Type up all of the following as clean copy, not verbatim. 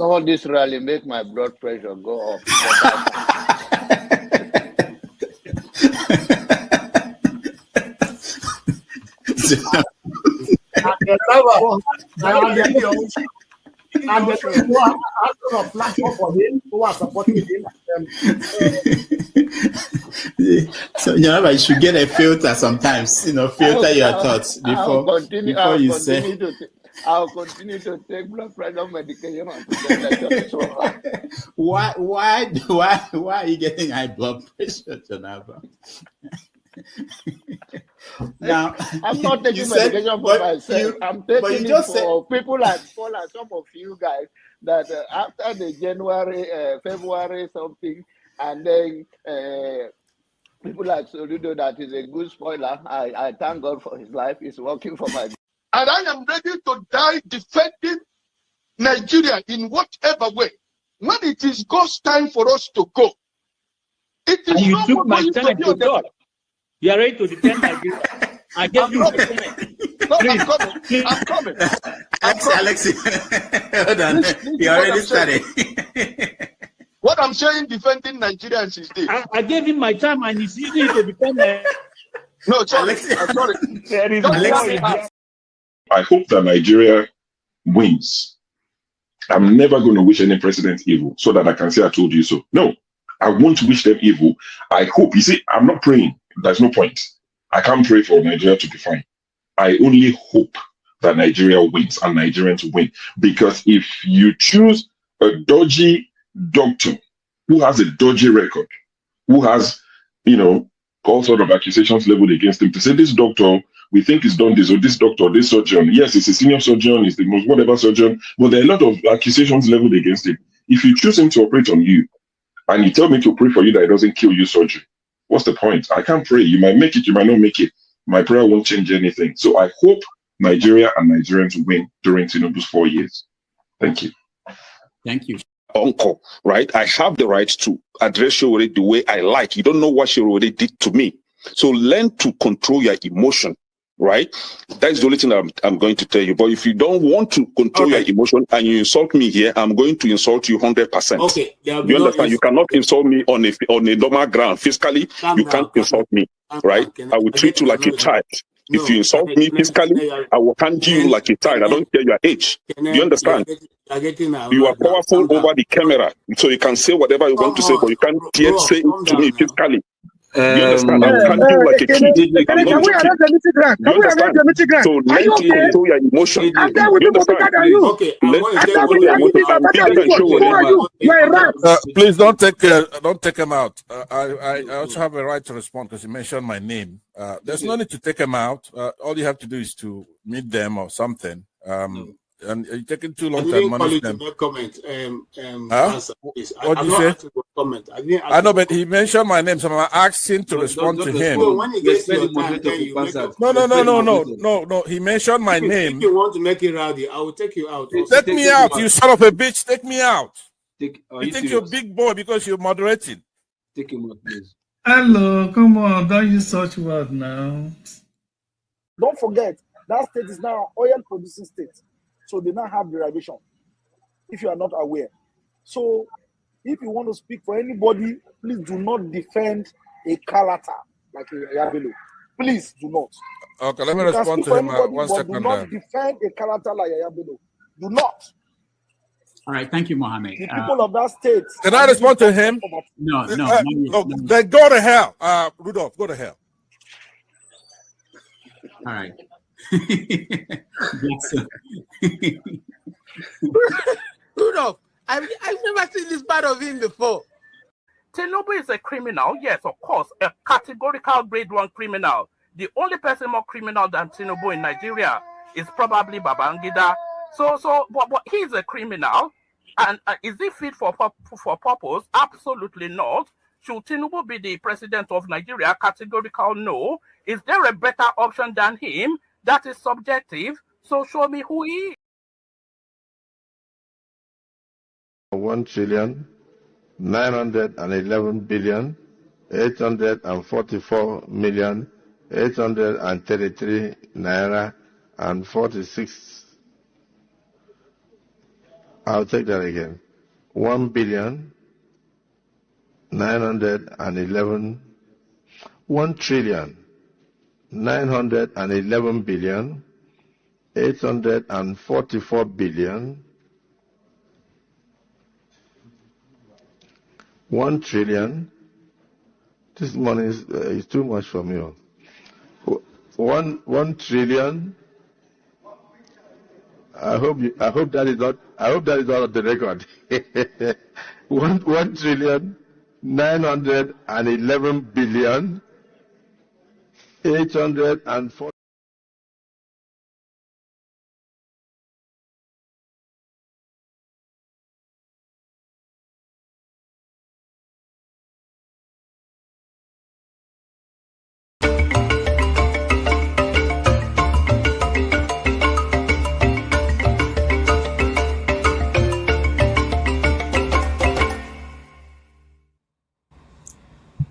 Some of this rally make my blood pressure go up. So you should get a filter sometimes. Filter your thoughts before you say. I'll continue to take blood pressure medication. Why are you getting high blood pressure, Jonathan? Now, I'm not taking medication for myself. I'm taking it for people like Paul and some of you guys that after the January, February something, and then people like Soludo that is a good spoiler. I thank God for his life. He's working for my. And I am ready to die defending Nigeria in whatever way. When it is God's time for us to go, it is you took my time to God. You are ready to defend Nigeria. I gave you my time. No, I'm coming. Alexi, hold on. You already started. What I'm saying, defending Nigerians is this. I gave him my time and he's using it to defend No, sorry. I'm sorry. I hope that Nigeria wins. I'm never going to wish any president evil so that I can say I told you so. No, I won't wish them evil. I hope. You see, I'm not praying. There's no point. I can't pray for Nigeria to be fine. I only hope that Nigeria wins and Nigerians win. Because if you choose a dodgy doctor who has a dodgy record, who has, all sort of accusations leveled against him to say this doctor, we think he's done this, or this doctor, this surgeon. Yes, he's a senior surgeon, he's the most whatever surgeon, but there are a lot of accusations leveled against him. If you choose him to operate on you, and you tell me to pray for you that it doesn't kill you surgery, what's the point? I can't pray. You might make it, you might not make it. My prayer won't change anything. So I hope Nigeria and Nigerians win during Tinubu's 4 years. Thank you. Thank you. Uncle, right? I have the right to address you the way I like. You don't know what she already did to me. So learn to control your emotion, right? That's the only thing I'm going to tell you. But if you don't want to control your emotion and you insult me here, I'm going to insult you 100%. Okay. You understand? You cannot insult me on a normal ground. Fiscally, you can't insult me, right? I will treat you like a child. If you insult me physically, I will handle you like a child. I don't care your age. You understand? You are powerful over the camera, so you can say whatever you want to say, but you can't yet say it to me physically. You understand? I will handle you like a kid. I'm not joking. You understand? So learn to control your emotion. You understand? Okay. Please don't take him out. I also have a right to respond because he mentioned my name. There's no need to take him out. All you have to do is to meet them or something. And you're taking too long to admonish them. Comment. What did you say? Comment. I know, but he mentioned my name, so I'm asking to respond to him. When he gets your time, then you make up. No. He mentioned my name. If you want to make it rowdy, I will take you out. Take me out, you son of a bitch. Take me out. You think you're a big boy because you're moderating. Take him out, please. Hello, come on. Don't use such word now. Don't forget, that state is now an oil-producing state. So they now have derivation, if you are not aware. So if you want to speak for anybody, please do not defend a character like Yabelo. Please do not. Okay, let me respond to him. 1 second. Do not defend a character like Yabelo. Do not. All right, thank you, Mohammed. The people of that state. Can I respond to him? No. Then go to hell. Rudolph, go to hell. All right. Rudolph, I've never seen this part of him before. Tinubu is a criminal, yes, of course, a categorical grade 1 criminal. The only person more criminal than Tinubu in Nigeria is probably Babangida. But he's a criminal. And is he fit for purpose? Absolutely not. Should Tinubu be the president of Nigeria? Categorical no. Is there a better option than him? That is subjective. So show me who he is. 1,911,844,833 naira and 46. I'll take that again. 1,911,844,000,000. 1 trillion. This money is too much for me. 1 trillion. I hope that is not on the record. 1 trillion 911 billion 840.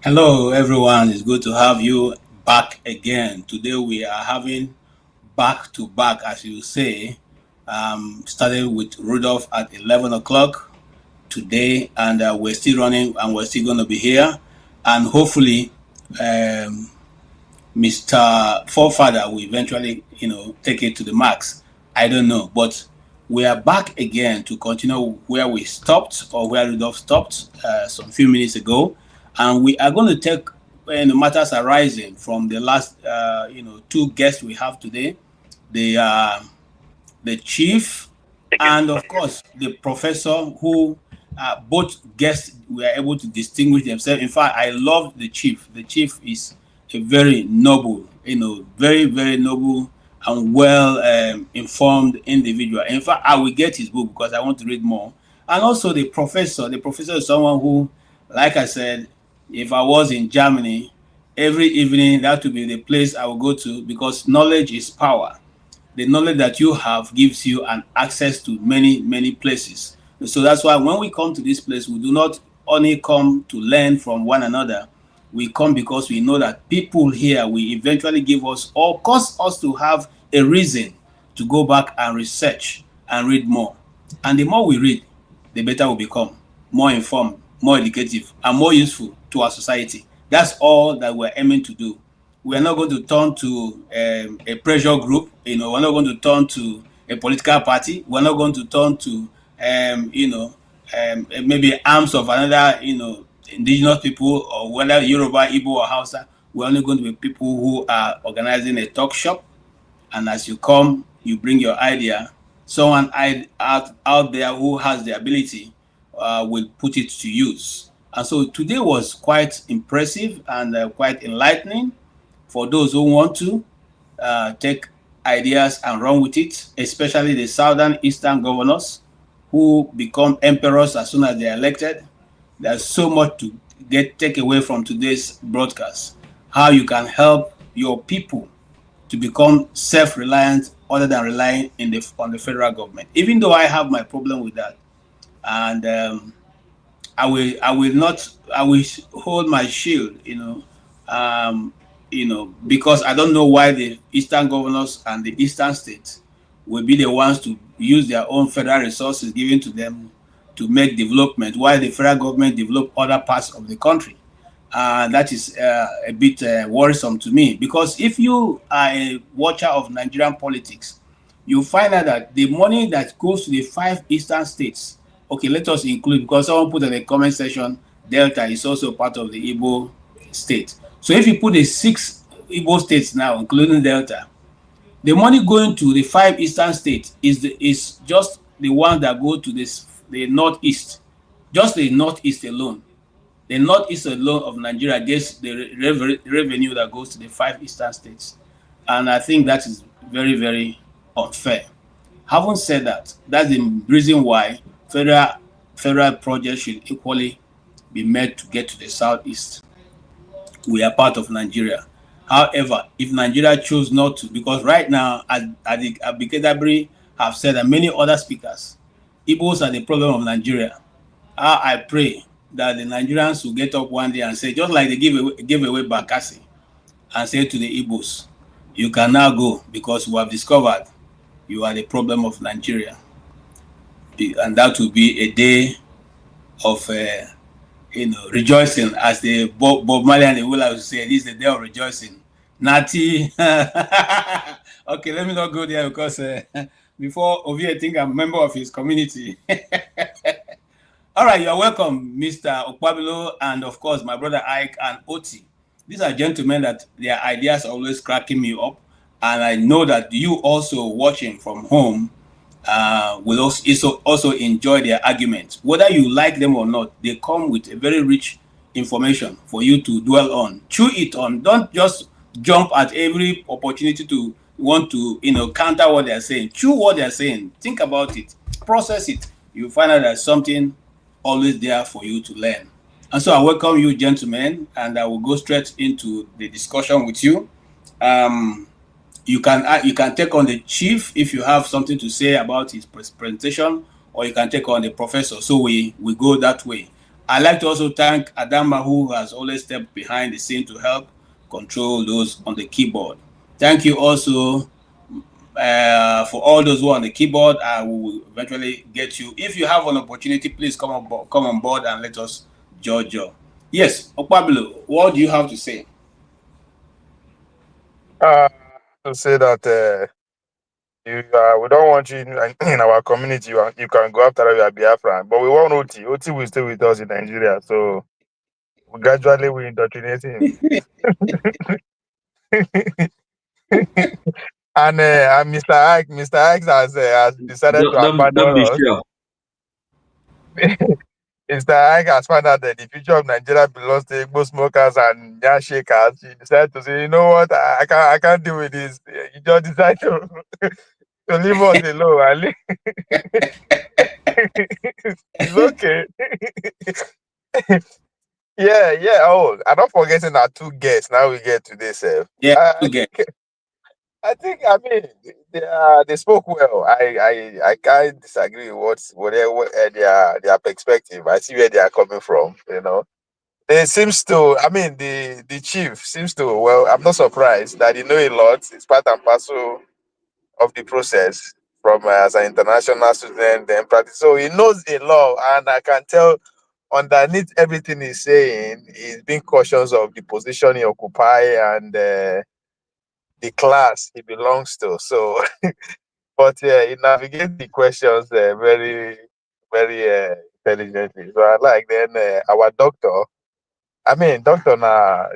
Hello everyone, it's good to have you back again. Today we are having back to back, as you say, started with Rudolph at 11 o'clock today, and we're still running and we're still going to be here, and hopefully Mr. Forefather will eventually, take it to the max. I don't know, but we are back again to continue where we stopped, or where Rudolph stopped some few minutes ago. And we are going to take matters arising from the last, two guests we have today, the chief and of course the professor, who both guests were able to distinguish themselves. In fact, I love the chief. The chief is a very noble, very, very noble and well informed individual. In fact, I will get his book because I want to read more. And also the professor. The professor is someone who, like I said, if I was in Germany, every evening that would be the place I will go to, because knowledge is power. The knowledge that you have gives you an access to many, many places. So that's why when we come to this place, we do not only come to learn from one another. We come because we know that people here will eventually give us or cause us to have a reason to go back and research and read more. And the more we read, the better we become, more informed, more educative, and more useful to our society. That's all that we're aiming to do. We're not going to turn to a pressure group. We're not going to turn to a political party. We're not going to turn to, maybe arms of another, indigenous people, or whether Yoruba, Igbo, or Hausa. We're only going to be people who are organizing a talk shop. And as you come, you bring your idea. Someone out there who has the ability will put it to use. And so today was quite impressive and quite enlightening for those who want to take ideas and run with it, especially the Southeastern governors who become emperors as soon as they are elected. There's so much to take away from today's broadcast. How you can help your people to become self-reliant other than relying on the federal government. Even though I have my problem with that. And I will hold my shield, because I don't know why the Eastern governors and the Eastern states will be the ones to use their own federal resources given to them to make development, while the federal government develop other parts of the country. That is a bit worrisome to me, because if you are a watcher of Nigerian politics, you find out that the money that goes to the 5 Eastern states, okay, let us include, because someone put in the comment section, Delta is also part of the Igbo state. So if you put the 6 Igbo states now, including Delta, the money going to the 5 Eastern states is just the one that go to the Northeast, just the Northeast alone. The Northeast alone of Nigeria gets the revenue that goes to the 5 Eastern states. And I think that is very, very unfair. Having said that, that's the reason why federal projects should equally be made to get to the Southeast. We are part of Nigeria. However, if Nigeria choose not to, because right now, as Abikadabri have said, and many other speakers, Igbos are the problem of Nigeria. I pray that the Nigerians will get up one day and say, just like they give away Bakassi, and say to the Igbos, you can now go because we have discovered you are the problem of Nigeria. And that will be a day of rejoicing, as the Bob Marley and the Willa would say, this is the day of rejoicing. Nati. Okay, let me not go there because before Ovi, I think I'm a member of his community. All right, you're welcome, Mr. Okpabilo, and of course, my brother Ike and Oti. These are gentlemen that their ideas are always cracking me up, and I know that you also watching from home will also enjoy their arguments. Whether you like them or not, they come with a very rich information for you to dwell on. Chew it on. Don't just jump at every opportunity to want to counter what they're saying. Chew what they're saying. Think about it. Process it. You find out there's something always there for you to learn. And so I welcome you, gentlemen, and I will go straight into the discussion with you. You can take on the chief if you have something to say about his presentation, or you can take on the professor. So we go that way. I'd like to also thank Adama, who has always stepped behind the scene to help control those on the keyboard. Thank you also for all those who are on the keyboard. I will eventually get you. If you have an opportunity, please come on board and let us judge you. Yes, Okpabilo, what do you have to say? To say that we don't want you in our community. You can go after your Biafran, but we want Oti. Oti will stay with us in Nigeria, so gradually we indoctrinate him. And Mr. Ike has decided to abandon us. Sure. Mr. Ike has found out that the future of Nigeria belongs to Igbo smokers and Yan shakers. He decided to say, you know what, I can't deal with this. You just decide to leave us alone. Ali. It's okay. Yeah. Oh, I'm not forgetting our two guests. Now we get to this. Yeah, two guests. I mean, they spoke well. I can't disagree with whatever their perspective. I see where they are coming from. They seems to. I mean, the chief seems to. Well, I'm not surprised that he know a lot. It's part and parcel of the process from as an international student and practice. So he knows a lot, and I can tell underneath everything he's saying, he's being cautious of the position he occupy and the class he belongs to. So, but yeah, he navigates the questions very, very intelligently. So I like then our doctor. I mean, doctor,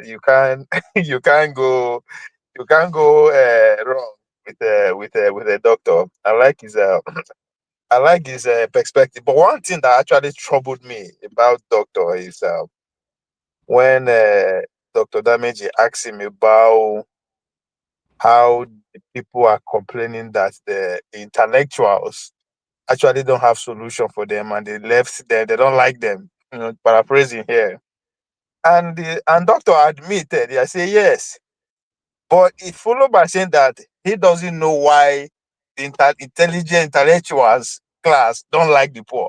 you can't go wrong with a doctor. I like his perspective. But one thing that actually troubled me about doctor is when Dr. Dameji asked him about how the people are complaining that the intellectuals actually don't have solution for them and they left them, they don't like them, paraphrasing here. And doctor admitted, I say yes, but it followed by saying that he doesn't know why the intelligent intellectuals class don't like the poor.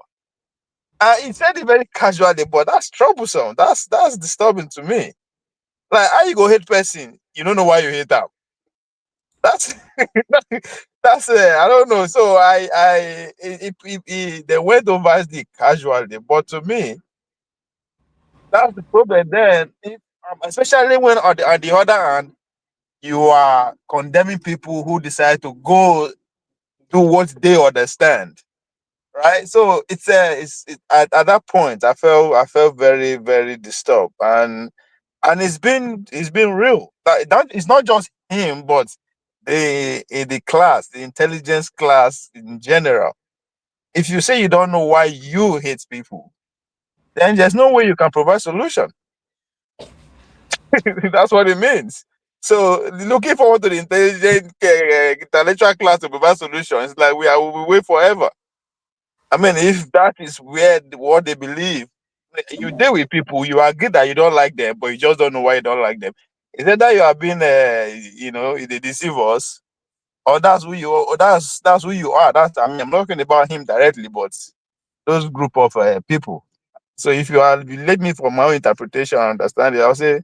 He said it very casually, but that's troublesome. That's disturbing to me. Like, how you go hate person? You don't know why you hate them. That's I don't know. So they went over the casually, but to me, that's the problem. Then, especially when on the other hand, you are condemning people who decide to go do what they understand, right? So it's at that point I felt very, very disturbed, and it's been real. That it's not just him, but the class, the intelligence class in general. If you say you don't know why you hate people, then there's no way you can provide solution. That's what it means. So looking forward to the intelligent intellectual class to provide solutions, like we will wait forever. I mean, if that is where what they believe, you deal with people, you agree that you don't like them, but you just don't know why you don't like them. Is it that you are being, they deceive us, or that's who you are, or that's who you are? That's, I mean, I'm not talking about him directly, but those group of people. So if you let me from my own interpretation and understanding, I'll say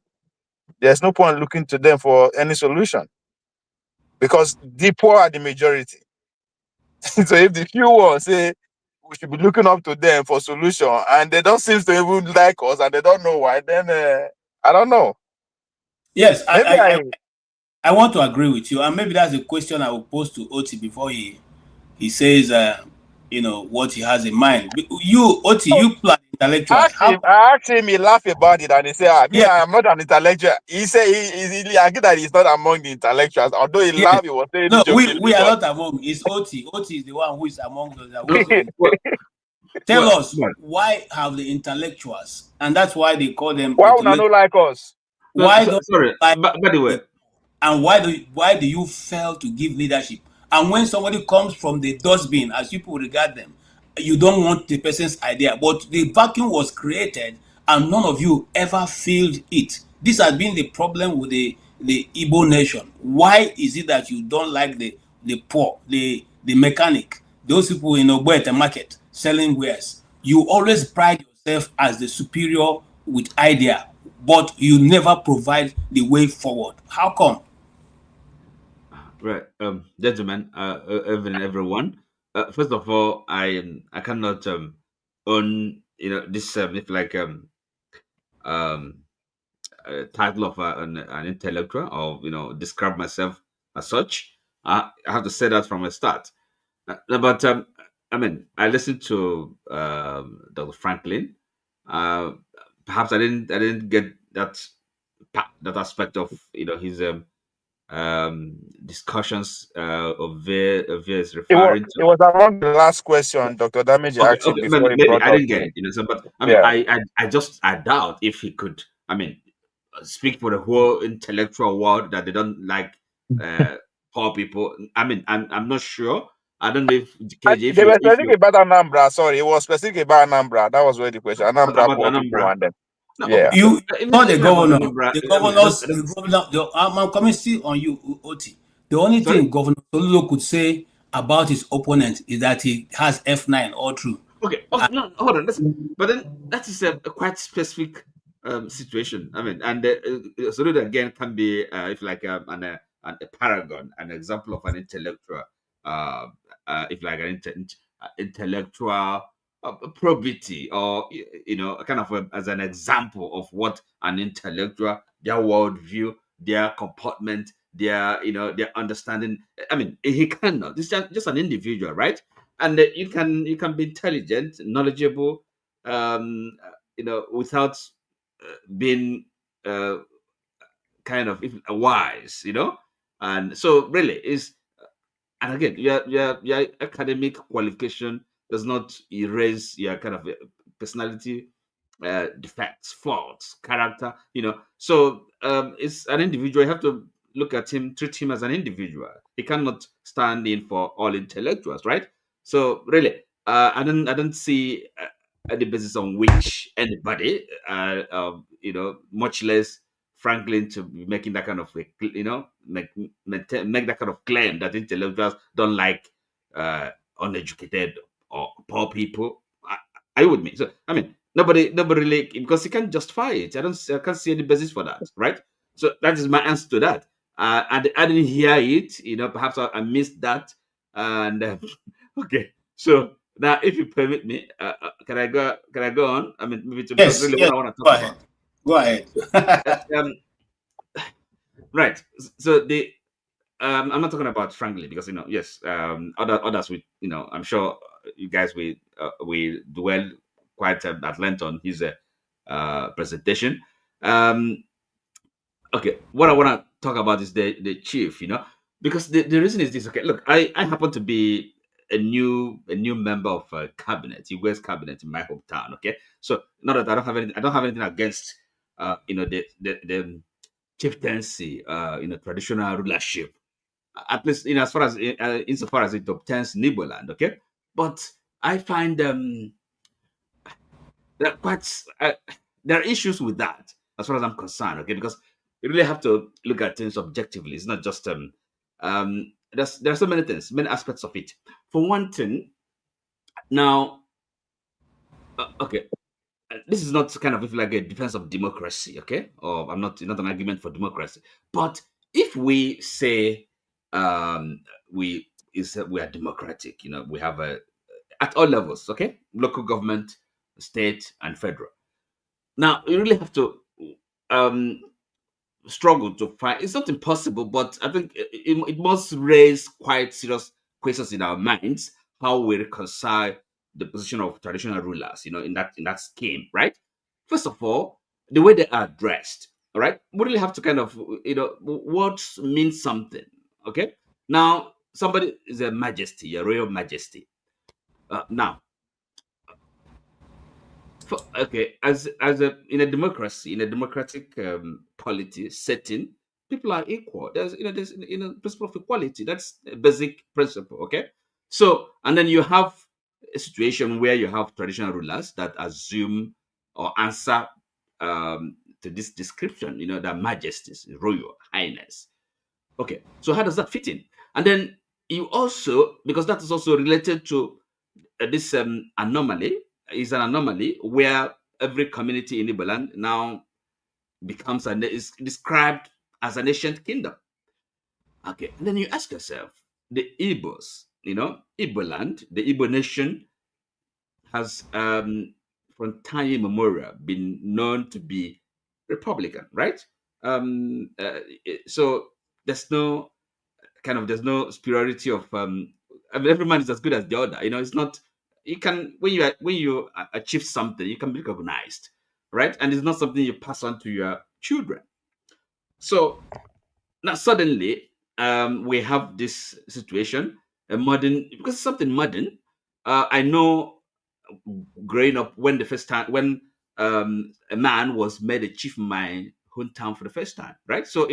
there's no point looking to them for any solution, because the poor are the majority. So if the few ones say we should be looking up to them for solution, and they don't seem to even like us, and they don't know why, then I don't know. Yes, I want to agree with you, and maybe that's a question I will pose to Oti before he says, what he has in mind. You, Oti, you plan intellectual. I asked him, he laughed about it, and he said, I'm not an intellectual. He said he argued that he's not among the intellectuals, although he laughed, he was saying no, we are not among. It's Oti. Oti is the one who is among those that tell us, why have the intellectuals, and that's why they call them, why would not like us? Why don't sorry, by the way, and why do you fail to give leadership? And when somebody comes from the dustbin, as people regard them, you don't want the person's idea, but the vacuum was created and none of you ever filled it. This has been the problem with the Igbo nation. Why is it that you don't like the poor, the mechanic, those people in Ogbunwezeh market selling wares? You always pride yourself as the superior with idea, but you never provide the way forward. How come? Right, gentlemen, everyone. First of all, I cannot own this if like title of an intellectual, or describe myself as such. I have to say that from the start. But I mean, I listened to Dr. Franklyne. Perhaps I didn't get that aspect of his discussions of various referring to. It was among the last question Dr. Damage asked you before he maybe brought I up didn't get it, so, but I mean, I doubt if he could, speak for the whole intellectual world that they don't like poor people. I mean, I'm not sure. I don't know if KJ, they were specific about Anambra. Sorry, it was specific about Anambra. That was where the question. Anambra, poor people and them. No, yeah. You not the governor. The governor. I'm coming still on you, Oti. The only thing Governor Soludo could say about his opponent is that he has F9 all through. Okay. No, hold on. Listen. But then that is a quite specific situation. I mean, and Soludo again can be, if like a paragon, an example of an intellectual, if like an intellectual probity, or kind of as an example of what an intellectual, their worldview, their comportment, their their understanding. I mean, he cannot. This is just an individual, right? And you can be intelligent, knowledgeable, without being kind of wise, and so really is. And again, your academic qualification does not erase your kind of personality defects, faults, character. So it's an individual. You have to look at him, treat him as an individual. He cannot stand in for all intellectuals, right? So really, I don't see any basis on which anybody, much less Franklyne, to be making that kind of make that kind of claim that intellectuals don't like uneducated or poor people. Are you with me? So I mean, nobody really, because he can't justify it. I can't see any basis for that, right? So that is my answer to that. I didn't hear it. Perhaps I missed that. And okay, so now if you permit me, can I go on? I mean, maybe yes, really yes, what I want to talk about. Go ahead. Right. So I'm not talking about Franklyne, because yes, others with I'm sure you guys will dwell quite at length on his presentation. Okay, what I want to talk about is the chief, because the reason is this. Okay, look, I happen to be a new member of cabinet, U.S. cabinet in my hometown. Okay, so not that I don't have anything against the chieftaincy, traditional rulership, at least in as far as insofar as it obtains in Igbo land. Okay, but I find there are issues with that as far as I'm concerned. Okay, because you really have to look at things objectively. It's not just there's so many things, many aspects of it. For one thing, now, okay, this is not kind of like a defense of democracy, okay? Or I'm not an argument for democracy. But if we say we are democratic, we have at all levels, okay? Local government, state, and federal. Now you really have to struggle to find. It's not impossible, but I think it must raise quite serious questions in our minds how we reconcile the position of traditional rulers, in that scheme, right? First of all, the way they are dressed, all right? We really have to kind of, words mean something, okay? Now, somebody is a majesty, a royal majesty. Now, okay, in a democracy, in a democratic polity setting, people are equal. There's principle of equality. That's a basic principle, okay? So, and then you have a situation where you have traditional rulers that assume or answer to this description, their majesties, royal highness. Okay, so how does that fit in? And then you also, because that is also related to this anomaly, is an anomaly where every community in Igbo land now is described as an ancient kingdom. Okay, and then you ask yourself, the Igbos, Igbo land, the Igbo nation has from time immemorial been known to be Republican, right? So there's no superiority of every man is as good as the other. It's not. You can when you achieve something, you can be recognized, right? And it's not something you pass on to your children. So now suddenly we have this situation, because it's something modern. I know growing up when a man was made a chief in my hometown for the first time, right? So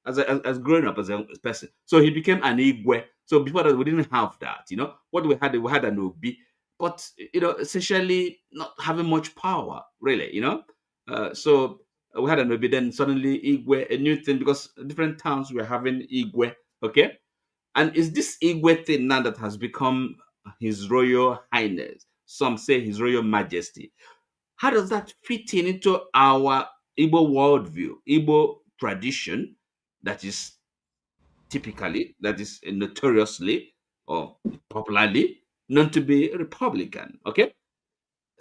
as growing up as a person, so he became an Igwe. So before that, we didn't have that. What we had an Obi, but essentially not having much power, really. So we had an Obi. Then suddenly Igwe, a new thing, because different towns were having Igwe. Okay, and is this Igwe thing now that has become His Royal Highness? Some say His Royal Majesty. How does that fit into our Igbo worldview, Igbo tradition that is notoriously or popularly known to be Republican? Okay,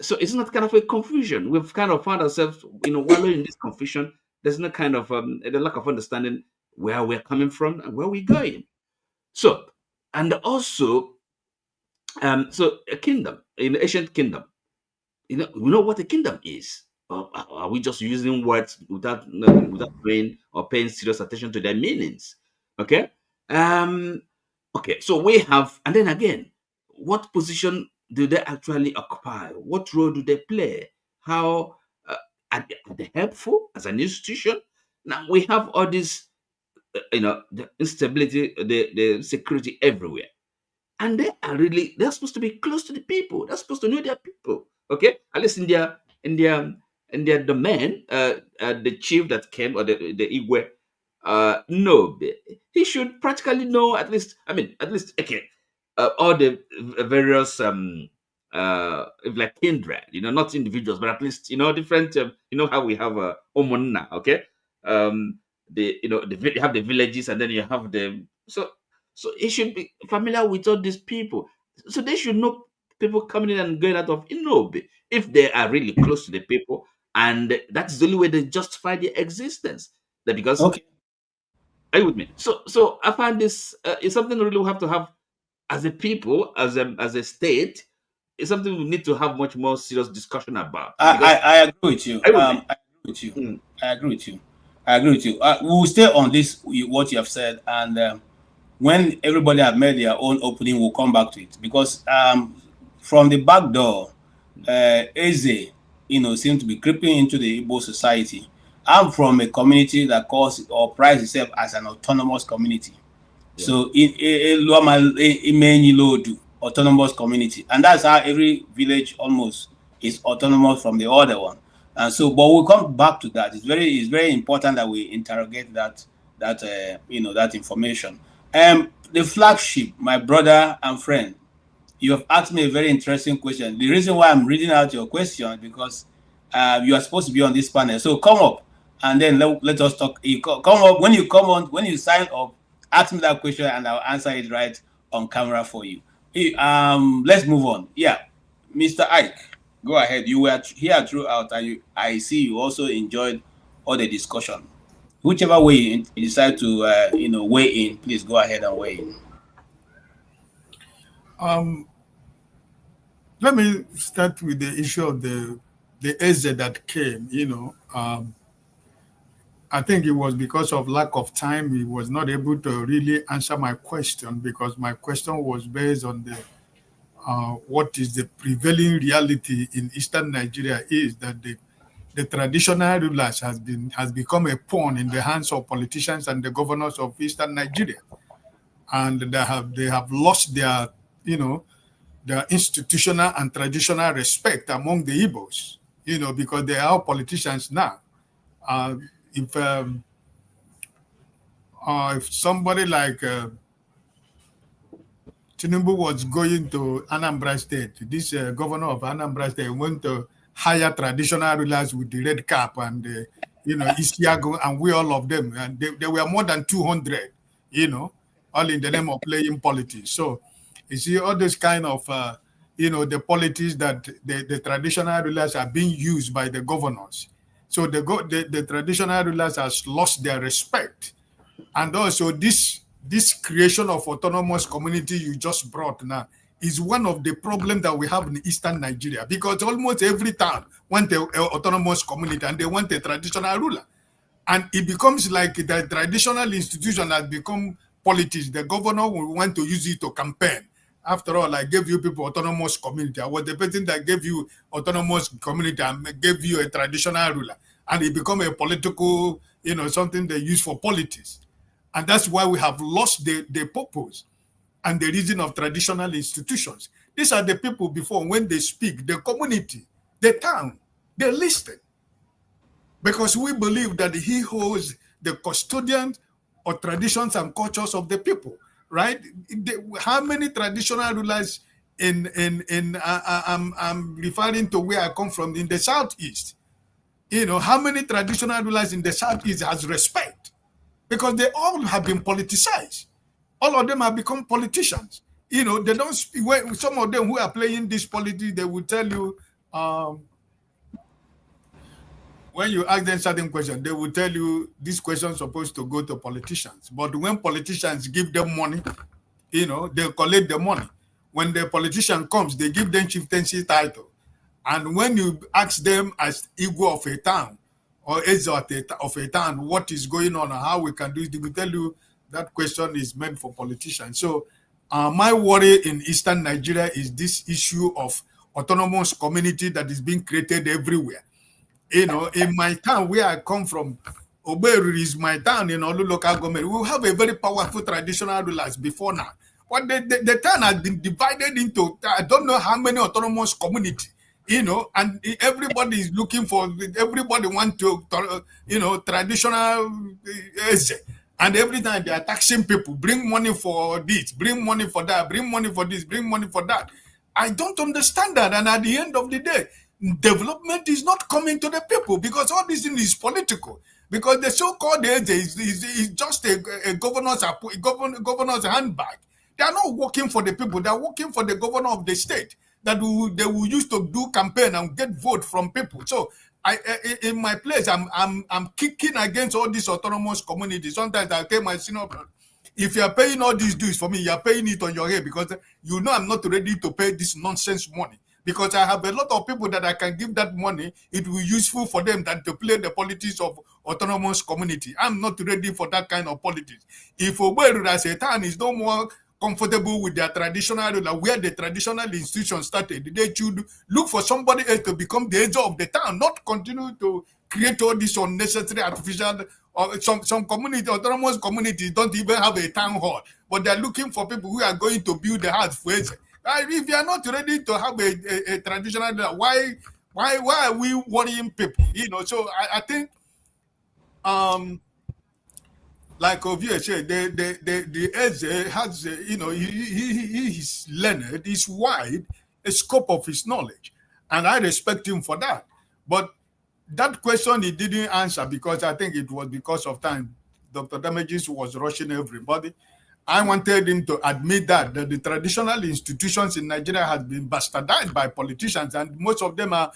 so it's not kind of a confusion. We've kind of found ourselves, wallowing in this confusion. There's no kind of a lack of understanding where we're coming from and where we're going. So, and also, so a kingdom, in the ancient kingdom, we know what a kingdom is. Or are we just using words without knowing or paying serious attention to their meanings? Okay. Okay. So we have, and then again, what position do they actually occupy? What role do they play? How are they helpful as an institution? Now we have all this, the instability, the security everywhere. And they're supposed to be close to the people. They're supposed to know their people. Okay, at least in their domain, the chief that came, or the Igwe, no, he should practically know at least. Okay, all the various like kindred, not individuals, but at least different. How we have Omonna, okay, they have the villages, and then you have the so he should be familiar with all these people. So they should know people coming in and going out of Inobe if they are really close to the people, and that's the only way they justify their existence. That because are you with me? So I find this is something really we have to have as a people, as a state. It's something we need to have much more serious discussion about. I agree with you. I agree with you. We'll stay on this, what you have said, and when everybody have made their own opening, we'll come back to it. Because from the back door, Eze, seem to be creeping into the Igbo society. I'm from a community that calls or prides itself as an autonomous community. Yeah. So in autonomous community, and that's how every village almost is autonomous from the other one. And so, but we'll come back to that. It's very important that we interrogate that information. The flagship, my brother and friend, you have asked me a very interesting question. The reason why I'm reading out your question is because you are supposed to be on this panel. So come up and then let us talk. You come up when you come on, when you sign up, ask me that question and I'll answer it right on camera for you. Let's move on. Yeah, Mr. Ike, go ahead. You were here throughout, and I see you also enjoyed all the discussion. Whichever way you decide to weigh in, please go ahead and weigh in. Let me start with the issue of the essay that came. I think it was because of lack of time. He was not able to really answer my question, because my question was based on the what is the prevailing reality in Eastern Nigeria is that the traditional rulers has become a pawn in the hands of politicians and the governors of Eastern Nigeria, and they have lost their their institutional and traditional respect among the Igbos, because they are politicians now. If somebody like Tinubu was going to Anambra State, this governor of Anambra State went to hire traditional rulers with the red cap and Isiago, and we all of them, and they were more than 200, all in the name of playing politics. So you see all this kind of the politics that the traditional rulers are being used by the governors. So the traditional rulers has lost their respect, and also this creation of autonomous community you just brought now is one of the problems that we have in Eastern Nigeria, because almost every town want an autonomous community and they want a traditional ruler, and it becomes like the traditional institution has become politics. The governor will want to use it to campaign. After all, I gave you people autonomous community. I was the person that gave you autonomous community and gave you a traditional ruler. And it become a political, something they use for politics. And that's why we have lost the purpose and the reason of traditional institutions. These are the people before, when they speak, the community, the town, they listen. Because we believe that he holds the custodian of traditions and cultures of the people. Right? How many traditional rulers I'm referring to where I come from in the Southeast? How many traditional rulers in the Southeast has respect? Because they all have been politicized. All of them have become politicians. They don't speak. Some of them who are playing this politics, they will tell you, when you ask them certain questions, they will tell you this question is supposed to go to politicians. But when politicians give them money, they collect the money. When the politician comes, they give them chieftaincy title. And when you ask them as Igbo of a town or Eze of a town, what is going on and how we can do it, they will tell you that question is meant for politicians. So my worry in Eastern Nigeria is this issue of autonomous community that is being created everywhere. In my town where I come from, Oberu is my town in Olu local government. We have a very powerful traditional rulers before now. But the town has been divided into, I don't know how many autonomous community, and everybody is looking for, everybody want to, traditional, and every time they are taxing people, bring money for this, bring money for that, bring money for this, bring money for that. I don't understand that. And at the end of the day, development is not coming to the people, because all this thing is political. Because the so-called is just a governor's handbag. They are not working for the people. They are working for the governor of the state that they will use to do campaign and get vote from people. So in my place, I'm kicking against all these autonomous communities. Sometimes I tell my senior brother, if you are paying all these dues for me, you are paying it on your head, because I'm not ready to pay this nonsense money. Because I have a lot of people that I can give that money, it will be useful for them than to play the politics of autonomous community. I'm not ready for that kind of politics. If Oberu as a town is no more comfortable with their traditional, where the traditional institution started, they should look for somebody else to become the head of the town, not continue to create all this unnecessary artificial, or some community, autonomous communities don't even have a town hall, but they're looking for people who are going to build the house for it. If you are not ready to have a traditional, why are we worrying people? So I think like Ovie said, the Eze has, he's learned, he's wide, a scope of his knowledge, and I respect him for that. But that question he didn't answer because I think it was because of time. Dr. Damages was rushing everybody. I wanted him to admit that the traditional institutions in Nigeria have been bastardized by politicians, and most of them are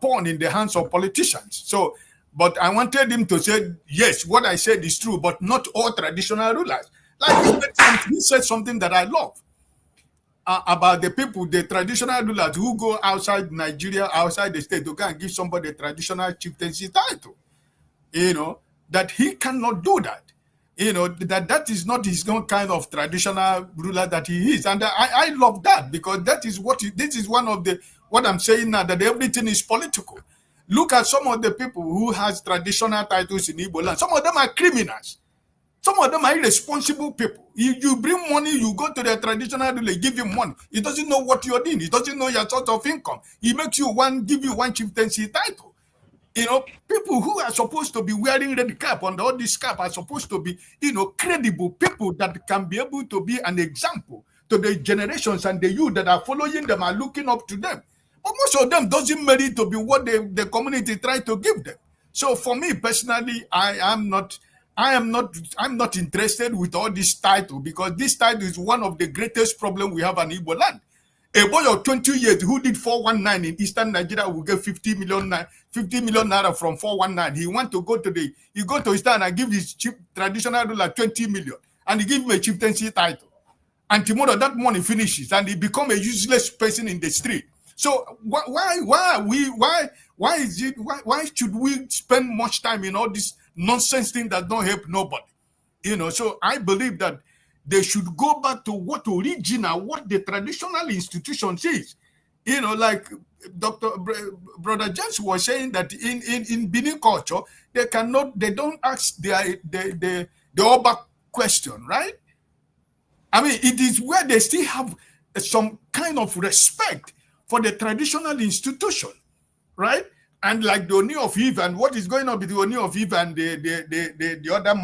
pawn in the hands of politicians. So, but I wanted him to say, yes, what I said is true, but not all traditional rulers. Like he said something that I love about the people, the traditional rulers who go outside Nigeria, outside the state, to go and give somebody a traditional chieftaincy title. That he cannot do that. That is not his own kind of traditional ruler that he is. And I love that, because that is this is one of what I'm saying now, that everything is political. Look at some of the people who has traditional titles in Igbo land. Some of them are criminals. Some of them are irresponsible people. You bring money, you go to the traditional ruler, give him money. He doesn't know what you're doing. He doesn't know your sort of income. He makes you give you one chieftaincy title. People who are supposed to be wearing red cap and all this cap are supposed to be, credible people that can be able to be an example to the generations, and the youth that are following them are looking up to them. But most of them doesn't merit to be what the community try to give them. So for me personally, I'm not interested with all this title, because this title is one of the greatest problems we have in Igbo land. A boy of 20 years who did 419 in Eastern Nigeria will get 50 million naira from 419. He want to go to Eastern and give his traditional ruler 20 million, and he give him a chieftaincy title. And tomorrow that money finishes and he become a useless person in the street. So why should we spend much time in all this nonsense thing that don't help nobody? So I believe that they should go back to what the traditional institutions is. Like Brother James was saying that in Benin culture, they don't ask the Oba question, right? I mean, it is where they still have some kind of respect for the traditional institution, right? And like the Oni of Eve, and what is going on with the Oni of Eve and the other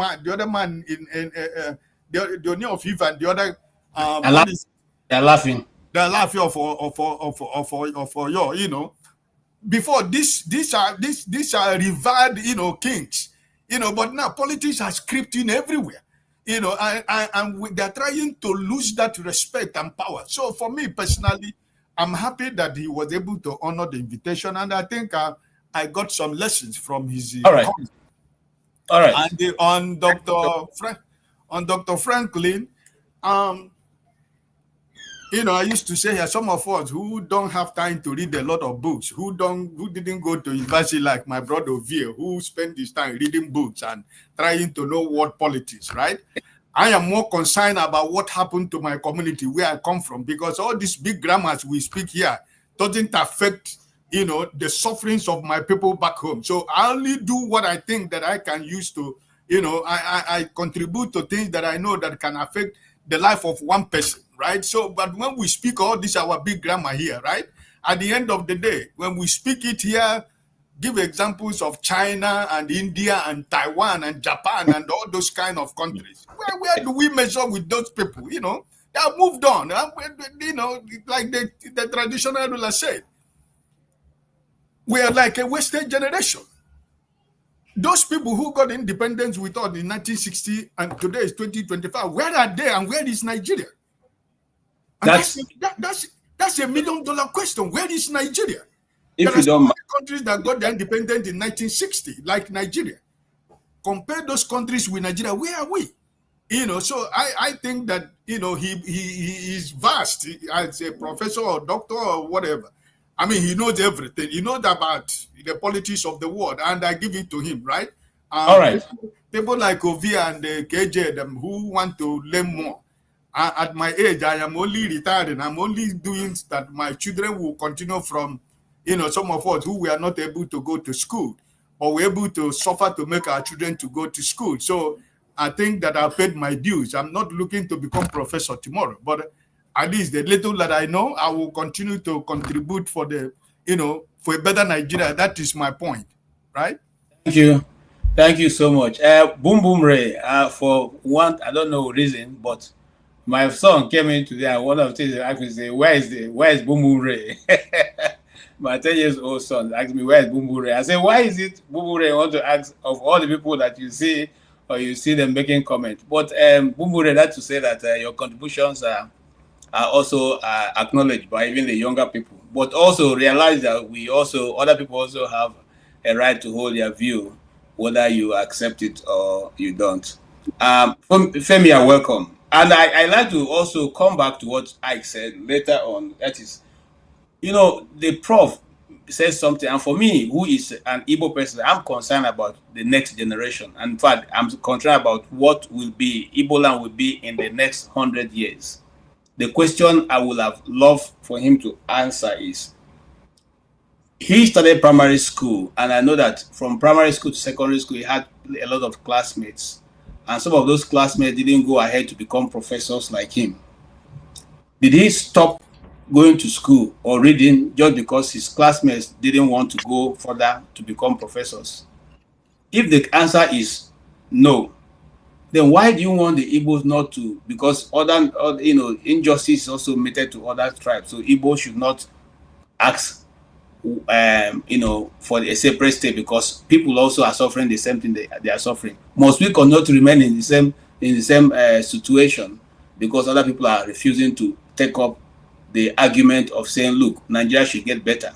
man in the Oni of Eve and the other they're laughing. They're laughing for before these are revered kings, but now politics has crept in everywhere, and they're trying to lose that respect and power. So for me personally, I'm happy that he was able to honor the invitation, and I think I got some lessons from his all right. And on Dr. Franklyne, I used to say here, some of us who don't have time to read a lot of books, who didn't go to university like my brother Ovie, who spent his time reading books and trying to know world politics, right? I am more concerned about what happened to my community where I come from, because all these big grammars we speak here doesn't affect, the sufferings of my people back home. So I only do what I think that I can use to, I contribute to things that I know that can affect the life of one person, right? So, but when we speak all this, our big grammar here, right? At the end of the day, when we speak it here, give examples of China and India and Taiwan and Japan and all those kind of countries. Where do we measure with those people? They have moved on. Like the traditional ruler said, we are like a wasted generation. Those people who got independence with us in 1960 and today is 2025, where are they and where is Nigeria? That's a $1 million question. Where is Nigeria? If you don't mind, countries that got their independence in 1960, like Nigeria, compare those countries with Nigeria. Where are we? So I think that he is vast as a professor or doctor or whatever. I mean, he knows everything. He knows about the politics of the world, and I give it to him, right? All right. People like Ovie and KJ, them who want to learn more. At my age, I am only retiring. I'm only doing that my children will continue from, some of us who were not able to go to school. but we're able to suffer to make our children to go to school. So I think that I paid my dues. I'm not looking to become professor tomorrow, but at least the little that I know, I will continue to contribute for the, for a better Nigeria. That is my point, right? Thank you so much. Boom Boom Ray, for one, I don't know reason, but my son came in today and one of the things I say, where is Boom Boom Ray? My 10 years old son asked me, where is Boom Boom Ray? I said, why is it Boom Boom Ray want to ask of all the people that you see or you see them making comments? But Boom Boom Ray, that's to say that your contributions are also acknowledged by even the younger people, but also realize that other people also have a right to hold their view, whether you accept it or you don't. Femi, you're welcome. And I like to also come back to what Ike said later on. That is, the prof says something, and for me, who is an Igbo person, I'm concerned about the next generation. And in fact, I'm concerned about what will be Igbo land will be in the next 100 years. The question I would have loved for him to answer is, he started primary school, and I know that from primary school to secondary school, he had a lot of classmates. And some of those classmates didn't go ahead to become professors like him. Did he stop going to school or reading just because his classmates didn't want to go further to become professors? If the answer is no, then why do you want the Igbos not to? Because other injustice is also meted to other tribes. So Igbos should not ask for a separate state, because people also are suffering the same thing they are suffering. Must we continue to remain in the same situation because other people are refusing to take up the argument of saying, look, Nigeria should get better?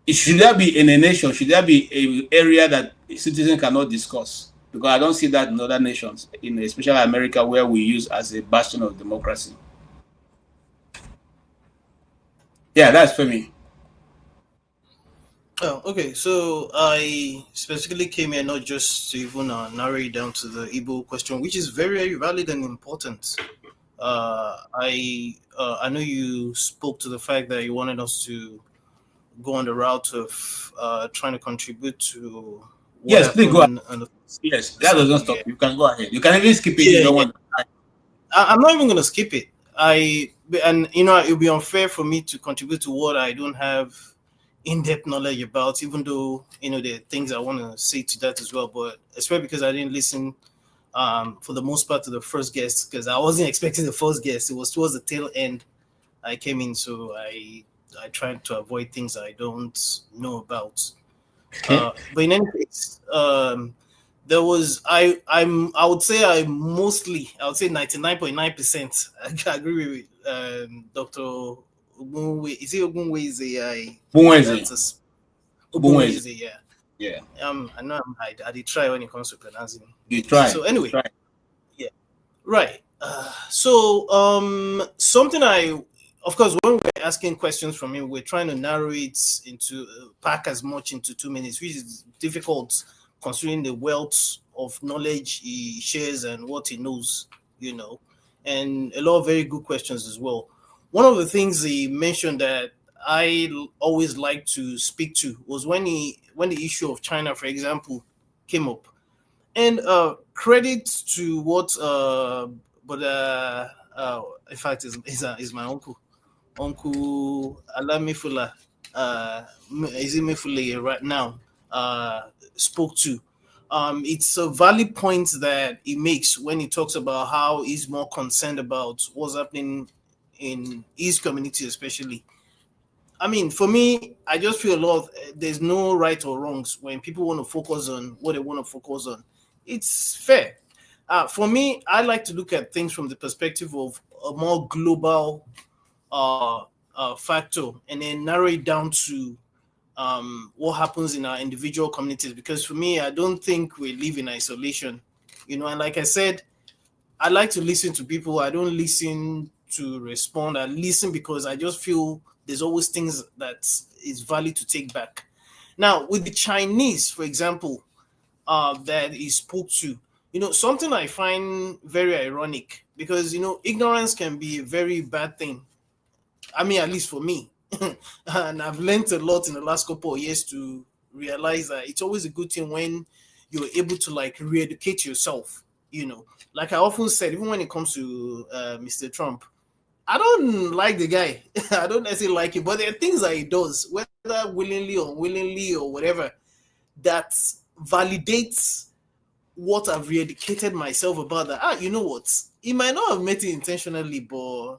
Should there be in a nation, should there be an area that citizens cannot discuss? Because I don't see that in other nations, especially America, where we use as a bastion of democracy. Yeah, that's for me. Oh, okay. So I specifically came here not just to even narrow it down to the Igbo question, which is very, very valid and important. I know you spoke to the fact that you wanted us to go on the route of trying to contribute to. Yes, please go ahead. Yes, that doesn't stop. You can go ahead. You can even skip it if you don't want. I'm not even going to skip it. It would be unfair for me to contribute to what I don't have in-depth knowledge about, even though there are things I want to say to that as well, but especially because I didn't listen for the most part to the first guest, because I wasn't expecting the first guest. It was towards the tail end I came in, so I tried to avoid things I don't know about. But in any case, there was I would say 99.9% I agree with Dr. Ogbunwezeh. Is it Ogbunwezeh? Ogbunwezeh, yeah. Yeah. I know I did try when it comes to pronouncing. You try. So anyway, yeah, right. Something of course, when we're asking questions from him, we're trying to narrow it into pack as much into 2 minutes, which is difficult considering the wealth of knowledge he shares and what he knows, and a lot of very good questions as well. One of the things he mentioned that I always like to speak to was when the issue of China, for example, came up. And credit to what, in fact, is my uncle Alamifula, Izimifule right now, spoke to. It's a valid point that he makes when he talks about how he's more concerned about what's happening in his community, especially. I mean, for me, I just feel there's no right or wrongs when people want to focus on what they want to focus on. It's fair. For me, I like to look at things from the perspective of a more global factor, and then narrow it down to what happens in our individual communities. Because for me, I don't think we live in isolation, and like I said, I like to listen to people. I don't listen to respond. I listen because I just feel there's always things that is valid to take back. Now, with the Chinese, for example, that he spoke to, something I find very ironic, because, ignorance can be a very bad thing. I mean, at least for me. And I've learned a lot in the last couple of years to realize that it's always a good thing when you're able to like re-educate yourself. Like I often said, even when it comes to Mr. Trump, I don't like the guy. I don't necessarily like him, but there are things that he does, whether willingly or unwillingly or whatever, that validates what I've re-educated myself about. That you know what, he might not have made it intentionally, but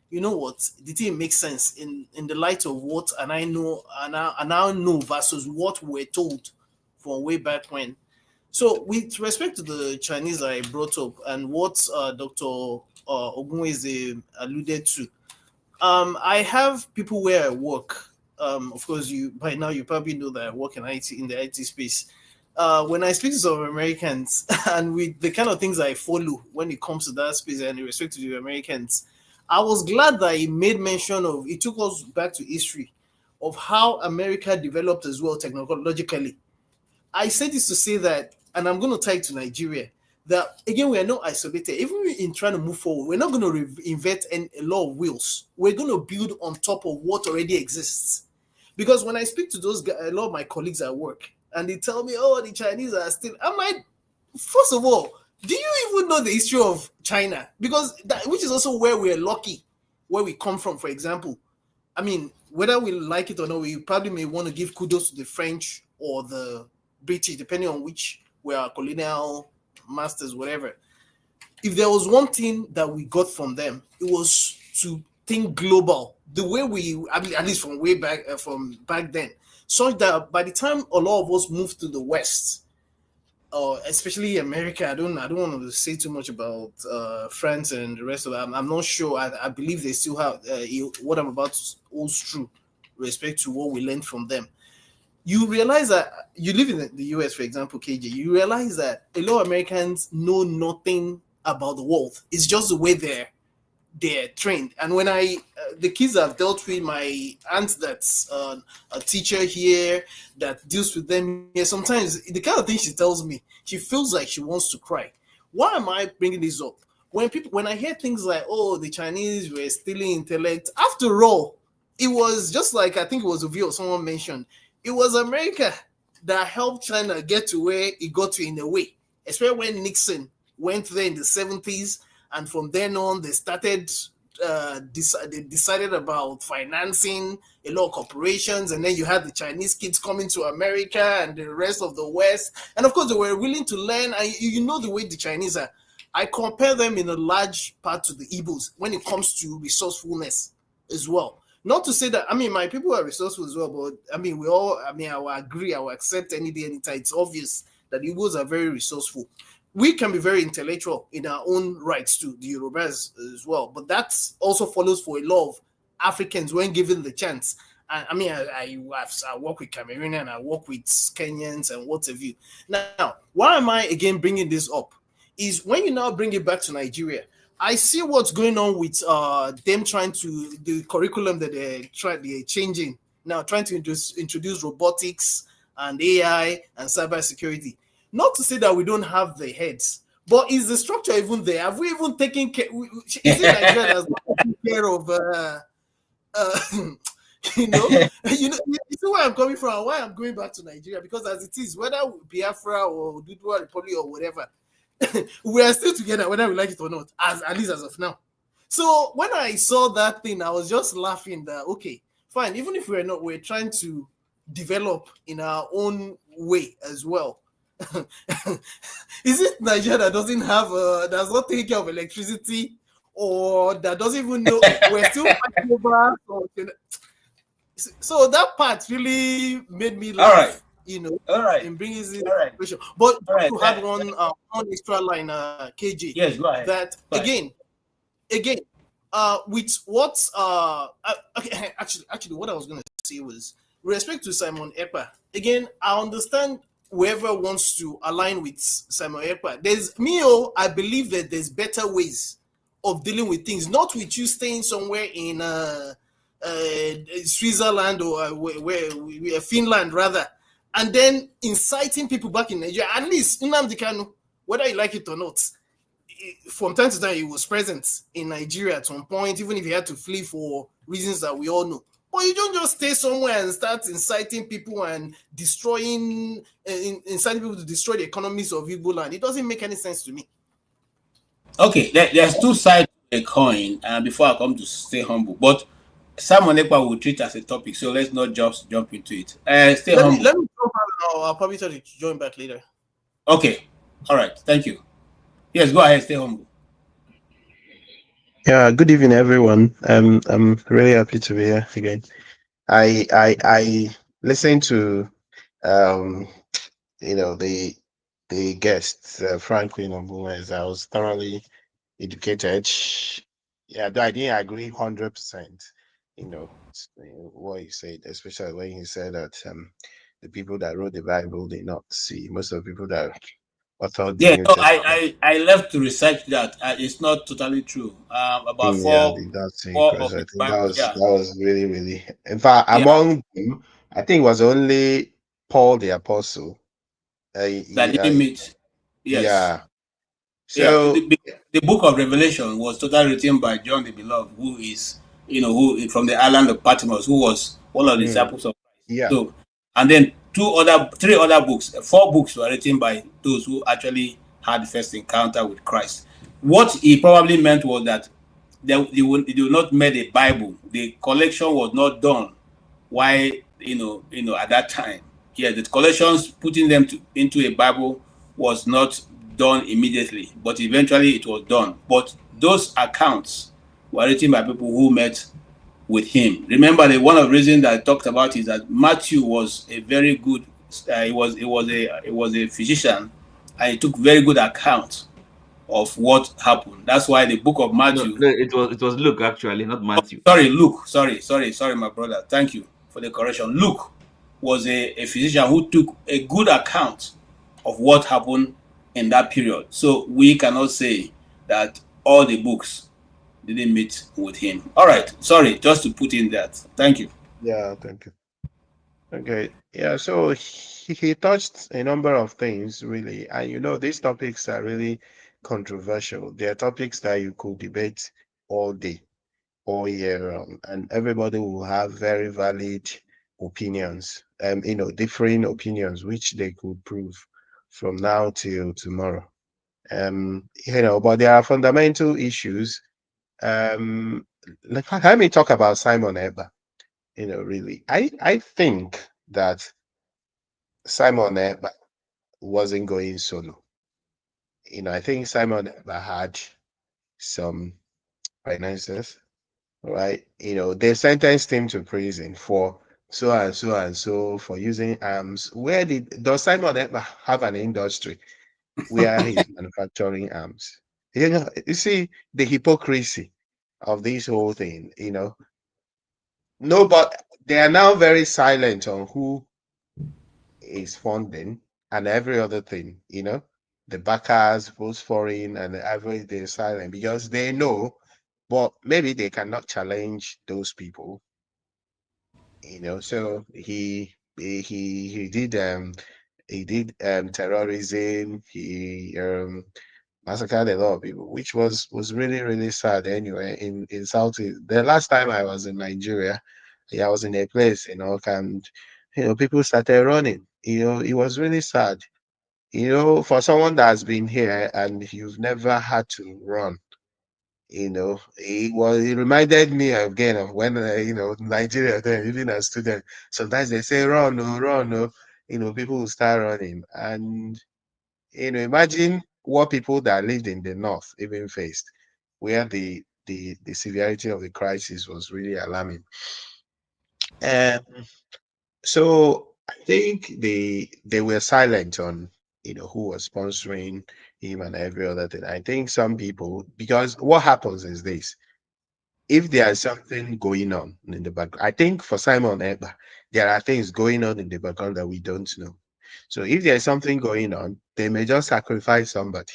you know what, the thing makes sense in the light of what and I know versus what we're told from way back when. So with respect to the Chinese I brought up and what Dr. Ogbunwezeh alluded to, I have people where I work. Of course, by now you probably know that I work in the IT space. When I speak to some Americans and with the kind of things I follow when it comes to that space and in respect to the Americans, I was glad that he made mention of, it took us back to history of how America developed as well technologically. I say this to say that, and I'm going to tie it to Nigeria, that again, we are not isolated. Even in trying to move forward, we're not going to reinvent a lot of wheels. We're going to build on top of what already exists. Because when I speak to those guys, a lot of my colleagues at work, and they tell me, oh, the Chinese are still, I'm like, first of all, do you even know the history of China? Because which is also where we're lucky, where we come from, for example. I mean, whether we like it or not, we probably may want to give kudos to the French or the British, depending on which we are colonial masters, whatever. If there was one thing that we got from them, it was to think global. The way at least from way back, from back then, so that by the time a lot of us moved to the West, especially America, I don't want to say too much about France and the rest of them. I'm not sure. I believe they still have what I'm about to holds true with respect to what we learned from them. You realize that you live in the US, for example, KJ, you realize that a lot of Americans know nothing about the world. It's just the way they're trained. And when the kids I've dealt with, my aunt that's a teacher here that deals with them here, sometimes the kind of thing she tells me, she feels like she wants to cry. Why am I bringing this up? When I hear things like, oh, the Chinese were stealing intellect, after all, it was just like, I think it was a view someone mentioned, it was America that helped China get to where it got to in a way, especially when Nixon went there in the 70s. And from then on, they started, they decided about financing a lot of corporations. And then you had the Chinese kids coming to America and the rest of the West. And of course, they were willing to learn. And you know the way the Chinese are. I compare them in a large part to the Igbos when it comes to resourcefulness as well. Not to say that, I mean, my people are resourceful as well, but I mean, I will agree, I will accept any day, anytime. It's obvious that Igbos are very resourceful. We can be very intellectual in our own rights too, the Yorubas as well. But that also follows for a lot of Africans when given the chance. And I mean, I work with Cameroonians, I work with Kenyans and what have you. Now, why am I again bringing this up? Is when you now bring it back to Nigeria, I see what's going on with them trying to, the curriculum that they're changing now, trying to introduce robotics and AI and cybersecurity. Not to say that we don't have the heads, but is the structure even there? Have we even taken care? Is it Nigeria that's not taking care of? You see where I'm coming from, why I'm going back to Nigeria, because as it is, whether Biafra or Dudua Republic or whatever, we are still together, whether we like it or not, at least as of now. So when I saw that thing, I was just laughing that, okay, fine, even if we're trying to develop in our own way as well. Is it Nigeria that doesn't have, that's not taking care of electricity, or that doesn't even know we're still fighting over? So that part really made me laugh. All right. In bringing this situation. But to have one extra line, KJ. Yes, go ahead. That again, with what okay, actually, what I was going to say was, with respect to Simon Ekpa. Again, I understand whoever wants to align with Simon Ekpa. I believe that there's better ways of dealing with things, not with you staying somewhere in Switzerland or where Finland rather, and then inciting people back in Nigeria. At least Nnamdi Kanu, whether you like it or not, from time to time he was present in Nigeria at some point, even if he had to flee for reasons that we all know. But you don't just stay somewhere and start inciting people and inciting people to destroy the economies of Igbo land. It doesn't make any sense to me. Okay, there's two sides to a coin, and before I come to stay humble, but Simon Ekpa will treat as a topic, so let's not just jump into it. Stay humble. Let me jump out now. I'll probably try to join back later. Okay, all right, thank you. Yes, go ahead, stay humble. Yeah, good evening, everyone. I'm really happy to be here again. I listened to the guests, Franklyne Ogbunwezeh. I was thoroughly educated. Yeah, though I didn't agree 100%. What he said, especially when he said that the people that wrote the Bible did not see. Most of the people that authored the New Testament. I left to research that. It's not totally true. About four Did not see of because I the think Bible, that was really, really. In fact, among them, I think it was only Paul the Apostle. That didn't meet. Yes. Yeah. So So the book of Revelation was totally written by John the Beloved, who is, who from the island of Patmos, who was one of the disciples of Christ. Yeah. So, and then 4 books were written by those who actually had the first encounter with Christ. What he probably meant was that they would not make a Bible. The collection was not done. Why, at that time, the collections putting them into a Bible was not done immediately, but eventually it was done. But those accounts were written by people who met with him. Remember, one of the reasons that I talked about is that Matthew was a very good. He was a physician, and he took very good account of what happened. That's why the book of Matthew. No, it was Luke, actually, not Matthew. Sorry, Luke. Sorry, my brother. Thank you for the correction. Luke was a physician who took a good account of what happened in that period. So we cannot say that all the books didn't meet with him. All right. Sorry, just to put in that. Thank you. Yeah, thank you. Okay. Yeah, so he touched a number of things, really. And these topics are really controversial. They are topics that you could debate all day, all year round, and everybody will have very valid opinions, differing opinions, which they could prove from now till tomorrow. But there are fundamental issues. Let me talk about Simon Ekpa. Really, I think that Simon Ekpa wasn't going solo. I think Simon Ekpa had some finances, right? They sentenced him to prison for so and so and so for using arms. Does Simon Ekpa have an industry where he's manufacturing arms? You see the hypocrisy of this whole thing. No, but they are now very silent on who is funding and every other thing. The backers, both foreign and they're silent because they know, but maybe they cannot challenge those people. So he did terrorism. He massacred a lot of people, which was really, really sad. Anyway, in Southeast, the last time I was in Nigeria, I was in a place, and people started running. It was really sad. For someone that's been here and you've never had to run, it reminded me again of when Nigeria then, even as student, sometimes they say run, no, run, no, people will start running. And imagine what people that lived in the north even faced, where the severity of the crisis was really alarming. So I think they were silent on who was sponsoring him and every other thing. I think some people, because what happens is this: if there is something going on in the background, I think for Simon Ekpa, there are things going on in the background that we don't know. So if there is something going on, they may just sacrifice somebody.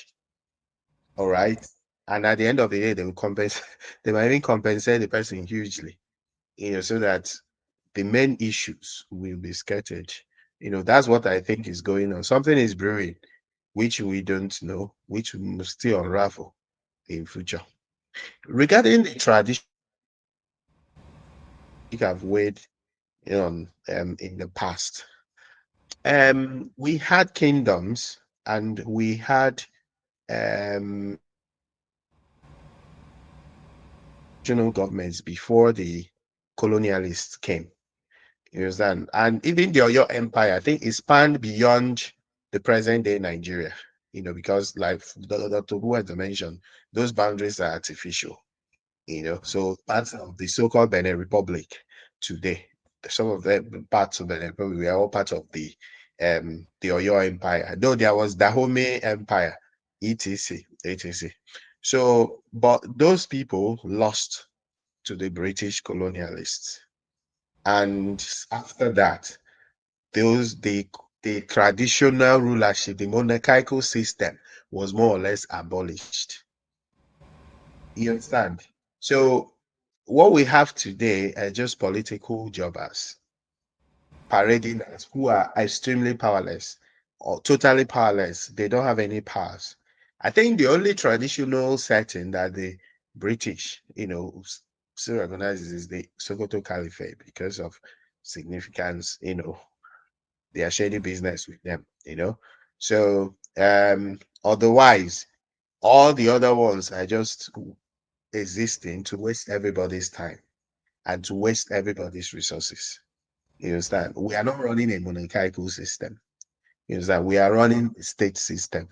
All right. And at the end of the day, they will compensate, they might even compensate the person hugely, so that the main issues will be scattered. That's what I think is going on. Something is brewing, which we don't know, which we must still unravel in future. Regarding the tradition, have weighed in the past. We had kingdoms and we had regional governments before the colonialists came. You understand? And even the Oyo Empire, I think it spanned beyond the present day Nigeria, because like Dr. Who mentioned, those boundaries are artificial, So parts of the so-called Benin Republic today, some of the parts of Benin Republic, we are all part of the Oyo Empire. Though there was Dahomey Empire, etc. So, but those people lost to the British colonialists. And after that, the traditional rulership, the monarchical system was more or less abolished. You understand? So what we have today are just political jobbers parading us who are extremely powerless or totally powerless. They don't have any powers. I think the only traditional setting that the British, still recognizes is the Sokoto Caliphate because of significance, they are shady business with them, So otherwise, all the other ones are just existing to waste everybody's time and to waste everybody's resources. You understand? We are not running a monarchical system. You understand? We are running a state system.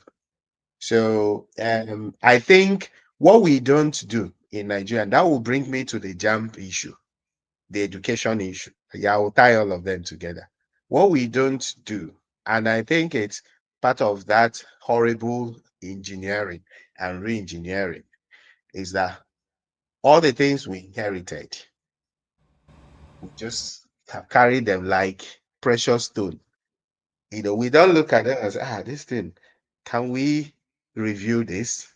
So I think what we don't do in Nigeria, and that will bring me to the JAMB issue, the education issue. Yeah, I will tie all of them together. What we don't do, and I think it's part of that horrible engineering and re-engineering, is that all the things we inherited, we just have carried them like precious stone. We don't look at them as, this thing, can we review this?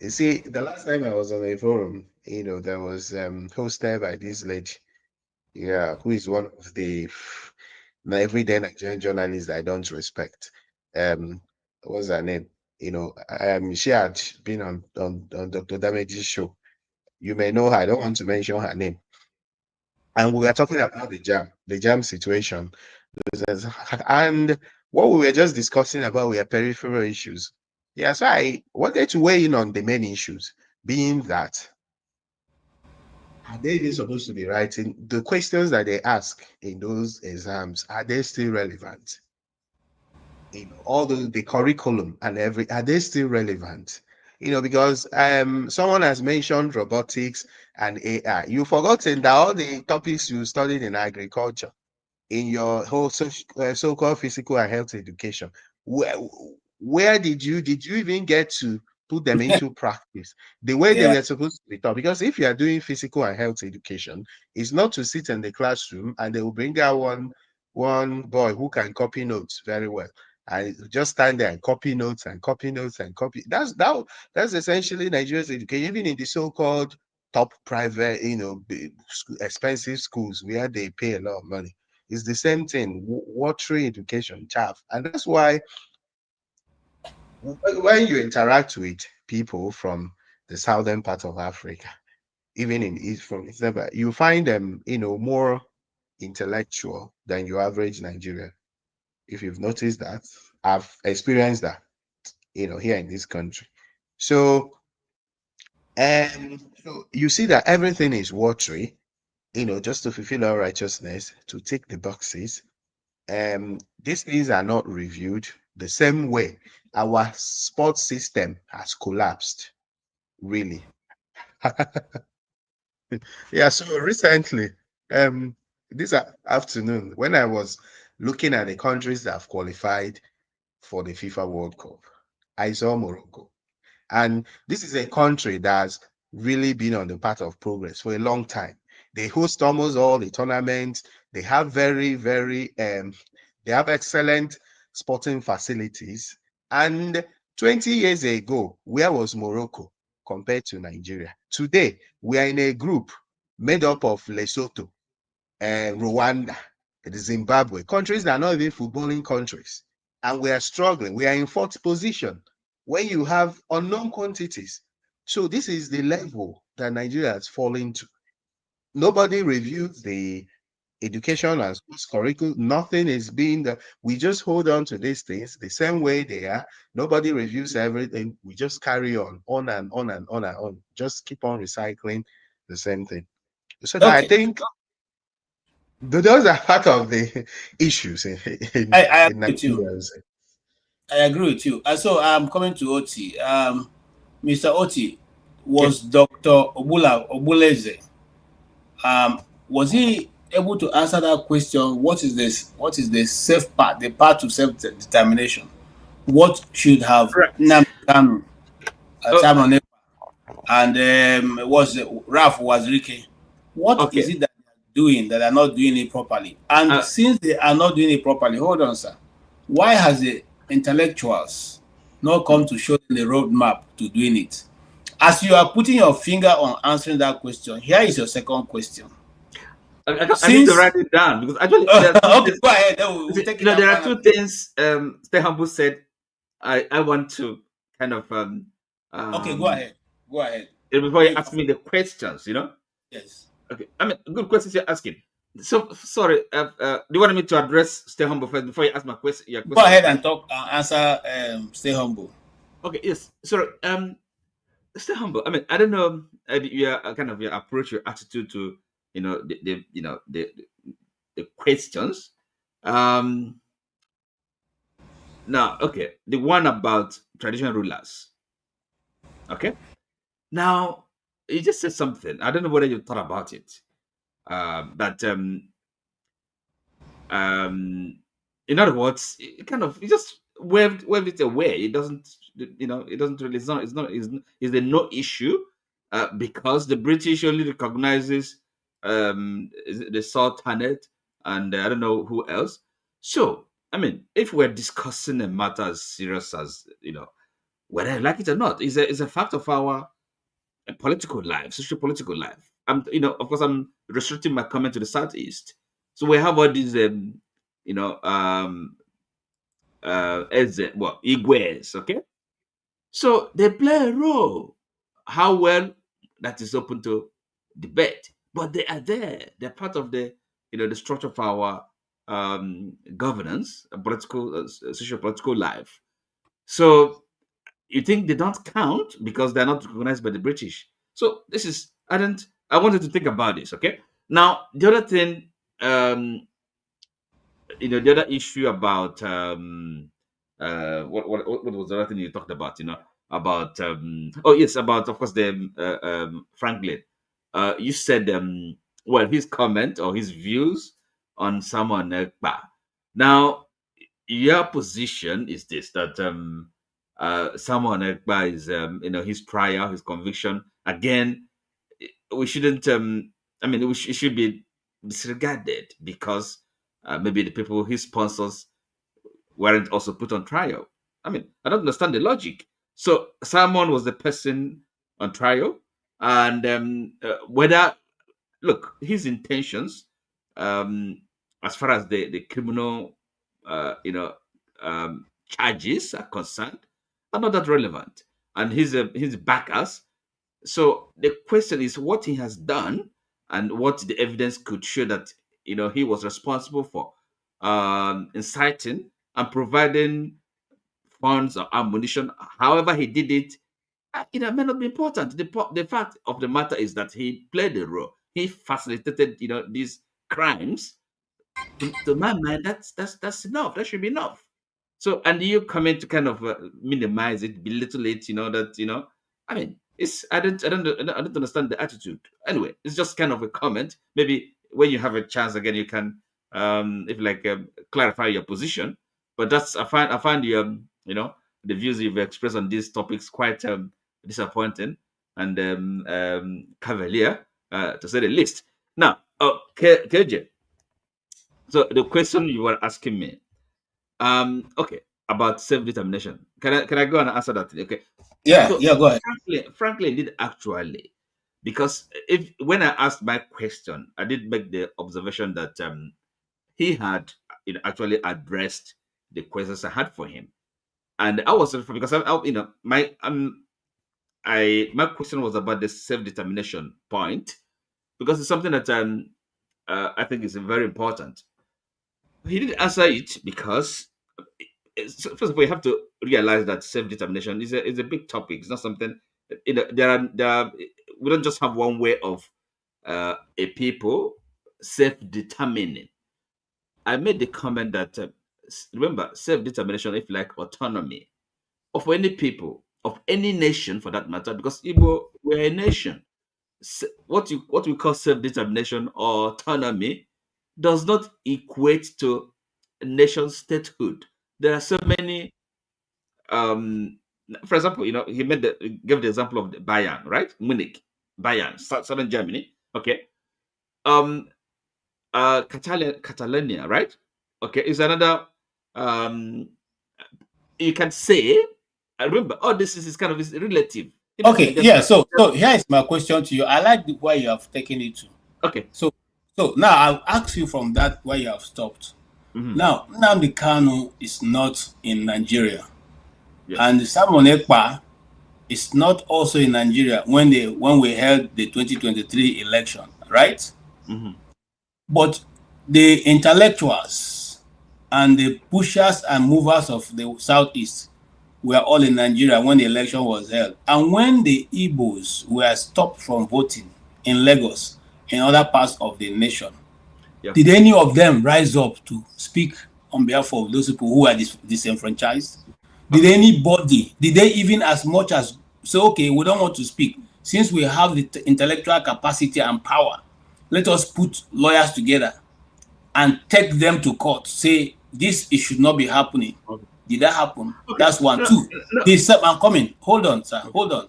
You see, the last time I was on a forum, there was hosted by this lady, who is one of the everyday Nigerian journalists I don't respect. What's her name? She had been on Dr. Damage's show. You may know her. I don't want to mention her name. And we were talking about the jam situation. And what we were just discussing about were peripheral issues. Yeah, so I wanted to weigh in on the main issues, being that are they even supposed to be writing the questions that they ask in those exams? Are they still relevant? All the curriculum and are they still relevant? Because someone has mentioned robotics and AI. You've forgotten that all the topics you studied in agriculture, in your whole so-called physical and health education, where did you even get to put them into practice the way they were supposed to be taught? Because if you are doing physical and health education, it's not to sit in the classroom and they will bring out one boy who can copy notes very well and just stand there and copy notes and copy notes and copy. That's essentially Nigeria's education, even in the so-called top private, expensive schools where they pay a lot of money. It's the same thing, watery education, chaff. And that's why when you interact with people from the southern part of Africa, even from December, you find them, more intellectual than your average Nigerian. If you've noticed that, I've experienced that, here in this country. So you see that everything is watery, just to fulfill our righteousness, to tick the boxes. These things are not reviewed the same way. Our sports system has collapsed, really. Yeah, so recently, this afternoon, when I was looking at the countries that have qualified for the FIFA World Cup, I saw Morocco. And this is a country that's really been on the path of progress for a long time. They host almost all the tournaments. They have very, very, they have excellent sporting facilities. And 20 years ago, where was Morocco compared to Nigeria? Today, we are in a group made up of Lesotho, Rwanda, Zimbabwe, countries that are not even footballing countries. And we are struggling. We are in fourth position when you have unknown quantities. So this is the level that Nigeria has fallen to. nobody reviews the education and schools curriculum. Nothing is being done. We just hold on to these things the same way they are. Nobody reviews everything. We just carry on and on and on and on. Just keep on recycling the same thing. So that I think those are part of the issues in Nigeria. I agree with you. So I'm coming to Oti. Mr. Oti, was Dr. Ogbunwezeh, was he able to answer that question? What is this? What is the safe path, the path to self-determination? What should have Nnamdi Kanu, Simon Ekpa, and was Ralph Wazirike? What is it that they are doing that are not doing it properly? And since they are not doing it properly, hold on, sir. Why has the intellectuals not come to show them the roadmap to doing it? As you are putting your finger on answering that question, here is your second question. I need to write it down because actually, okay, go ahead. We'll take it there are two things Stay Humble said. I want to kind of okay, go ahead. Go ahead. Before you ask me the questions, Yes. Okay. I mean, good questions you're asking. So sorry. Do you want me to address Stay Humble first before you ask my question? Go ahead and talk. Answer. Stay humble. Okay. Yes. Sorry. Stay humble. I mean, I don't know your kind of your approach, your attitude to the questions. Now, okay, the one about traditional rulers. Okay. Now, you just said something. I don't know whether you thought about it. But in other words, it kind of just waved it away. It doesn't, it doesn't really. It's a no issue because the British only recognizes the Sultanate and I don't know who else. So, I mean, if we're discussing a matter as serious as whether I like it or not, is a fact of our political life, social political life. Of course, I'm restricting my comment to the Southeast. So we have all these, Igwes, okay? So they play a role. How well, that is open to debate, but they are there. They're part of the, the structure of our governance, political, social political life. So you think they don't count because they're not recognized by the British. So this is, I wanted to think about this, okay? Now, the other thing, the other issue about, what was the other thing you talked about, about, about, of course, the Franklyne. You said, his comment or his views on Simon Ekpa. Now, your position is this, that Simon Ekpa is, his trial, his conviction. Again, we shouldn't. It should be disregarded because maybe the people his sponsors weren't also put on trial. I mean, I don't understand the logic. So Simon was the person on trial, and whether his intentions, as far as the criminal, charges are concerned, are not that relevant, and his backers. So the question is what he has done and what the evidence could show that he was responsible for inciting and providing funds or ammunition. However he did it, may not be important. The fact of the matter is that he played a role. He facilitated these crimes. To my mind, that's enough. That should be enough. So, and you come in to kind of minimize it, belittle it. I mean, I don't understand the attitude. Anyway, it's just kind of a comment. Maybe when you have a chance again, you can, clarify your position. But I find the the views you've expressed on these topics quite disappointing and cavalier, to say the least. Now, KJ. So the question you were asking me, okay, about self-determination. Can I go and answer that? Okay. Yeah, go ahead. Frankly, did actually, because when I asked my question, I did make the observation that he had actually addressed the questions I had for him, and I was because my question was about the self-determination point, because it's something that I think is very important. He didn't answer it because, first of all, you have to realize that self-determination is a big topic. It's not something, we don't just have one way of a people self-determining. I made the comment that, remember, self-determination is like autonomy of any people, of any nation for that matter, because Igbo, we're a nation. What we call self-determination or autonomy does not equate to nation statehood. There are so many, for example, he gave the example of the Bayern, right? Munich, Bayern, southern Germany. Okay. Catalonia, right? Okay, is another. You can say. I remember, all this is kind of relative. Okay, yeah. So here is my question to you. I like where you have taken it to. Okay. So now I'll ask you from that where you have stopped. Now, Nnamdi Kanu is not in Nigeria, and Simon Ekpa is not also in Nigeria when we held the 2023 election, right? But the intellectuals and the pushers and movers of the Southeast were all in Nigeria when the election was held. And when the Igbos were stopped from voting in Lagos and other parts of the nation, did any of them rise up to speak on behalf of those people who are disenfranchised? Did anybody, did they even as much as say, okay, we don't want to speak, since we have the intellectual capacity and power, let us put lawyers together and take them to court, say this it should not be happening. Did that happen? That's one. Two. I'm coming. Hold on, sir. Hold on.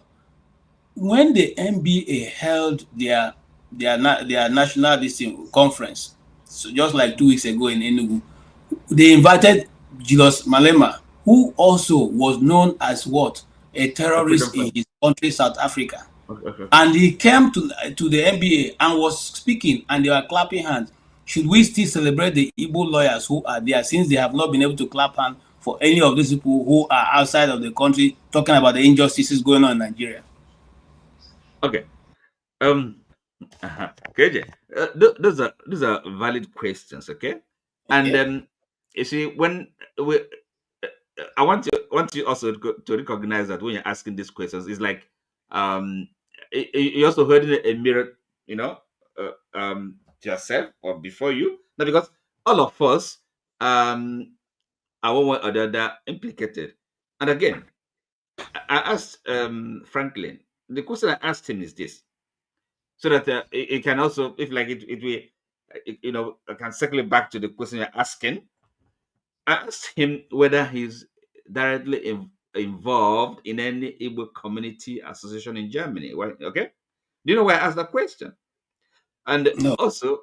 When the NBA held their national conference, so just like 2 weeks ago in Enugu, they invited Julius Malema, who also was known as what? A terrorist in his country, South Africa. And he came to the NBA and was speaking, and they were clapping hands. Should we still celebrate the Igbo lawyers who are there, since they have not been able to clap hands for any of those people who are outside of the country talking about the injustices going on in Nigeria? Okay. Okay. Those are valid questions. Okay. And you see, when I want you also to recognize that when you're asking these questions, it's like you also heard a mirror, to yourself or before you. Now, because all of us are one or the other implicated. And again, I asked Franklin. The question I asked him is this, so that it can also, if like it will, I can circle it back to the question you're asking. I asked him whether he's directly involved in any Igbo community association in Germany. Okay, do you know why I asked that question? And also,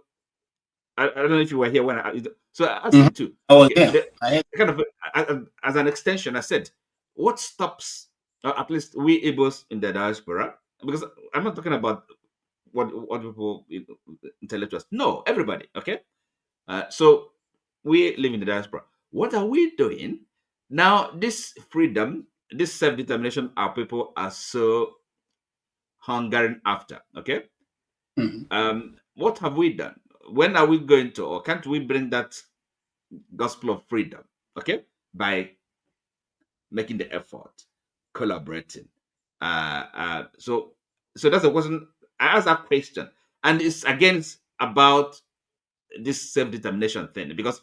I don't know if you were here when I asked him too. I was there. Kind of as an extension, I said, what stops, or at least we Igbos in the diaspora? Because I'm not talking about what people, intellectuals. No, everybody. Okay, so we live in the diaspora. What are we doing now? This freedom, this self-determination, our people are so hungering after. Okay, what have we done? When are we going to, or can't we bring that gospel of freedom? Okay, by making the effort, collaborating. So that's a question. I asked that question, and it's again about this self-determination thing, because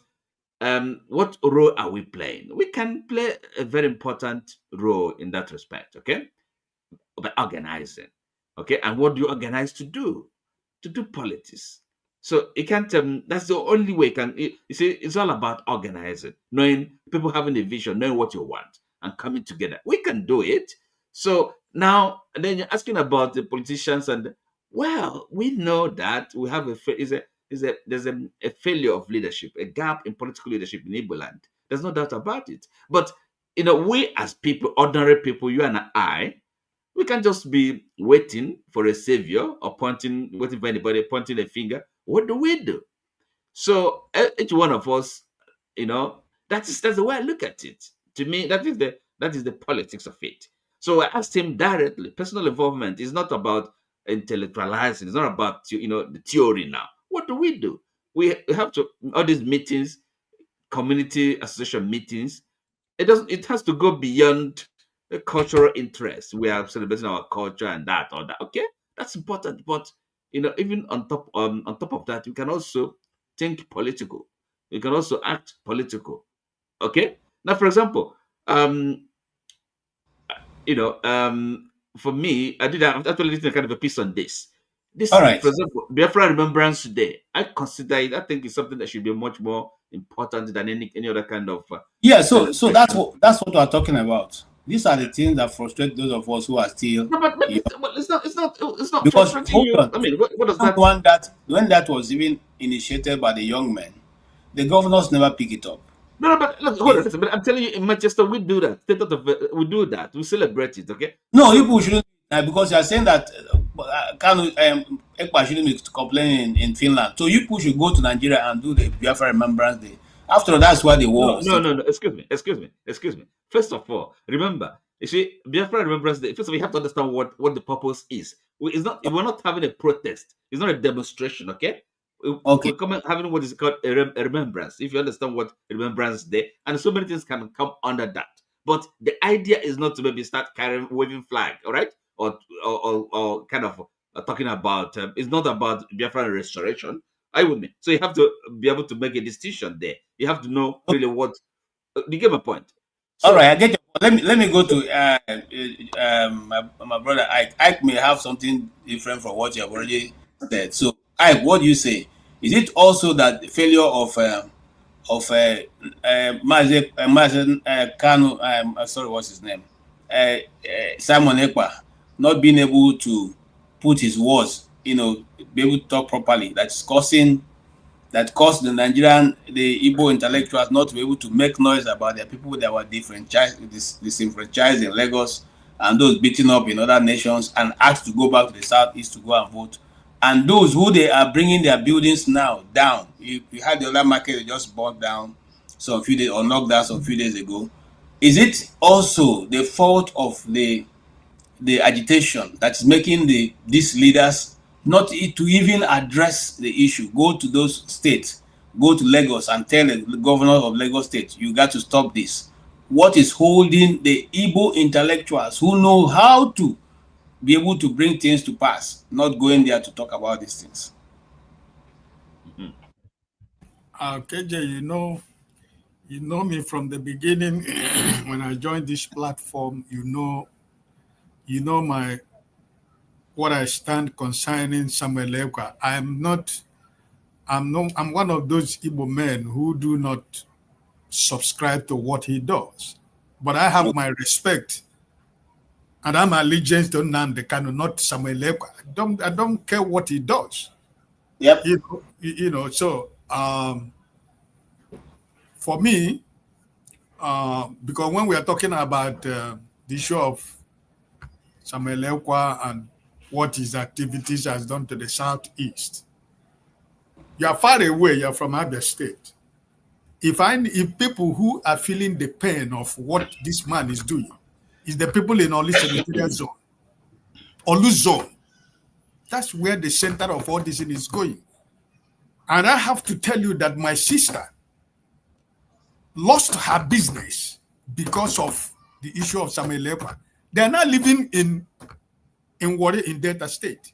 what role are we playing? We can play a very important role in that respect, okay? By organizing, okay? And what do you organize to do? To do politics. So it can't, that's the only way you see, it's all about organizing, knowing, people having a vision, knowing what you want, and coming together. We can do it. So now, then you're asking about the politicians, and well, we know that we have there's a failure of leadership, a gap in political leadership in Igbo land. There's no doubt about it. But we as people, ordinary people, you and I, we can't just be waiting for a savior or waiting for anybody, pointing a finger. What do we do? So each one of us, that's the way I look at it. To me, that is the politics of it. So I asked him directly. Personal involvement is not about intellectualizing. It's not about the theory now. What do? We have to all these meetings, community association meetings. It has to go beyond the cultural interest. We are celebrating our culture and that or that. Okay, that's important. But even on top of that, you can also think political. You can also act political. Okay. Now, for example, for me, I'm actually written kind of a piece on this. All right. For example, Biafra Remembrance Day, I consider it. I think it's something that should be much more important than any other kind of. So that's what we're talking about. These are the things that frustrate those of us who are still. No, but it's not because frustrating you. I mean, what does that? When that was even initiated by the young men, the governors never pick it up. No, but look, hold on. But I'm telling you, in Manchester, we do that. We do that. We celebrate it. Okay. No, people shouldn't. Because you are saying that Ekpa shouldn't be complaining in Finland. So you should go to Nigeria and do the Biafra Remembrance Day. After all, that's why the war. No. Excuse me. First of all, remember, you see, Biafra Remembrance Day. First of all, you have to understand what the purpose is. We're not having a protest. It's not a demonstration. Okay. Okay. We're having what is called a remembrance. If you understand what Remembrance Day, and so many things can come under that. But the idea is not to maybe start waving flag, all right, or kind of talking about. It's not about Biafra restoration. I wouldn't. So you have to be able to make a distinction there. You have to know really what. You get my point. So, all right, I get your point. Let me go to my brother Ike may have something different from what you have already said. So Ike, what do you say? Is it also that the failure of Mazen Kanu, sorry, what's his name? Simon Ekpa, not being able to put his words, be able to talk properly, that caused the Igbo intellectuals not to be able to make noise about their people that were disenfranchised in Lagos and those beaten up in other nations and asked to go back to the Southeast to go and vote. And those who they are bringing their buildings now down. You had the other market that just burned down or knocked down some few days ago. Is it also the fault of the agitation that is making these leaders not to even address the issue? Go to those states, go to Lagos and tell the governor of Lagos State, you got to stop this. What is holding the Igbo intellectuals who know how to be able to bring things to pass, not going there to talk about these things? KJ, you know me from the beginning. When I joined this platform, you know what I stand concerning Samuel Ekpa. I'm one of those Igbo men who do not subscribe to what he does, but I have my respect. And I'm allegiance to Nnamdi Kanu, not Samuel Ekpa. I don't care what he does. Yep. So for me, because when we are talking about the issue of Samuel Ekpa and what his activities has done to the Southeast, you are far away. You're from Abia State. If people who are feeling the pain of what this man is doing is the people in Olu Senatorial Zone. Olu Zone. That's where the center of all this is going. And I have to tell you that my sister lost her business because of the issue of Samuel Ekpa. They are now living in Warri in Delta State.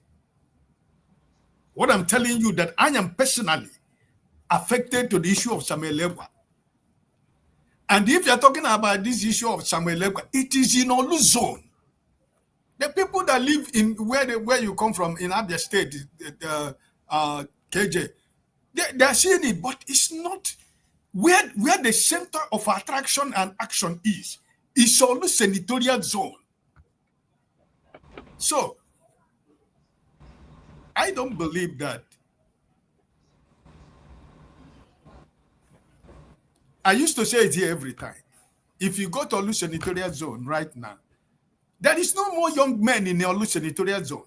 What I'm telling you that I am personally affected to the issue of Samuel Ekpa. And if you're talking about this issue of Samuel Ekpa, it is in Olu Zone. The people that live in where you come from in Abia State, KJ, they are seeing it, but it's not where the center of attraction and action is. It's Olu Senatorial Zone. So I don't believe that. I used to say it here every time. If you go to Olu Senatorial Zone right now, there is no more young men in the Olu Senatorial Zone.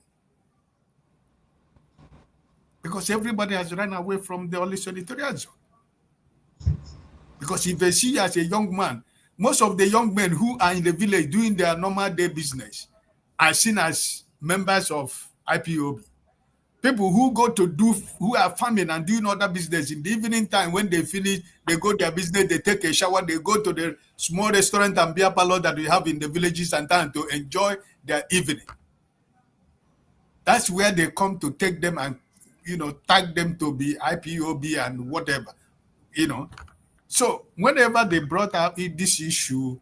Because everybody has run away from the Olu Senatorial Zone. Because if they see you as a young man, most of the young men who are in the village doing their normal day business are seen as members of IPOB. People who go to who are farming and doing other business in the evening time, when they finish, they go their business, they take a shower, they go to the small restaurant and beer parlor that we have in the villages and town to enjoy their evening. That's where they come to take them and, tag them to be IPOB and whatever, So whenever they brought up this issue,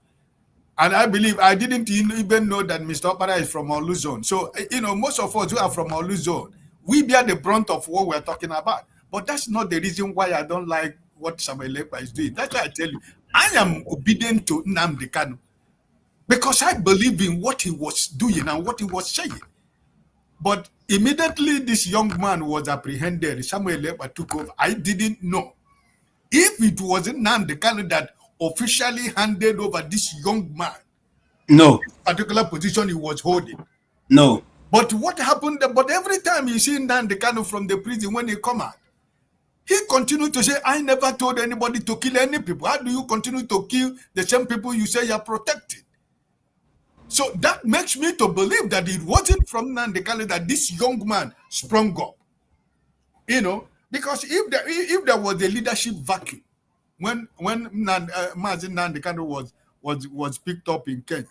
and I believe I didn't even know that Mr. Opara is from Olu Zone. So, most of us who are from Olu Zone, we bear the brunt of what we're talking about. But that's not the reason why I don't like what Simon Ekpa is doing. That's why I tell you, I am obedient to Nnamdi Kanu because I believe in what he was doing and what he was saying. But immediately this young man was apprehended, Samuel Ekpa took over. I didn't know. If it wasn't Nnamdi Kanu that officially handed over this young man, no, particular position he was holding, no. But what happened? But every time you see Nnamdi Kanu from the prison, when he come out, he continued to say, "I never told anybody to kill any people." How do you continue to kill the same people you say you're protecting? So that makes me to believe that it wasn't from Nnamdi Kanu that this young man sprung up. Because if there was a leadership vacuum when Mazi Nnamdi Kanu was picked up in Kenya,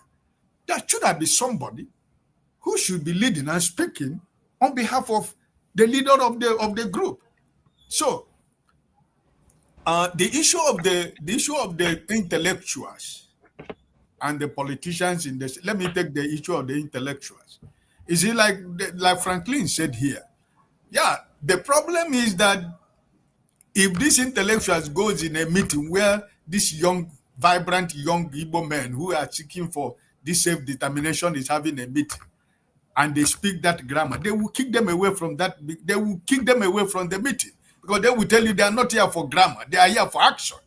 there should have been somebody who should be leading and speaking on behalf of the leader of the group. So the issue of the intellectuals and the politicians in this, let me take the issue of the intellectuals. Is it like Franklyne said here? Yeah, the problem is that if these intellectuals goes in a meeting where this young, vibrant young Igbo men who are seeking for this self-determination is having a meeting, and they speak that grammar, they will kick them away from that. They will kick them away from the meeting because they will tell you they are not here for grammar; they are here for action.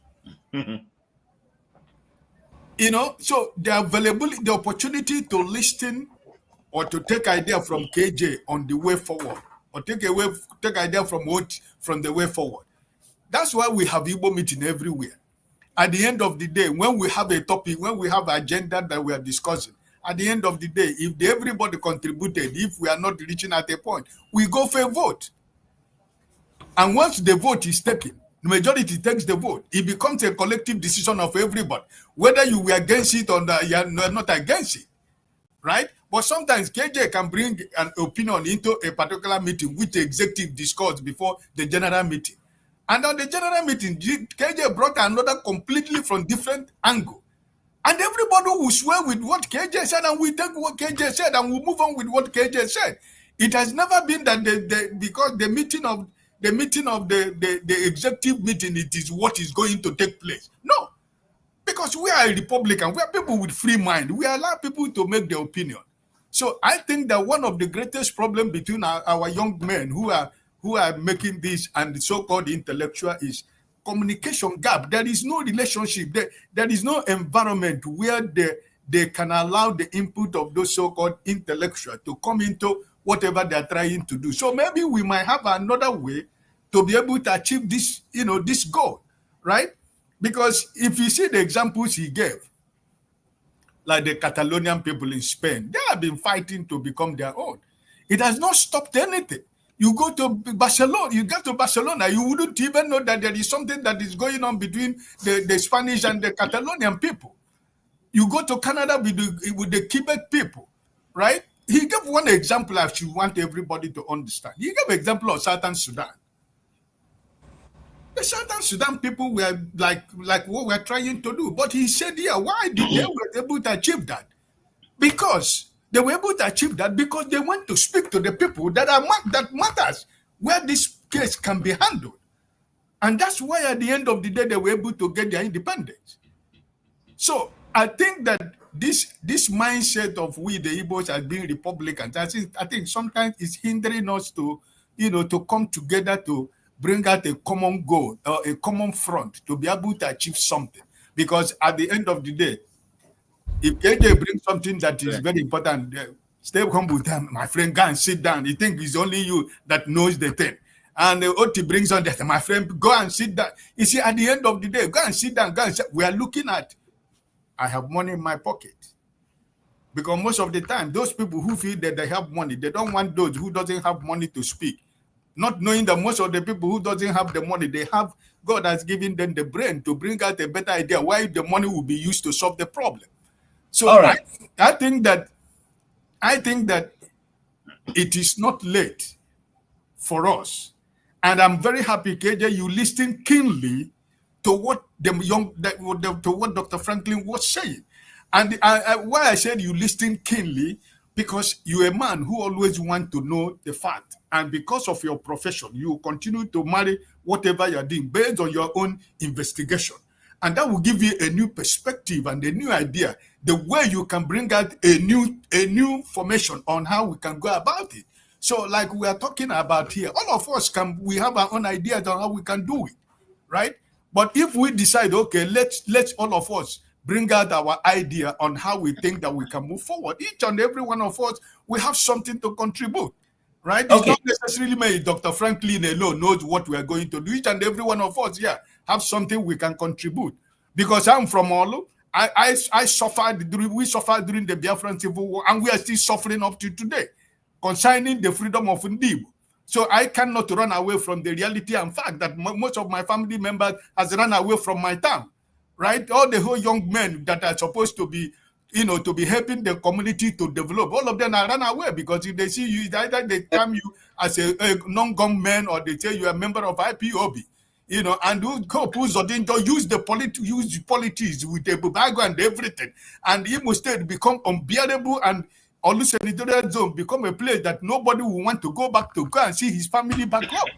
So the opportunity to listen or to take idea from KJ on the way forward, or take idea from the way forward. That's why we have Igbo meeting everywhere. At the end of the day, when we have a topic, when we have an agenda that we are discussing, at the end of the day, if everybody contributed, if we are not reaching at a point, we go for a vote. And once the vote is taken, the majority takes the vote. It becomes a collective decision of everybody, whether you were against it or you are not against it, right? But sometimes KJ can bring an opinion into a particular meeting with the executive discourse before the general meeting. And on the general meeting, KJ brought another completely from different angle. And everybody will swear with what KJ said, and we take what KJ said, and we move on with what KJ said. It has never been that because the meeting of the executive meeting, it is what is going to take place. No, because we are a Republican, we are people with free mind. We allow people to make their opinion. So I think that one of the greatest problems between our young men who are making this and the so-called intellectual is communication gap. There is no relationship. There is no environment where they can allow the input of those so-called intellectuals to come into whatever they are trying to do. So maybe we might have another way to be able to achieve this, this goal, right? Because if you see the examples he gave, like the Catalonian people in Spain, they have been fighting to become their own. It has not stopped anything. You go to Barcelona, you wouldn't even know that there is something that is going on between the Spanish and the Catalonian people. You go to Canada with the Quebec people, right? He gave one example I should want everybody to understand. He gave an example of Southern Sudan. The Southern Sudan people were like what we're trying to do. But he said, yeah, why did they were able to achieve that? Because they were able to achieve that because they went to speak to the people that matters, where this case can be handled. And that's why at the end of the day, they were able to get their independence. So I think that this mindset of we, the Igbos, as being Republicans, I think sometimes it's hindering us to, to come together to bring out a common goal or a common front to be able to achieve something. Because at the end of the day, if KJ brings something that is very important, stay humble with him, my friend, go and sit down. You think it's only you that knows the thing. And Oti brings on that, my friend, go and sit down. You see, at the end of the day, go and sit down, we are looking at, I have money in my pocket. Because most of the time, those people who feel that they have money, they don't want those who doesn't have money to speak. Not knowing that most of the people who doesn't have the money, God has given them the brain to bring out a better idea why the money will be used to solve the problem. So I think that it is not late for us. And I'm very happy, KJ, you listened keenly to what to what Dr. Franklyne was saying. And why I said you listen keenly, because you're a man who always want to know the fact. And because of your profession, you continue to marry whatever you're doing based on your own investigation. And that will give you a new perspective and a new idea, the way you can bring out a new formation on how we can go about it. So like we are talking about here, all of us we have our own ideas on how we can do it, right? But if we decide, okay, let's all of us bring out our idea on how we think that we can move forward. Each and every one of us, we have something to contribute, right? It's not necessarily me, Dr. Franklyne alone knows what we are going to do. Each and every one of us, have something we can contribute. Because I'm from Olu, we suffered during the Biafran Civil War, and we are still suffering up to today, concerning the freedom of Ndibo. So I cannot run away from the reality and fact that most of my family members has run away from my town. Right, all the whole young men that are supposed to be, to be helping the community to develop, all of them are run away because if they see you, either they term you as a non-government or they say you are a member of IPOB, and who use politics with the Bubago and everything, and Imo State become unbearable, and Olu Senatorial Zone become a place that nobody will want to go back to go and see his family back home.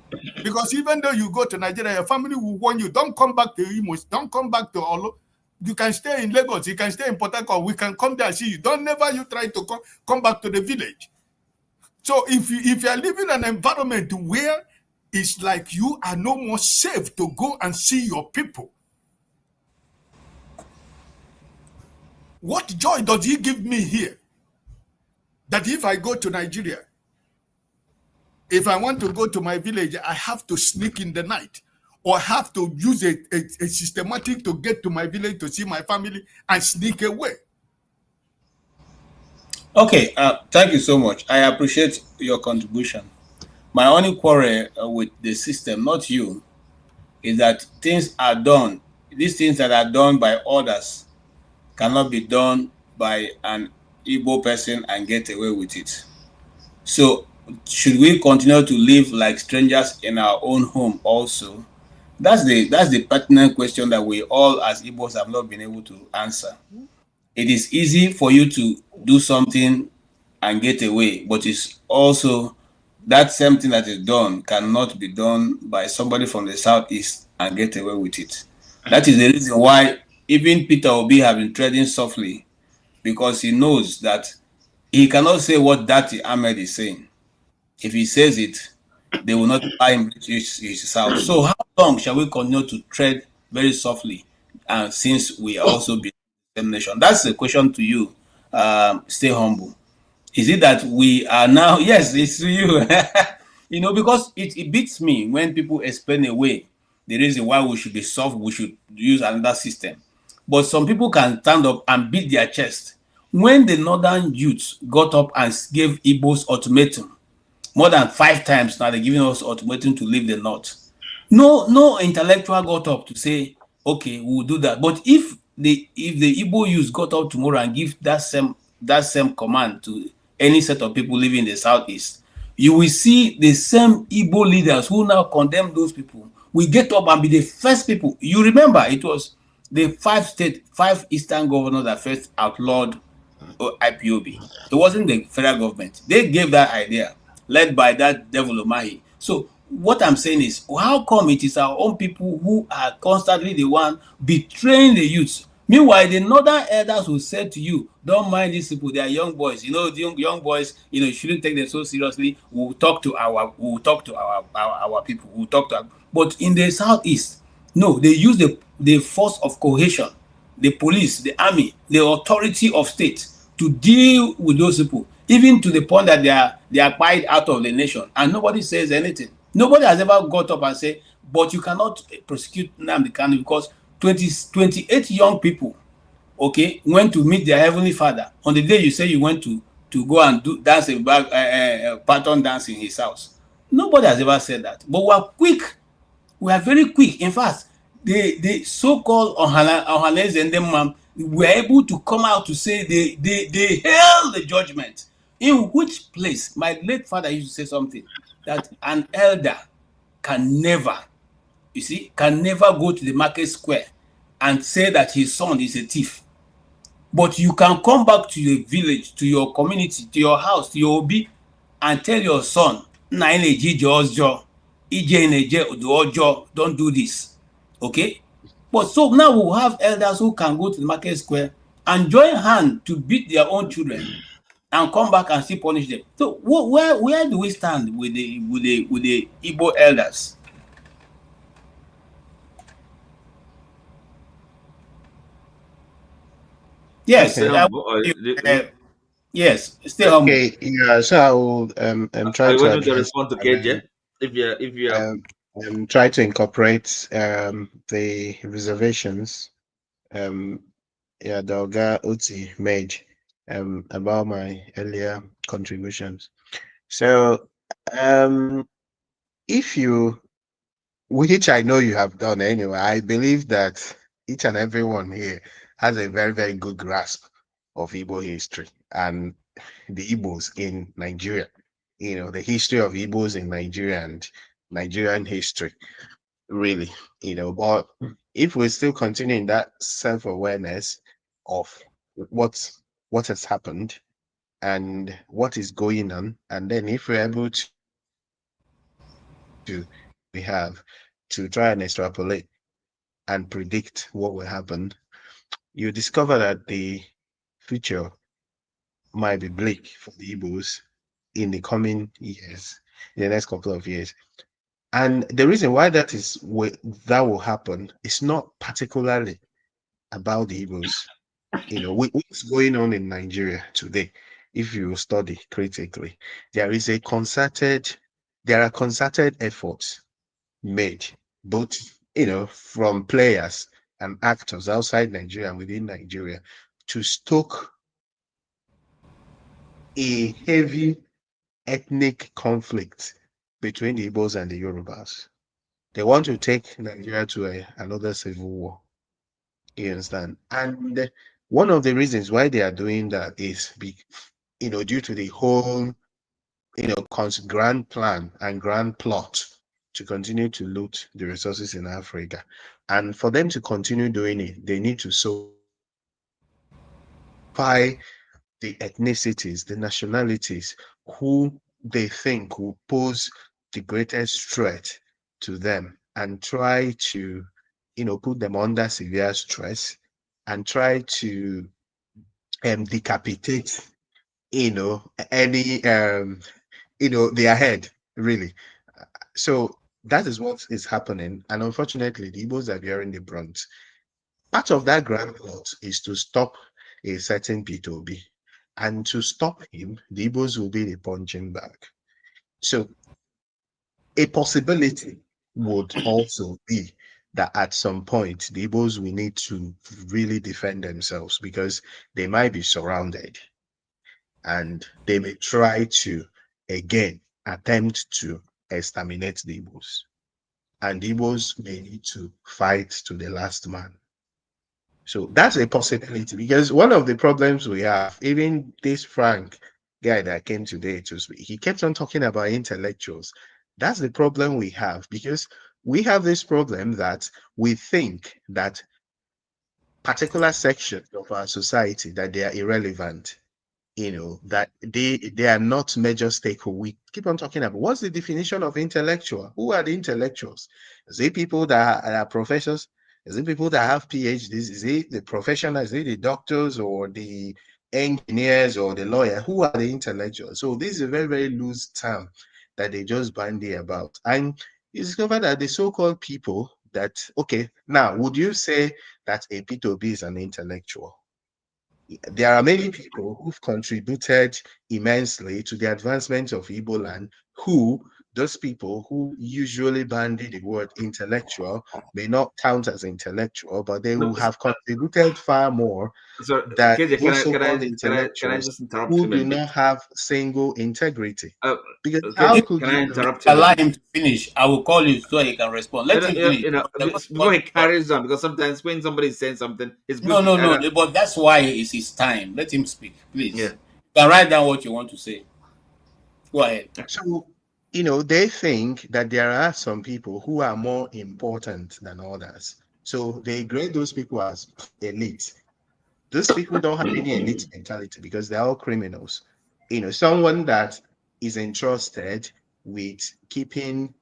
Because even though you go to Nigeria, your family will warn you, don't come back to Imo, don't come back to Olu. You can stay in Lagos, you can stay in Port Harcourt, we can come there and see you. Don't never you try to come back to the village. So if you are living in an environment where it's like you are no more safe to go and see your people, what joy does he give me here? That if I go to Nigeria, if I want to go to my village, I have to sneak in the night, or have to use a systematic to get to my village to see my family and sneak away. Okay, thank you so much. I appreciate your contribution. My only quarrel with the system, not you, is that things are done. These things that are done by others cannot be done by an Igbo person and get away with it. So should we continue to live like strangers in our own home also? That's the pertinent question that we all as Igbos have not been able to answer. It is easy for you to do something and get away, but it's also that same thing that is done cannot be done by somebody from the Southeast and get away with it. That is the reason why even Peter Obi has been treading softly, because he knows that he cannot say what Dati Ahmed is saying. If he says it, they will not buy him his south. So how long shall we continue to tread very softly, since we also be the same nation? That's the question to you. Stay humble. Is it that we are now? Yes, it's to you. Because it beats me when people explain away the reason why we should be soft, we should use another system. But some people can stand up and beat their chest. When the northern youths got up and gave Igbos ultimatum, more than 5 times now they're giving us ultimatum to leave the north. No intellectual got up to say, okay, we'll do that. But if the Igbo youths got up tomorrow and give that same command to any set of people living in the southeast, you will see the same Igbo leaders who now condemn those people will get up and be the first people. You remember it was the 5 eastern governors that first outlawed IPOB. It wasn't the federal government. They gave that idea, led by that Developmental. So what I'm saying is, how come it is our own people who are constantly the one betraying the youths? Meanwhile, the northern elders will say to you, don't mind these people, they are young boys. The young boys, you shouldn't take them so seriously. We'll talk to our people. But in the southeast, no, they use the force of cohesion, the police, the army, the authority of state to deal with those people, even to the point that they are quiet out of the nation and nobody says anything. Nobody has ever got up and said, but you cannot prosecute Nnamdi Kanu because 28 young people okay, went to meet their heavenly Father on the day you say you went to go and dance a pattern dance in his house. Nobody has ever said that. But we are quick. We are very quick. In fact, the so-called Ohanese and them were able to come out to say they hail the judgment. In which place, my late father used to say something, that an elder can never, you see, can never go to the market square and say that his son is a thief. But you can come back to your village, to your community, to your house, to your obi, and tell your son, don't do this. Okay? But so now we'll have elders who can go to the market square and join hands to beat their own children and come back and still punish them. So where do we stand with the Igbo elders? Yes, yes, still humble. Okay, yeah. So I will try to address. Respond to KJ if you try to incorporate the reservations the Oga Uti made about my earlier contributions. So if you, which I know you have done anyway, I believe that each and everyone here has a very, very good grasp of Igbo history and the Igbos in Nigeria. You know, the history of Igbos in Nigeria and Nigerian history, really. You know, but if we still continue in that self-awareness of what has happened and what is going on, and then if we're able to try and extrapolate and predict what will happen, you discover that the future might be bleak for the Igbos in the coming years, in the next couple of years. And the reason why that will happen is not particularly about the Igbos. You know, what's going on in Nigeria today, if you study critically, there are concerted efforts made, both, you know, from players and actors outside Nigeria and within Nigeria, to stoke a heavy ethnic conflict between the Igbos and the Yorubas. They want to take Nigeria to another civil war. You understand? And one of the reasons why they are doing that is, you know, due to the whole, you know, grand plan and grand plot to continue to loot the resources in Africa. And for them to continue doing it, they need to solidify the ethnicities, the nationalities who they think will pose the greatest threat to them, and try to, you know, put them under severe stress and try to decapitate, you know, any you know, their head, really. So that is what is happening, and unfortunately the Igbos are bearing the brunt. Part of that grand plot is to stop a certain P2B, and to stop him, the Igbos will be the punching bag. So a possibility would also be that at some point the Igbos will need to really defend themselves, because they might be surrounded and they may try to again attempt to exterminate the Igbos, and the Igbos may need to fight to the last man. So that's a possibility, because one of the problems we have, even this Frank guy that came today to speak, he kept on talking about intellectuals. That's the problem we have, because we have this problem that we think that particular sections of our society, that they are irrelevant, you know, that they are not major stakeholders. We keep on talking about, what's the definition of intellectual? Who are the intellectuals? Is it people that are professors? Is it people that have PhDs? Is it the professionals? Is it the doctors or the engineers or the lawyer? Who are the intellectuals? So this is a very, very loose term that they just bandy about. And you discover that the so-called people that, okay, now, would you say that a P2B is an intellectual? There are many people who've contributed immensely to the advancement of Igbo land who those people who usually bandy the word intellectual may not count as intellectual, but they will have contributed far more than KJ, those so-called can I intellectuals just interrupt who him a do bit? not have single integrity. Because KJ, how could can I you interrupt him? Allow him to finish. I will call you so he can respond. Let him finish. Before he carries on, because sometimes when somebody is saying something, it's good. No, but that's why it's his time. Let him speak, please. Yeah. You can write down what you want to say. Go ahead. So, they think that there are some people who are more important than others. So they grade those people as elite. Those people don't have any elite mentality because they're all criminals. Someone that is entrusted with keeping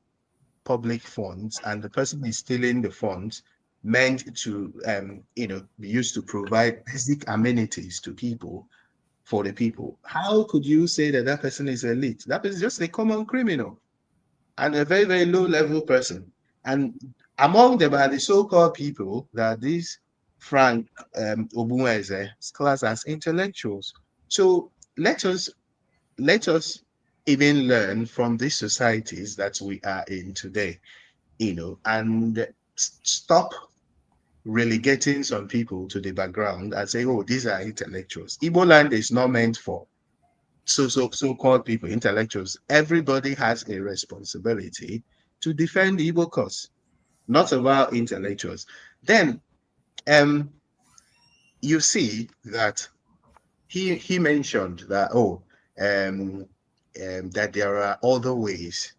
public funds and the person is stealing the funds meant to, be used to provide basic amenities to people for the people. How could you say that that person is elite? That is just a common criminal and a very, very low level person. And among them are the so-called people that this Franklyne Ogbunwezeh class as intellectuals. So let us even learn from these societies that we are in today, and stop relegating some people to the background and say, oh, these are intellectuals. Igbo land is not meant for so-called people, intellectuals. Everybody has a responsibility to defend the Igbo cause, not about intellectuals. Then you see that he mentioned that, that there are other ways,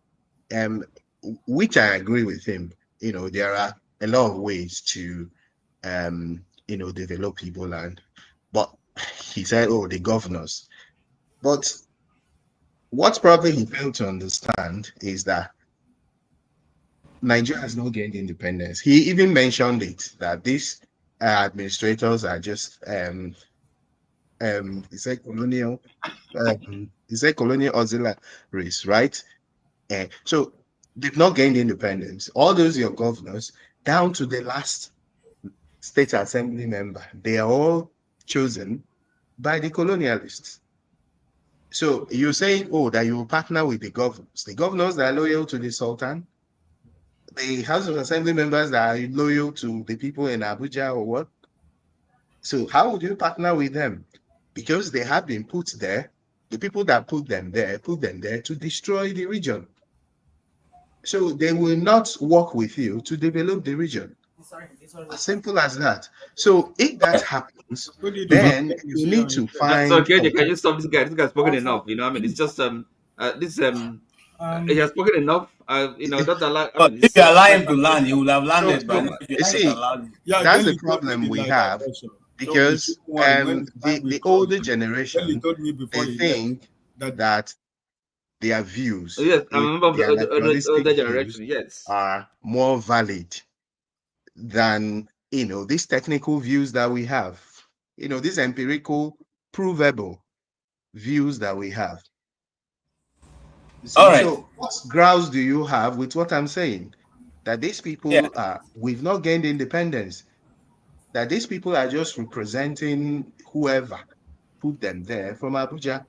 which I agree with him. There are a lot of ways to develop Igbo land. But he said, oh, the governors. But what probably he failed to understand is that Nigeria has not gained independence. He even mentioned it, that these administrators are just he said colonial auxiliaries, right? So they've not gained independence. All those your governors, down to the last state assembly member, they are all chosen by the colonialists. So you're saying, oh, that you will partner with the governors. The governors that are loyal to the Sultan, the House of Assembly members that are loyal to the people in Abuja or what? So how would you partner with them? Because they have been put there, the people that put them there to destroy the region. So they will not work with you to develop the region. As simple as that. So if that happens, then you need to find. So KJ, can you stop this guy? This guy's spoken enough. It's just he has spoken enough. Don't allow. But if you allow him to land, he would have landed by now. You see, that's the problem we have, because the older generation, they think that their views, yes, I remember the older generation, yes, are more valid than these technical views that we have. These empirical, provable views that we have. All right. So what grounds do you have with what I'm saying? That these people we've not gained independence. That these people are just representing whoever put them there from Abuja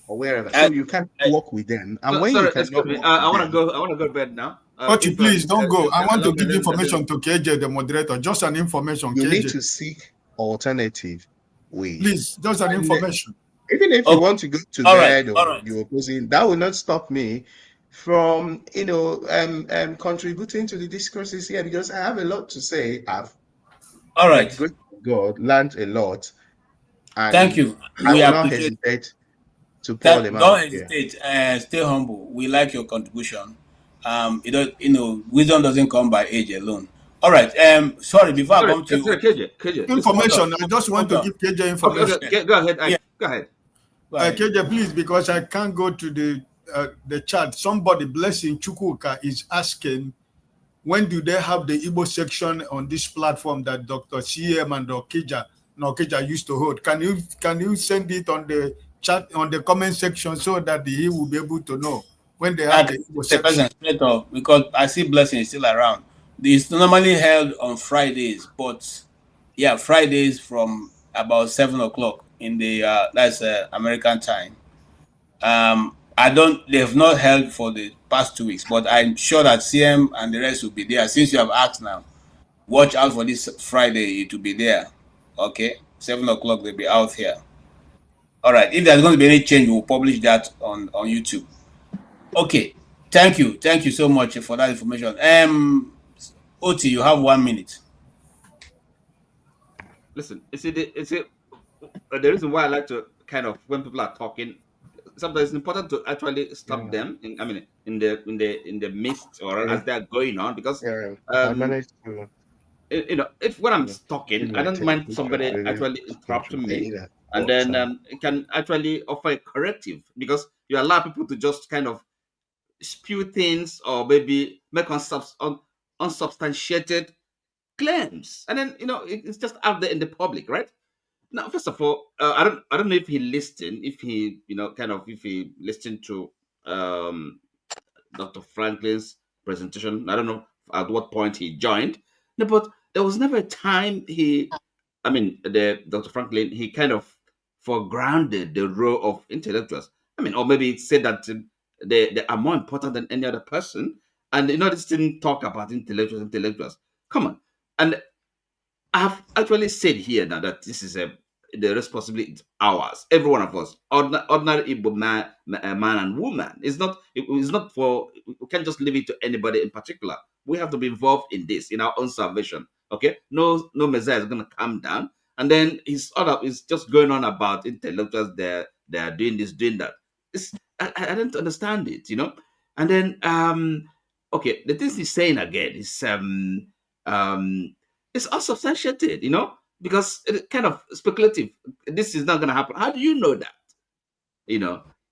or wherever. So you can't work with them. And when you cannot work I want to go to bed now. Please don't go. I want to give information to KJ, the moderator. Just an information. You KJ. need to seek alternative ways. Please, just an information. Even if you want to go to bed or you're opposing, that will not stop me from contributing to the discourses here, because I have a lot to say. I've great God learned a lot. And thank you. I will not hesitate to pour them out. Don't hesitate. Stay humble. We like your contribution. Wisdom doesn't come by age alone. All right. Sorry, before I come to KJ. Information. I just want to give KJ information. Okay, go ahead. Go ahead. KJ, please, because I can't go to the chat. Somebody, Blessing Chukwuka, is asking, when do they have the Igbo section on this platform that Dr. CM and Okija used to hold? Can you send it on the chat, on the comment section, so that he will be able to know when they have the Igbo section? Because I see Blessing is still around. It's normally held on Fridays, but Fridays from about 7 o'clock in the that's American time. they have not held for the past 2 weeks, but I'm sure that CM and the rest will be there. Since you have asked now, watch out for this Friday, it will be there. Okay, 7 o'clock, they'll be out here. All right, if there's going to be any change, we'll publish that on YouTube. Okay, thank you so much for that information. Oti, you have 1 minute. Listen, the reason why I like to kind of, when people are talking, sometimes it's important to actually stop them. In the midst or as they're going on, because if when I'm talking, I don't mind somebody actually interrupting me, and then it can actually offer a corrective, because you allow people to just kind of spew things or maybe make unsubstantiated claims, and then it's just out there in the public, right? Now, first of all, I don't know if he listened, if he listened to Dr. Franklin's presentation. I don't know at what point he joined, no, but there was never a time Dr. Franklin, he kind of foregrounded the role of intellectuals. Or maybe it said that they are more important than any other person, and this didn't talk about intellectuals. Come on. And I have actually said here now that this is the responsibility is ours, every one of us, ordinary Igbo man and woman. It's not for, we can't just leave it to anybody in particular. We have to be involved in this, in our own salvation. Okay, no Messiah is going to come down, and then he's just going on about intellectuals. They are doing this, doing that. I don't understand it, And then okay, the things he's saying again is it's unsubstantiated, because it's kind of speculative. This is not going to happen. How do you know that?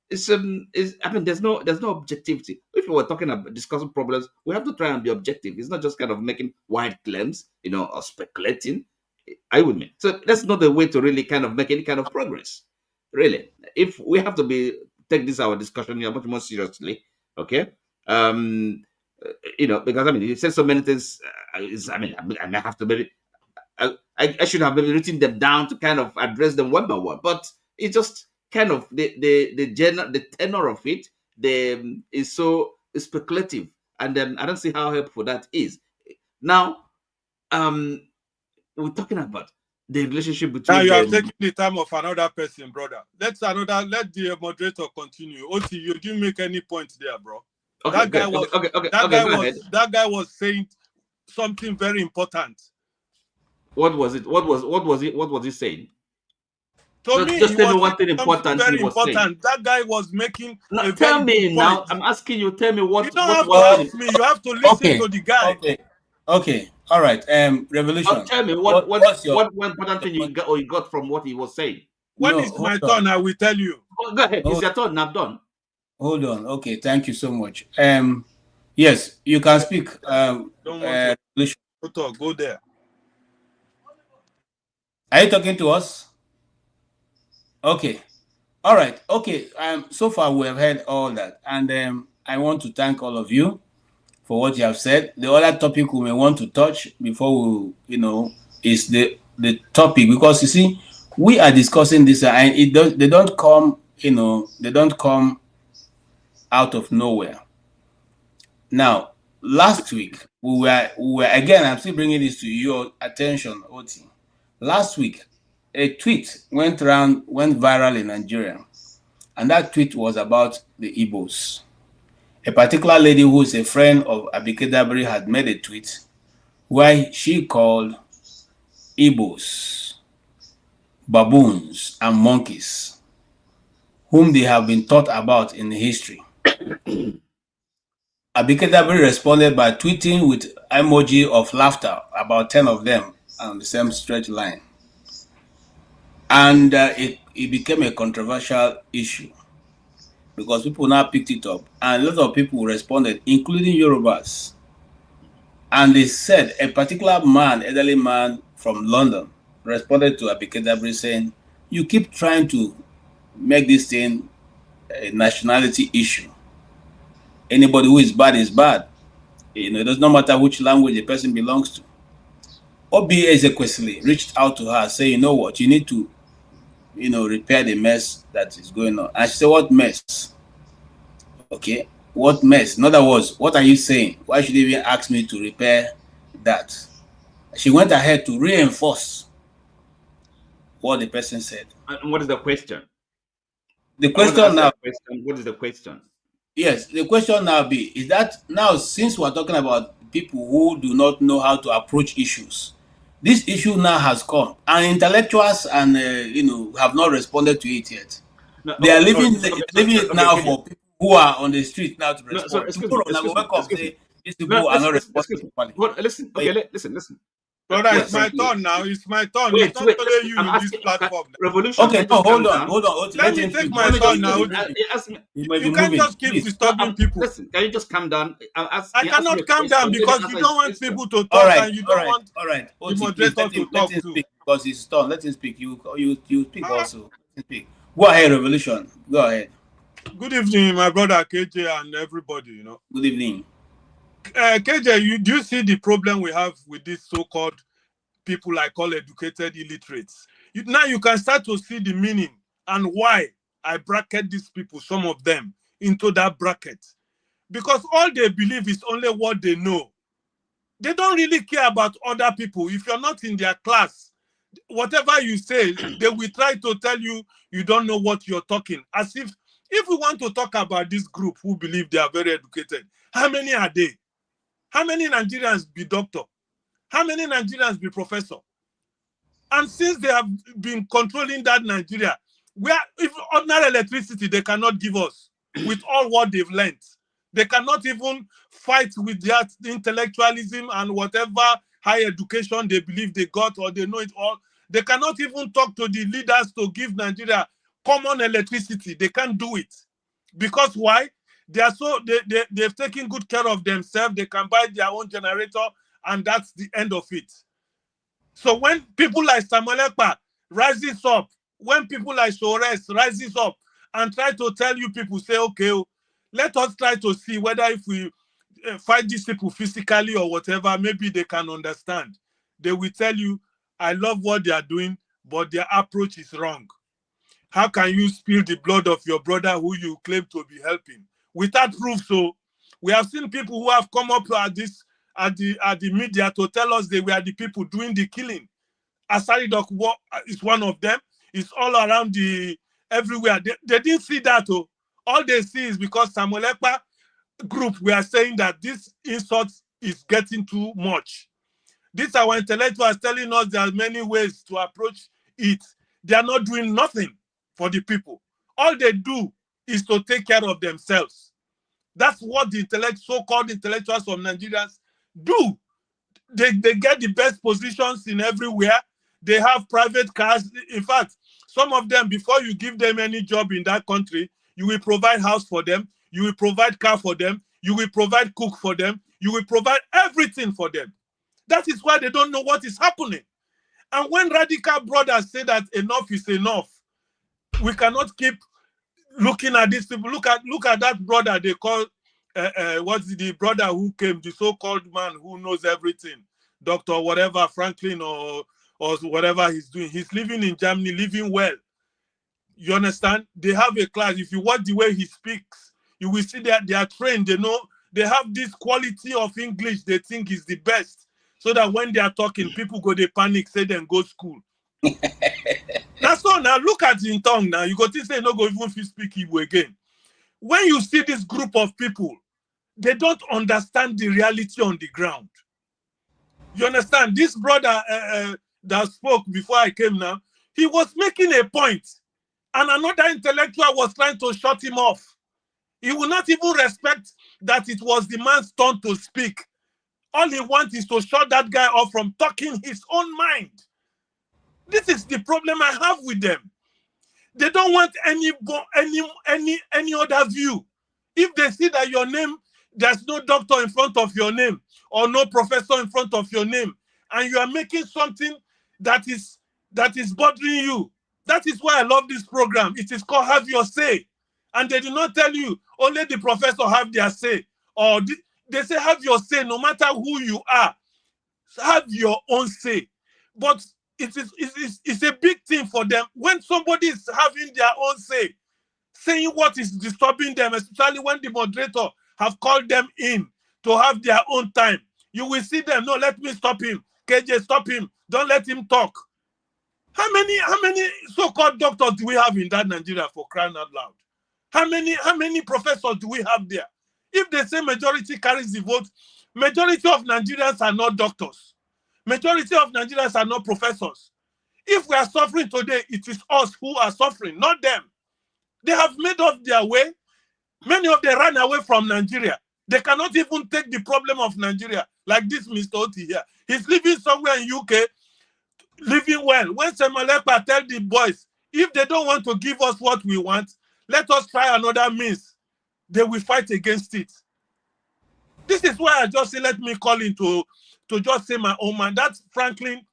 There's no objectivity. If we were talking about discussing problems, we have to try and be objective. It's not just kind of making wide claims, or speculating. Are you with me? So that's not the way to really kind of make any kind of progress. Really, if we have to take this our discussion much more seriously, okay? Because you said so many things. I may have to maybe. I should have maybe written them down to kind of address them one by one, but it's just kind of the tenor of it is so speculative, and I don't see how helpful that is. Now, we're talking about the relationship between. Now you are taking the time of another person, brother. Let the moderator continue. Oti, you didn't make any point there, bro. Okay, that guy was saying something very important. What was it? What was he saying? Just tell me one thing important. Very important. That guy was making. Tell me now. I'm asking you. Tell me what. You don't have to ask me. You have to listen to the guy. Okay. All right. Revolution. Tell me what important thing you got from what he was saying. When it's my turn, I will tell you. Go ahead. It's your turn. I'm done. Hold on. Okay. Thank you so much. Yes, you can speak. Go there. Are you talking to us? Okay. All right. Okay. So far we have heard all that, and I want to thank all of you for what you have said. The other topic we may want to touch before we, is the topic, because you see, we are discussing this, and they don't come out of nowhere. Now, last week we were again. I'm still bringing this to your attention, Oti. Last week, a tweet went viral in Nigeria, and that tweet was about the Igbos. A particular lady who is a friend of Abike Dabiri had made a tweet where she called Igbos baboons and monkeys, whom they have been taught about in history. Abike Dabiri responded by tweeting with emoji of laughter, about 10 of them on the same straight line. And it became a controversial issue because people now picked it up, and a lot of people responded, including Yorubas. And they said a particular man, elderly man from London, responded to Abike Dabiri saying, "You keep trying to make this thing a nationality issue. Anybody who is bad is bad. It does not matter which language the person belongs to." Obi Ezekwesili reached out to her, saying, "You know what? You need to, repair the mess that is going on." And she said, "What mess?" Okay, what mess? In other words, what are you saying? Why should you even ask me to repair that? She went ahead to reinforce what the person said. And what is the question? The question now. What is the question? Yes, the question now is that now, since we're talking about people who do not know how to approach issues, this issue now has come, and intellectuals and have not responded to it yet. No, they are leaving it now for people who are on the street now to respond. These people are not responding properly. Listen, okay, listen. Brother, it's my turn now. It's my turn. It's not only you in this platform. Revolution. Okay, no, hold on. Let me take my turn now. You can't just keep disturbing people. Listen, can you just calm down? I cannot calm down because you don't want people to talk and you don't want the moderator to talk too. Because it's done. Let him speak. You speak also. Speak. Go ahead, Revolution. Go ahead. Good evening, my brother KJ and everybody. Good evening. KJ, do you see the problem we have with these so-called people I call educated illiterates? Now you can start to see the meaning and why I bracket these people, some of them, into that bracket. Because all they believe is only what they know. They don't really care about other people. If you're not in their class, whatever you say, they will try to tell you you don't know what you're talking. As if we want to talk about this group who believe they are very educated, how many are they? How many Nigerians be doctor? How many Nigerians be professor? And since they have been controlling that Nigeria, where if ordinary electricity they cannot give us with all what they've learned, they cannot even fight with that intellectualism and whatever high education they believe they got or they know it all. They cannot even talk to the leaders to give Nigeria common electricity. They can't do it. Because why? They are they've taken good care of themselves. They can buy their own generator, and that's the end of it. So when people like Simon Ekpa rises up, when people like Sores rises up and try to tell you people, say, okay, let us try to see whether if we fight these people physically or whatever, maybe they can understand. They will tell you, I love what they are doing, but their approach is wrong. How can you spill the blood of your brother who you claim to be helping without proof? So we have seen people who have come up at the media to tell us they were the people doing the killing. Asaridok is one of them. It's all around everywhere. They didn't see that. All they see is because Samuel Ekpa group, we are saying that this insult is getting too much. This our intellectuals telling us there are many ways to approach it. They are not doing nothing for the people. All they do is to take care of themselves. That's what the so-called intellectuals of Nigerians do. They get the best positions in everywhere. They have private cars. In fact, some of them, before you give them any job in that country, you will provide house for them. You will provide car for them. You will provide cook for them. You will provide everything for them. That is why they don't know what is happening. And when radical brothers say that enough is enough, we cannot keep looking at these people. Look at that brother they call, what's the brother who came, the so-called man who knows everything, Dr. whatever, Franklyne or whatever he's doing. He's living in Germany, living well. You understand? They have a class. If you watch the way he speaks, you will see that they are trained. They know they have this quality of English they think is the best. So that when they are talking, people go, they panic, say then go school. That's all. Now look at in tongue now. You go to say no go even speak Igbo again. When you see this group of people, they don't understand the reality on the ground. You understand? This brother that spoke before I came now, he was making a point, and another intellectual was trying to shut him off. He will not even respect that it was the man's turn to speak. All he wants is to shut that guy off from talking his own mind. This is the problem I have with them. They don't want any other view. If they see that your name, there's no doctor in front of your name or no professor in front of your name, and you are making something that is bothering you. That is why I love this program. It is called Have Your Say. And they do not tell you only the professor have their say. Or they say have your say no matter who you are. Have your own say. But it's a big thing for them. When somebody is having their own say, saying what is disturbing them, especially when the moderator have called them in to have their own time. You will see them, no, let me stop him. KJ, stop him. Don't let him talk. How many so-called doctors do we have in that Nigeria, for crying out loud? How many professors do we have there? If they say majority carries the vote, majority of Nigerians are not doctors. Majority of Nigerians are not professors. If we are suffering today, it is us who are suffering, not them. They have made up their way. Many of them ran away from Nigeria. They cannot even take the problem of Nigeria, like this Mr. Oti here. He's living somewhere in UK, living well. When Simon Ekpa tell the boys, if they don't want to give us what we want, let us try another means. They will fight against it. This is why I just say, let me call in to just say my own man. That's Franklyne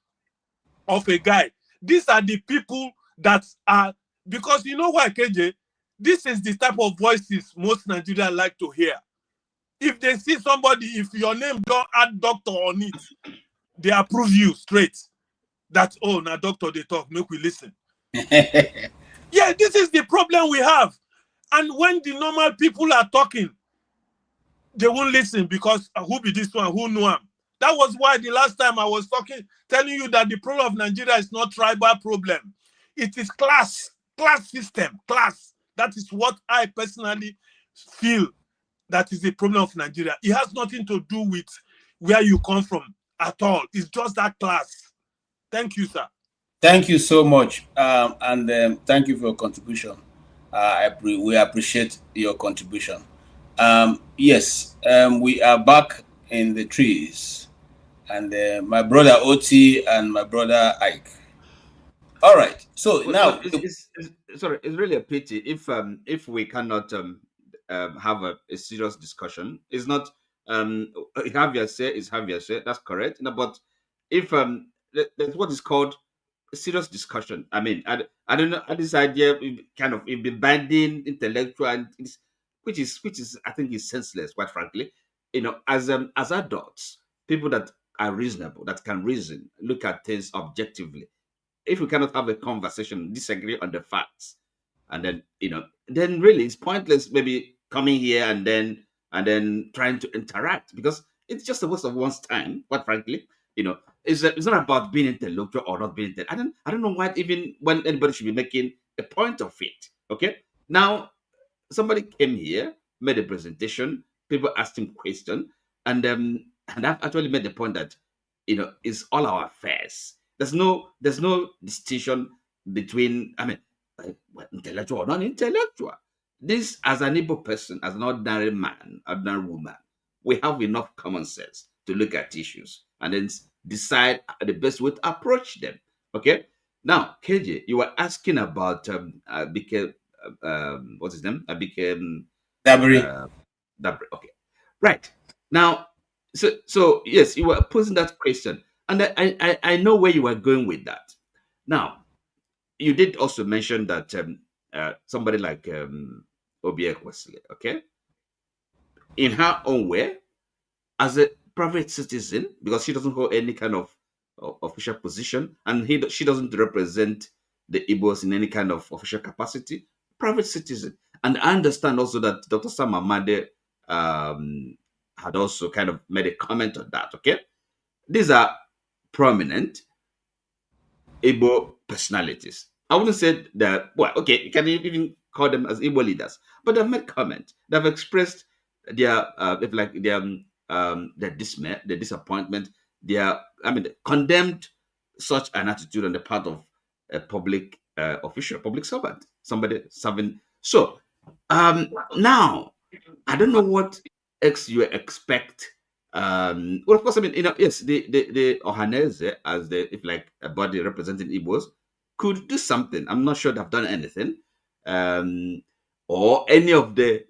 of a guy. These are the people that are, because you know why, KJ? This is the type of voices most Nigerians like to hear. If they see somebody, if your name don't add doctor on it, they approve you straight. That, oh, now doctor, they talk, make we listen. Yeah, this is the problem we have. And when the normal people are talking, they won't listen because who be this one, who know him? That was why the last time I was telling you that the problem of Nigeria is not tribal problem. It is class system, class. That is what I personally feel that is the problem of Nigeria. It has nothing to do with where you come from at all. It's just that class. Thank you, sir. Thank you so much. Thank you for your contribution. We appreciate your contribution. Yes, we are back in the trees. And my brother Oti and my brother Ike. All right. So now, sorry, it's really a pity if we cannot have a serious discussion. It's not have your say is have your say. That's correct. No, but if there's what is called a serious discussion. I mean, I don't know. This idea kind of it be binding intellectual, and which is I think is senseless. Quite frankly, you know, as adults, people that are reasonable, that can reason, look at things objectively. If we cannot have a conversation, disagree on the facts, and then then really it's pointless maybe coming here and then trying to interact, because it's just a waste of one's time. Quite frankly, it's not about being intellectual or not being intellectual. I don't know why even when anybody should be making a point of it. Okay, now somebody came here, made a presentation, people asked him questions, and I've actually made the point that it's all our affairs. There's no distinction between, intellectual or non-intellectual. This, as an able person, as an ordinary man, ordinary woman, we have enough common sense to look at issues and then decide the best way to approach them. Okay. Now, KJ, you were asking about what's his name? Dabri. Dabri. Okay. Right. Now, so yes, you were posing that question. And I know where you are going with that. Now, you did also mention that somebody like Ogbunwezeh, okay, in her own way, as a private citizen, because she doesn't hold any kind of official position, and she doesn't represent the Igbos in any kind of official capacity, private citizen. And I understand also that Dr. Sam Amade had also kind of made a comment on that, okay? These are prominent Igbo personalities. I wouldn't say that, well, okay, you can even call them as Igbo leaders, but they've made comment. They've expressed their dismay, their disappointment, condemned such an attitude on the part of a public official, public servant, somebody serving. So now, I don't know what else you expect. Well, of course, yes, the Ohanaeze, as a body representing Igbos, could do something. I'm not sure they've done anything. Or any of the,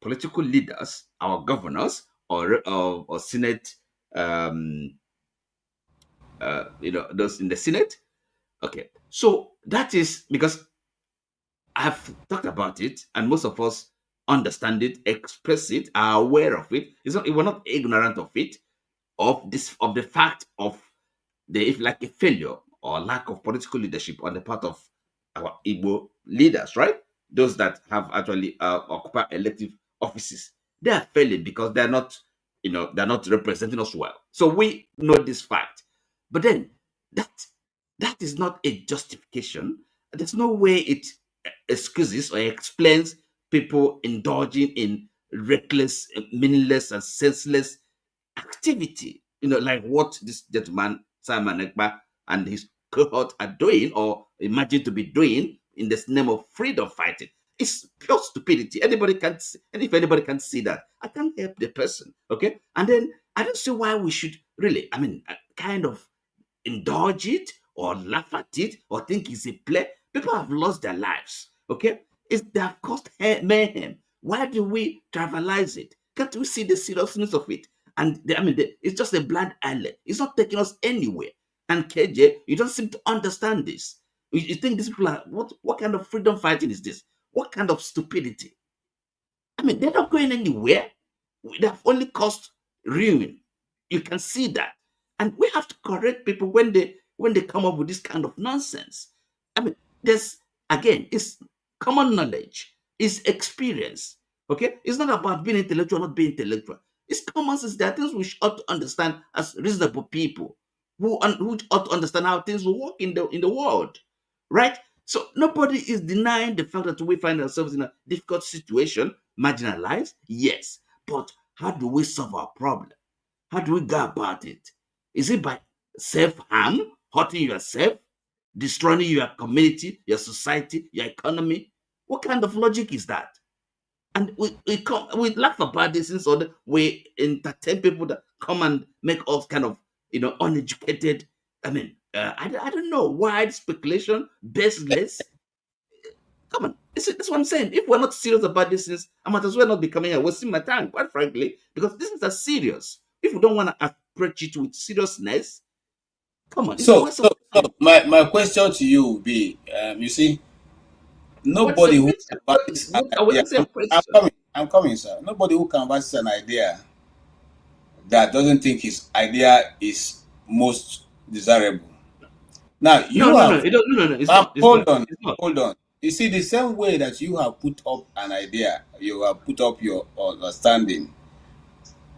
political leaders, our governors, or Senate, those in the Senate. Okay, so that is because I've talked about it, and most of us understand it, express it, are aware of it. We're not ignorant of it, of the fact of a failure or lack of political leadership on the part of our Igbo leaders, right? those that have actually occupied elective offices, they are failing because they're not, they're not representing us well. So we know this fact. But then that is not a justification. There's no way it excuses or explains people indulging in reckless, meaningless, and senseless activity, like what this gentleman, Simon Ekpa, and his cohort are doing or imagine to be doing in the name of freedom fighting. It's pure stupidity. Anybody can see, and if anybody can see that, I can't help the person. Okay. And then I don't see why we should really, kind of indulge it or laugh at it or think it's a play. People have lost their lives. Okay. They have caused mayhem. Why do we trivialize it? Can't we see the seriousness of it? And it's just a blind islet. It's not taking us anywhere. And KJ, you don't seem to understand this. You think these people are, what kind of freedom fighting is this? What kind of stupidity? They're not going anywhere. They have only caused ruin. You can see that. And we have to correct people when they come up with this kind of nonsense. It's common knowledge. It's experience. Okay? It's not about being intellectual or not being intellectual. It's common sense. There are things we ought to understand as reasonable people who ought to understand how things will work in the world, right? So nobody is denying the fact that we find ourselves in a difficult situation, marginalized, yes. But how do we solve our problem? How do we go about it? Is it by self-harm, hurting yourself, destroying your community, your society, your economy? What kind of logic is that? And we laugh about this, and so we entertain people that come and make us kind of uneducated. I don't know, wide speculation, baseless. Come on, that's what I'm saying. If we're not serious about this, I might as well not be coming here wasting my time, quite frankly, because this is a serious. If we don't want to approach it with seriousness, come on. So my question to you would be, you see, nobody who I'm coming, sir. Nobody who converts an idea that doesn't think his idea is most desirable. Now hold on. You see, the same way that you have put up an idea, you have put up your understanding.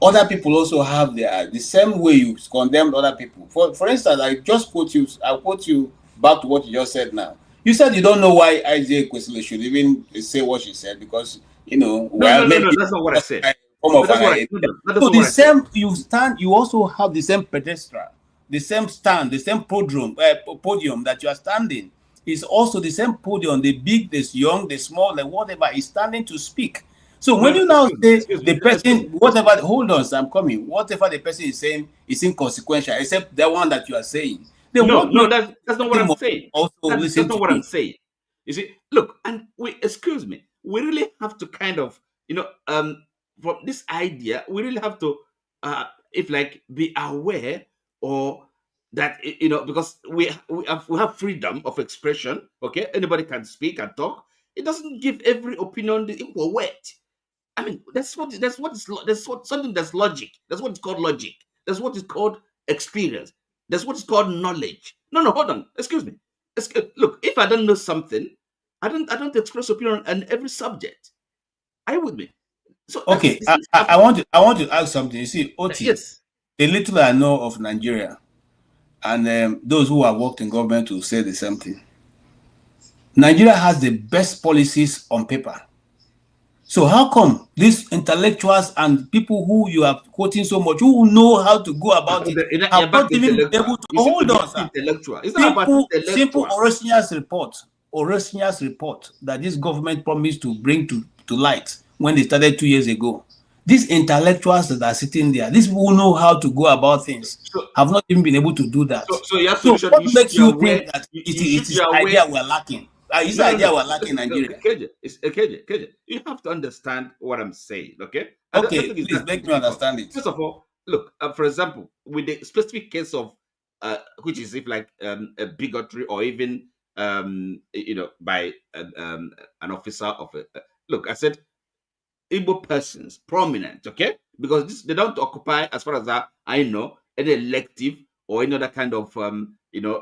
Other people also have the same way you condemned other people. For instance, I'll quote you back to what you just said now. You said you don't know why IJ Kwesile should even say what she said because no, that's not what I said. You also have the same pedestal, the same stand, the same podium that you are standing. Is also the same podium, the big, the young, the small, the whatever is standing to speak. So when you now say the person, whatever, hold on, I'm coming. Whatever the person is saying is inconsequential, except the one that you are saying. That's not what I'm saying. That's not what I'm saying. You see, look, and we really have to kind of, from this idea, we really have to, be aware or that because we have freedom of expression. Okay, anybody can speak and talk. It doesn't give every opinion the equal weight. That's something that's logic. That's what is called logic. That's what is called experience. That's what is called knowledge. No, hold on. Excuse me. Look, if I don't know something, I don't express opinion on every subject. Are you with me? So okay, I want to ask something. You see, Oti, yes, the little I know of Nigeria, and those who have worked in government will say the same thing. Nigeria has the best policies on paper. So how come these intellectuals and people who you are quoting so much, who know how to go about it, have not even been able to hold on, sir? Simple Orosinia's report that this government promised to bring to light when they started 2 years ago. These intellectuals that are sitting there, these people who know how to go about things, have not even been able to do that. So what makes you think that it is idea we're lacking? It's the idea we're lacking in Nigeria. KJ, you have to understand what I'm saying, okay? Okay, please make me understand it. First of all, look, for example, with the specific case of, which is a bigotry or even, by an officer of look, I said, Igbo persons, prominent, okay? Because they don't occupy, as far as I know, any elective or any other kind of,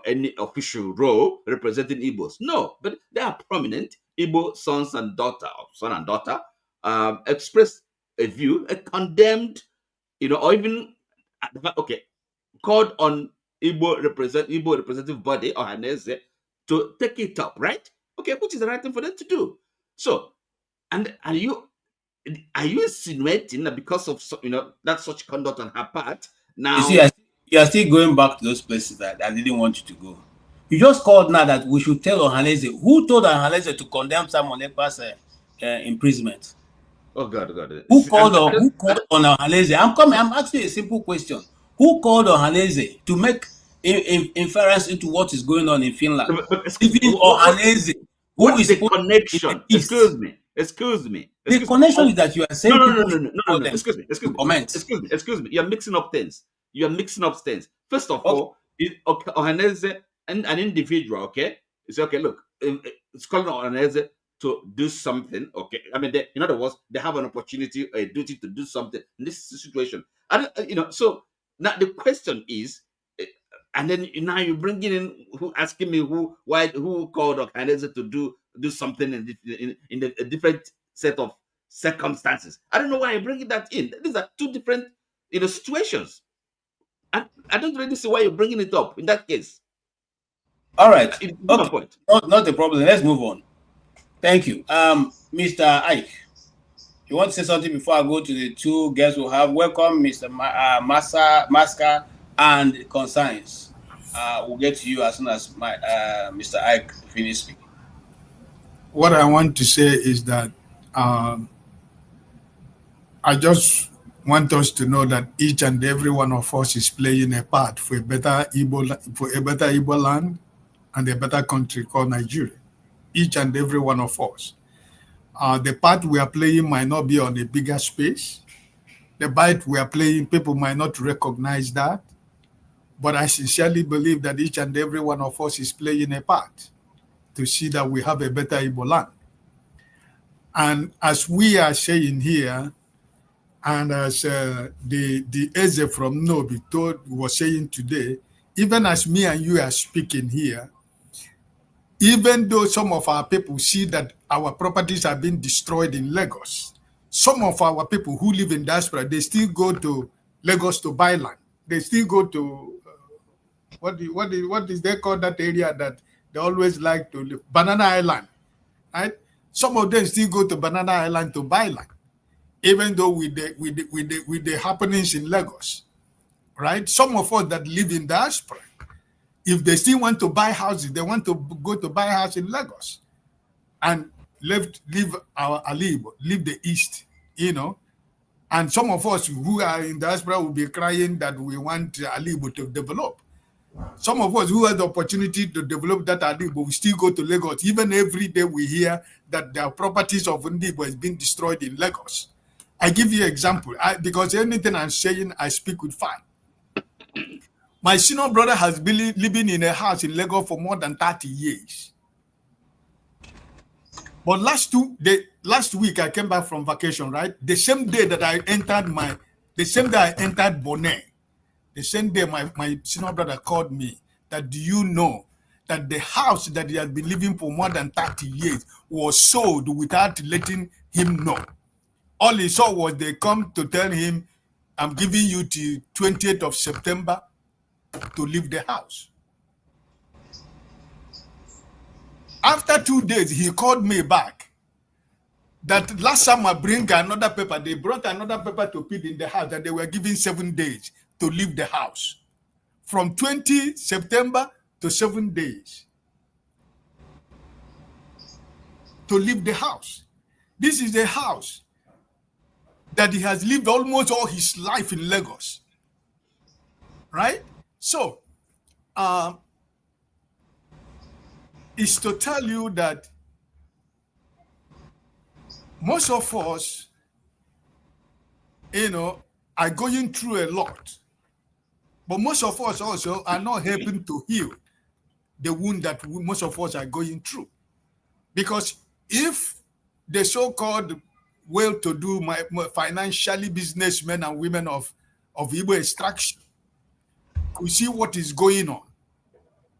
any official role representing Igbos. No, but they are prominent Igbo son and daughter, expressed a view, a condemned, or even, okay, called on Igbo representative body or Hanese to take it up, right? Okay, which is the right thing for them to do. So, and are you insinuating that because of that such conduct on her part, now you see, you are still going back to those places that I didn't want you to go. You just called now that we should tell Ohanese. Who told Ohanese to condemn Simon Ekpa's imprisonment? Oh God. Who called on Ohanese? I'm asking a simple question. Who called Ohanese to make inference into what is going on in Finland? Even Ohanese. What is the connection? Excuse me. The connection is that you are saying no. Excuse me. You're mixing up things. First of all, Ohanese and an individual, okay? It's okay, look, it's calling Ohanese to do something, okay? I mean, in other words, they have an opportunity, a duty to do something in this situation. So now the question is, and then now you're bringing in asking me who called Ohanese to do something in a different set of circumstances. I don't know why you're bringing that in. These are two different situations. I don't really see why you're bringing it up in that case. All right. Okay. Not a problem. Let's move on. Thank you. Mr. Ike, you want to say something before I go to the two guests we have? Welcome, Mr. Maska and Conscience. We'll get to you as soon as Mr. Ike finishes speaking. What I want to say is that I just want us to know that each and every one of us is playing a part for a better Igbo land and a better country called Nigeria. Each and every one of us. The part we are playing might not be on a bigger space. The part we are playing, people might not recognize that. But I sincerely believe that each and every one of us is playing a part to see that we have a better Igbo land. And as we are saying here, and as the Eze from Nobi was saying today, even as me and you are speaking here, even though some of our people see that our properties are being destroyed in Lagos, some of our people who live in diaspora, they still go to Lagos to buy land. They still go to, what is they call that area that they always like to live? Banana Island, right? Some of them still go to Banana Island to buy land, even though with the happenings in Lagos, right? Some of us that live in diaspora, if they still want to buy houses, they want to go to buy a house in Lagos and leave our Alibo, leave the East, And some of us who are in diaspora will be crying that we want Alibo to develop. Some of us who had the opportunity to develop that Alibo, we still go to Lagos. Even every day we hear that the properties of Ndibo has been destroyed in Lagos. I give you an example, because anything I'm saying, I speak with fact. My senior brother has been living in a house in Lagos for more than 30 years. But last week I came back from vacation, right? The same day that I entered Bonet, the same day my senior brother called me that, do you know that the house that he had been living for more than 30 years was sold without letting him know? All he saw was they come to tell him, I'm giving you till 20th of September to leave the house. After 2 days, he called me back that last time I bring another paper, they brought another paper to put in the house that they were giving 7 days to leave the house. From 20 September to 7 days to leave the house. This is a house that he has lived almost all his life in Lagos, right? So, it's to tell you that most of us, are going through a lot. But most of us also are not helping to heal the wound that most of us are going through. Because if the so-called well-to-do financially businessmen and women of Igbo extraction could see what is going on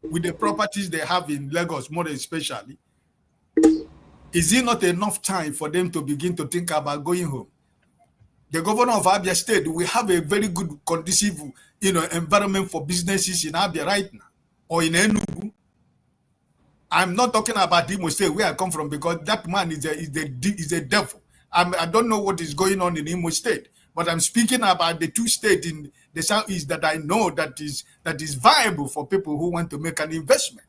with the properties they have in Lagos, more especially, Is it not enough time for them to begin to think about going home? The governor of Abia State, we have a very good conducive, environment for businesses in Abia right now, or in Enugu. I'm not talking about Imo State, where I come from, because that man is a devil. I don't know what is going on in Imo State, but I'm speaking about the two states in the Southeast that I know that is viable for people who want to make an investment.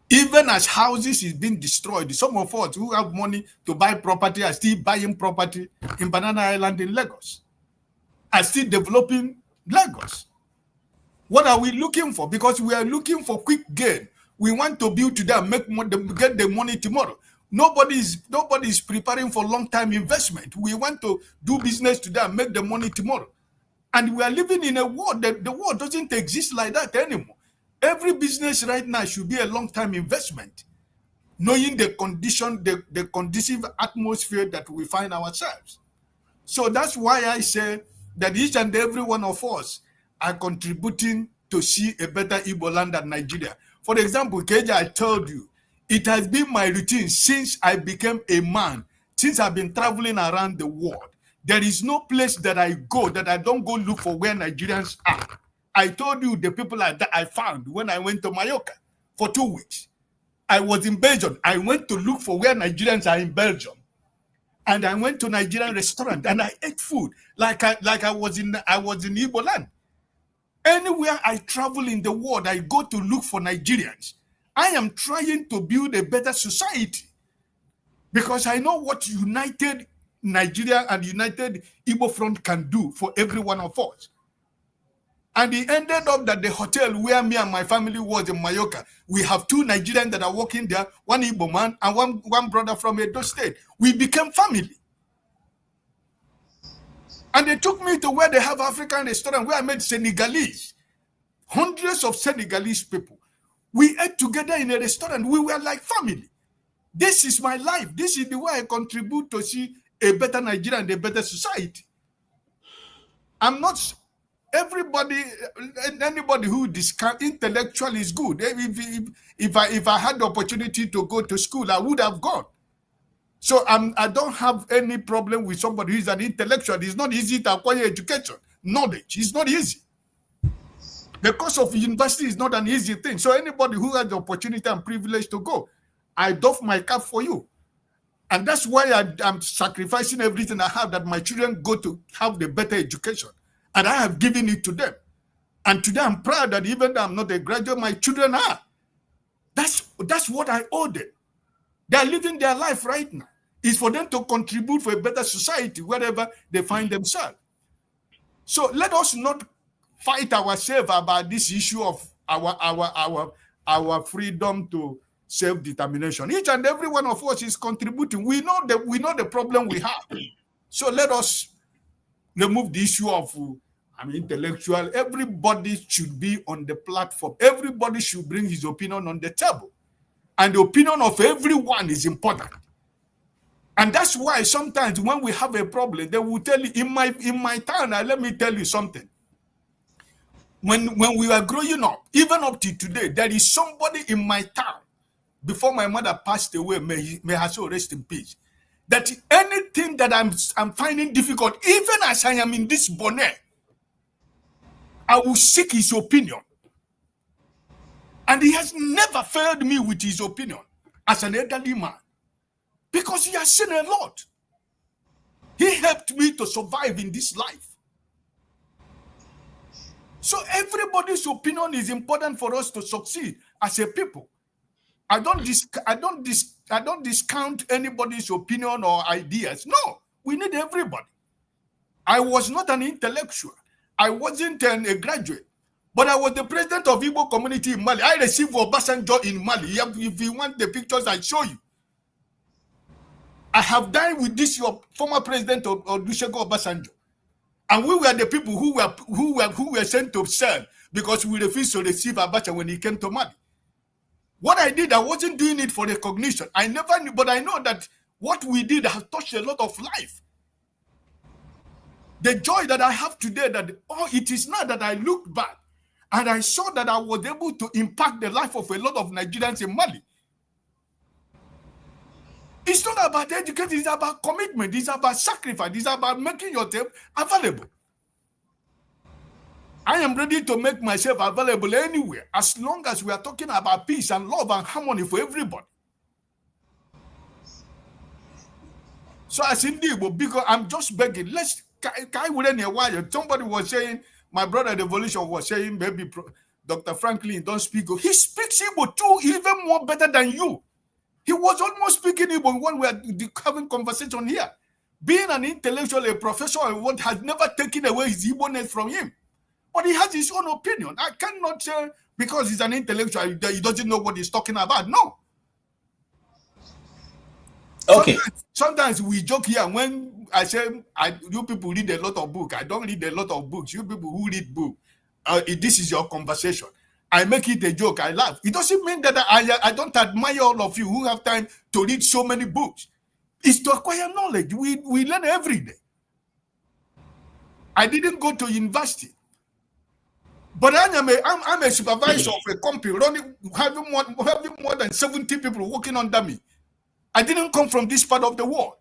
Even as houses is being destroyed, some of us who have money to buy property are still buying property in Banana Island in Lagos, are still developing Lagos. What are we looking for? Because we are looking for quick gain. We want to build today and make money, get the money tomorrow. Nobody is preparing for long-term investment. We want to do business today and make the money tomorrow. And we are living in a world that the world doesn't exist like that anymore. Every business right now should be a long-term investment, knowing the condition, the conducive atmosphere that we find ourselves. So that's why I say that each and every one of us are contributing to see a better Igbo land than Nigeria. For example, Keja, I told you, it has been my routine since I became a man, since I've been traveling around the world. There is no place that I go that I don't go look for where Nigerians are. I told you the people that I found when I went to Mallorca for 2 weeks. I was in Belgium. I went to look for where Nigerians are in Belgium. And I went to Nigerian restaurant and I ate food like I was in Igbo land. Anywhere I travel in the world, I go to look for Nigerians. I am trying to build a better society because I know what united Nigeria and united Igbo front can do for every one of us. And it ended up that the hotel where me and my family was in Mallorca, we have 2 Nigerians that are working there, one Igbo man and one brother from Edo State. We became family. And they took me to where they have African restaurant, where I met Senegalese, hundreds of Senegalese people. We ate together in a restaurant. We were like family. This is my life. This is the way I contribute to see a better Nigeria and a better society. I'm not... Anybody who discount intellectual is good. If I had the opportunity to go to school, I would have gone. So I don't have any problem with somebody who is an intellectual. It's not easy to acquire education, knowledge. It's not easy. The cost of university is not an easy thing. So anybody who has the opportunity and privilege to go, I doff my cap for you. And that's why I'm sacrificing everything I have that my children go to have the better education. And I have given it to them. And today I'm proud that even though I'm not a graduate, my children are. That's what I owe them. They are living their life right now. It's for them to contribute for a better society wherever they find themselves. So let us not fight ourselves about this issue of our freedom to self-determination. Each and every one of us is contributing. We know the problem we have. So let us remove the issue of intellectual. Everybody should be on the platform. Everybody should bring his opinion on the table. And the opinion of everyone is important. And that's why sometimes when we have a problem, they will tell you, in my town, let me tell you something. When we were growing up, even up to today, there is somebody in my town, before my mother passed away, may her soul rest in peace, that anything that I'm finding difficult, even as I am in this bonnet, I will seek his opinion. And he has never failed me with his opinion as an elderly man, because he has seen a lot. He helped me to survive in this life. So everybody's opinion is important for us to succeed as a people. I don't discount anybody's opinion or ideas. No, we need everybody. I was not an intellectual. I wasn't a graduate, but I was the president of Igbo community in Mali. I received Obasanjo in Mali. If you want the pictures, I'll show you. I have dined with this your former president of Olusegun Obasanjo, and we were the people who were sent to serve because we refused to receive Abacha when he came to Mali. What I did, I wasn't doing it for recognition. I never knew, but I know that what we did has touched a lot of life. The joy that I have today, it is now that I look back and I saw that I was able to impact the life of a lot of Nigerians in Mali. It's not about education, it's about commitment, it's about sacrifice, it's about making yourself available. I am ready to make myself available anywhere, as long as we are talking about peace and love and harmony for everybody. So as indeed, because I'm just begging, let's somebody was saying, my brother the Evolution was saying, maybe Dr. Franklin don't speak. He speaks Igbo too, even more better than you. He was almost speaking Igbo when we are having conversation here. Being an intellectual, a professor, what has never taken away his Igbo-ness from him. But he has his own opinion. I cannot say because he's an intellectual, he doesn't know what he's talking about. No. Okay. Sometimes we joke here when I say, you people read a lot of books. I don't read a lot of books. You people who read books, this is your conversation. I make it a joke. I laugh. It doesn't mean that I don't admire all of you who have time to read so many books. It's to acquire knowledge. We learn every day. I didn't go to university, but I'm a supervisor of a company having more than 70 people working under me. I didn't come from this part of the world.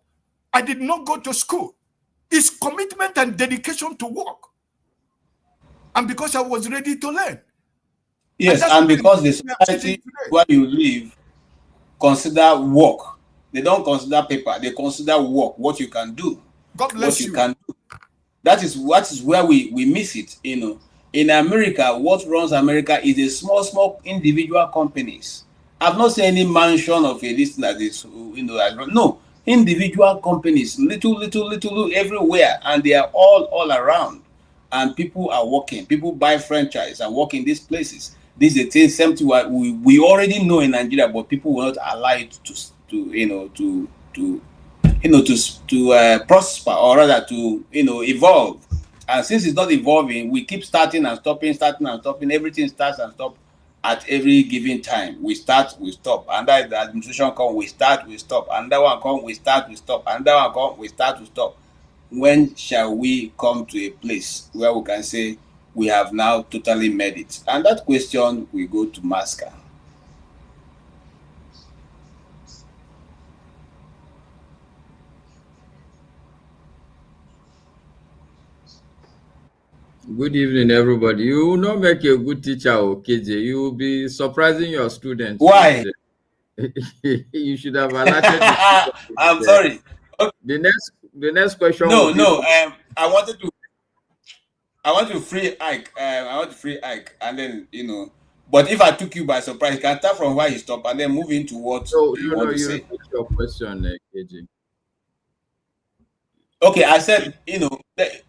I did not go to school. It's commitment and dedication to work. And because I was ready to learn. Yes, and because the society where you live consider work. They don't consider paper. They consider work, what you can do. God bless you. Can do. That is where we miss it, you know. In America, what runs America is a small individual companies. I've not seen any mention of a list like this, you know. No, individual companies, little everywhere, and they are all around. And people are working. People buy franchise and work in these places. This is the same thing we already know in Nigeria, but people will not allow it to prosper, or rather to evolve. And since it's not evolving, we keep starting and stopping. Everything starts and stops at every given time. We start, we stop. Under the administration come, we start, we stop. Under one come, we start, we stop. Under one come, we start, we stop. When shall we come to a place where we can say we have now totally made it? And that question we go to Masker. Good evening, everybody. You will not make a good teacher, KJ. You will be surprising your students. Why? You should have alerted. I'm sorry. Okay. The next question. No. I want to free Ike. I want to free Ike, and then But if I took you by surprise, you can start from where you stop and then move into what you want to say. Your question, KJ. Okay, I said,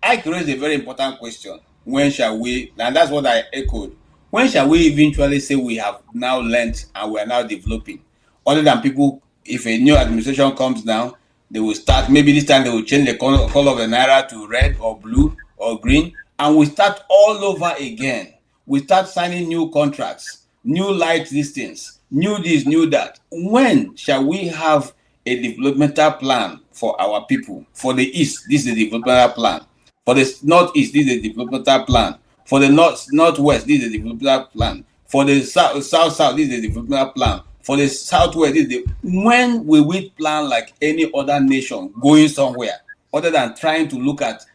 Ike raised a very important question. When shall we, and that's what I echoed, when shall we eventually say we have now learned and we are now developing? Other than people, if a new administration comes now, they will start, maybe this time they will change the color of the Naira to red or blue or green, and we start all over again. We start signing new contracts, new light listings, new this, new that. When shall we have a developmental plan for our people? For the East, this is a developmental plan. For the Northeast, this is a developmental plan. For the Northwest, this is a developmental plan. For the South, this is a developmental plan. For the Southwest, when will we plan like any other nation going somewhere, other than trying to look at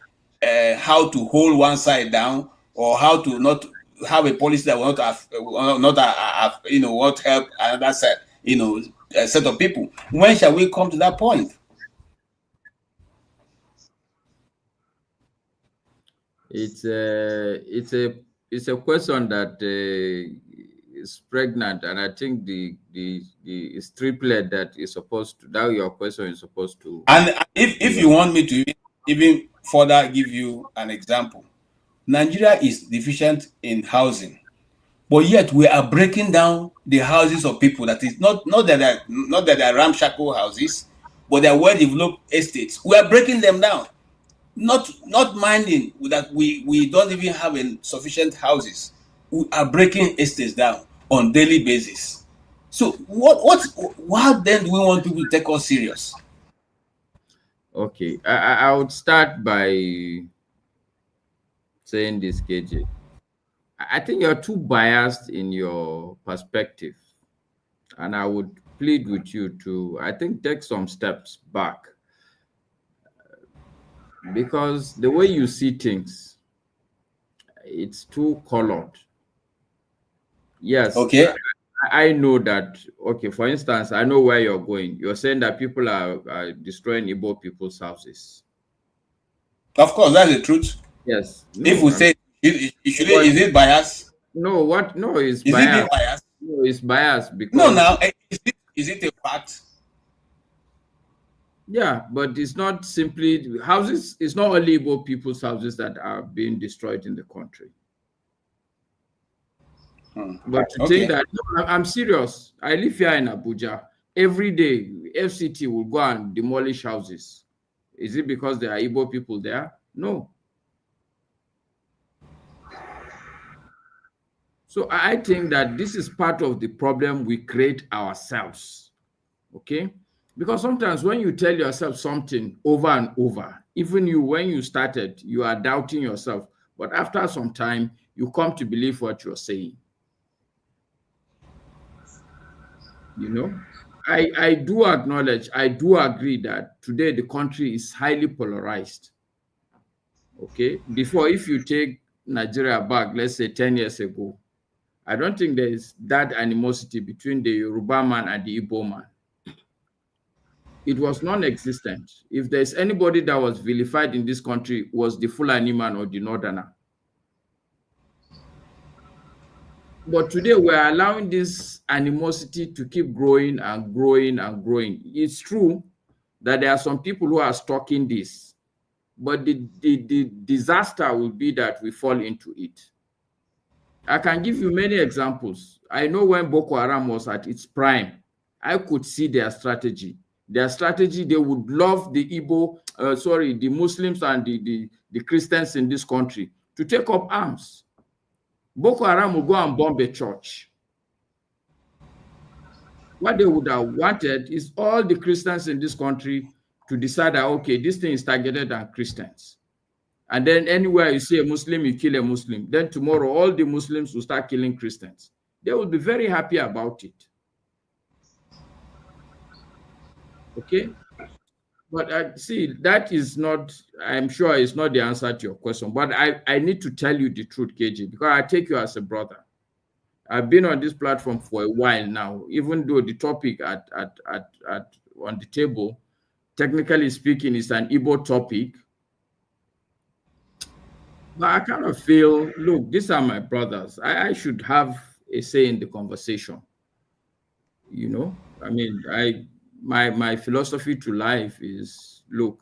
how to hold one side down, or how to not have a policy that will not help another side, a set of people? When shall we come to that point? It's a question that is pregnant, and I think the triplet that is supposed to, that your question is supposed to. And if you want me to even further give you an example, Nigeria is deficient in housing, but yet we are breaking down the houses of people. That is not that they are ramshackle houses, but they are well-developed estates. We are breaking them down, not minding that we don't even have sufficient houses. We are breaking estates down on daily basis. So why then do we want people to take us serious? Okay, I would start by saying this, KJ. I think you're too biased in your perspective, and I would plead with you to, I think, take some steps back. Because the way you see things, it's too colored. Yes. Okay. I know that, okay, for instance, I know where you're going. You're saying that people are destroying Igbo people's houses. Of course, that's the truth. Yes. If we say, is it bias? No, what? No, it's bias. Is it bias? No, it's bias because... No, now, is it a fact? Yeah, but it's not simply houses. It's not only Igbo people's houses that are being destroyed in the country. But to think that, no, I'm serious. I live here in Abuja. Every day, FCT will go and demolish houses. Is it because there are Igbo people there? No. So I think that this is part of the problem we create ourselves. Okay? Because sometimes when you tell yourself something over and over, even you, when you started, you are doubting yourself. But after some time, you come to believe what you're saying. You know, I do acknowledge, I do agree that today the country is highly polarized. Okay, before, if you take Nigeria back, let's say 10 years ago, I don't think there is that animosity between the Yoruba man and the Igbo man. It was non-existent. If there's anybody that was vilified in this country, was the Fulani man or the Northerner. But today we're allowing this animosity to keep growing and growing and growing. It's true that there are some people who are stuck in this, but the disaster will be that we fall into it. I can give you many examples. I know when Boko Haram was at its prime, I could see their strategy. Their strategy, they would love the the Muslims and the Christians in this country to take up arms. Boko Haram will go and bomb a church. What they would have wanted is all the Christians in this country to decide that, okay, this thing is targeted at Christians. And then anywhere you see a Muslim, you kill a Muslim. Then tomorrow, all the Muslims will start killing Christians. They will be very happy about it. Okay? But see, that is not, I'm sure it's not the answer to your question, but I need to tell you the truth, KG, because I take you as a brother. I've been on this platform for a while now, even though the topic on the table, technically speaking, is an Igbo topic. But I kind of feel, look, these are my brothers. I should have a say in the conversation. You know, I mean, my philosophy to life is, look,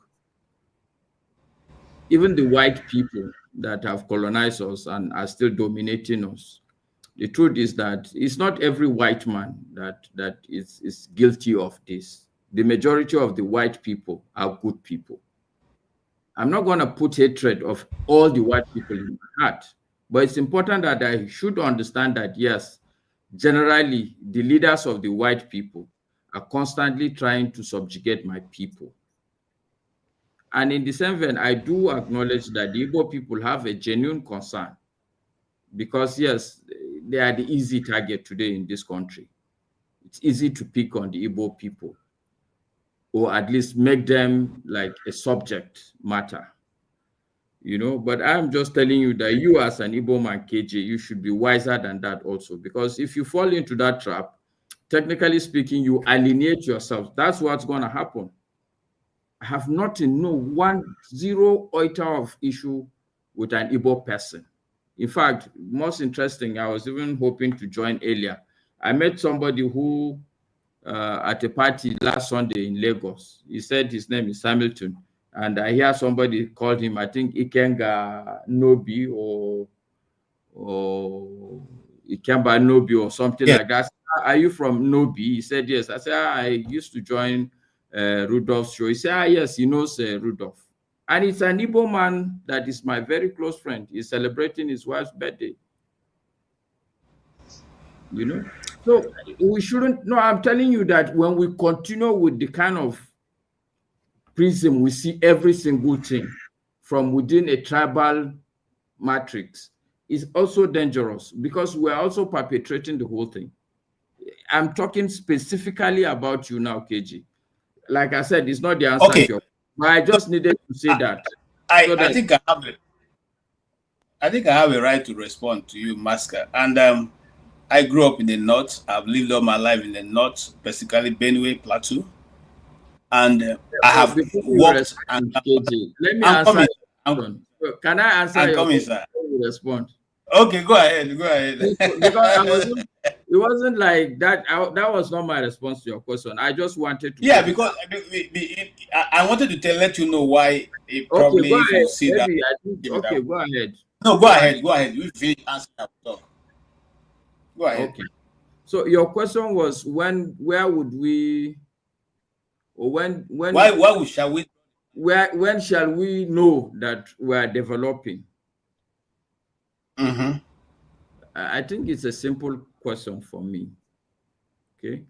even the white people that have colonized us and are still dominating us, the truth is that it's not every white man that is guilty of this. The majority of the white people are good people. I'm not going to put hatred of all the white people in my heart, but it's important that I should understand that, yes, generally, the leaders of the white people are constantly trying to subjugate my people. And in the same vein, I do acknowledge that the Igbo people have a genuine concern because, yes, they are the easy target today in this country. It's easy to pick on the Igbo people, or at least make them like a subject matter, you know. But I'm just telling you that you, as an Igbo man, KJ, you should be wiser than that also, because if you fall into that trap, technically speaking, you alienate yourself. That's what's going to happen. I have nothing, no zero iota of issue with an Igbo person. In fact, most interesting, I was even hoping to join earlier. I met somebody who, at a party last Sunday in Lagos, he said his name is Hamilton, and I hear somebody called him, I think Ikenga Nobi or Ikemba Nobi or something like that. Are you from Nobi? He said yes. I said, I used to join Rudolph's show. He said, yes, he knows Rudolph. And it's an Igbo man that is my very close friend. He's celebrating his wife's birthday. You know? So we shouldn't, no, I'm telling you that when we continue with the kind of prism, we see every single thing from within a tribal matrix, is also dangerous because we're also perpetrating the whole thing. I'm talking specifically about you now, KG. Like I said, it's not the answer to your, but I just needed to say that. I think I have a right to respond to you, Masker. And I grew up in the north. I've lived all my life in the north, basically Benue Plateau. And I have worked. KG, let me answer. Can I answer your question? Respond. Okay, go ahead. Go ahead. Because it wasn't like that. That was not my response to your question. I just wanted to. Yeah, because I wanted to let you know why it probably go ahead. see that. Okay, go ahead. No, go ahead. Go ahead. We finish answering that talk. Go ahead. Okay. So your question was where would we, or when shall we? When shall we know that we are developing? Mm-hmm. I think it's a simple question for me. Okay.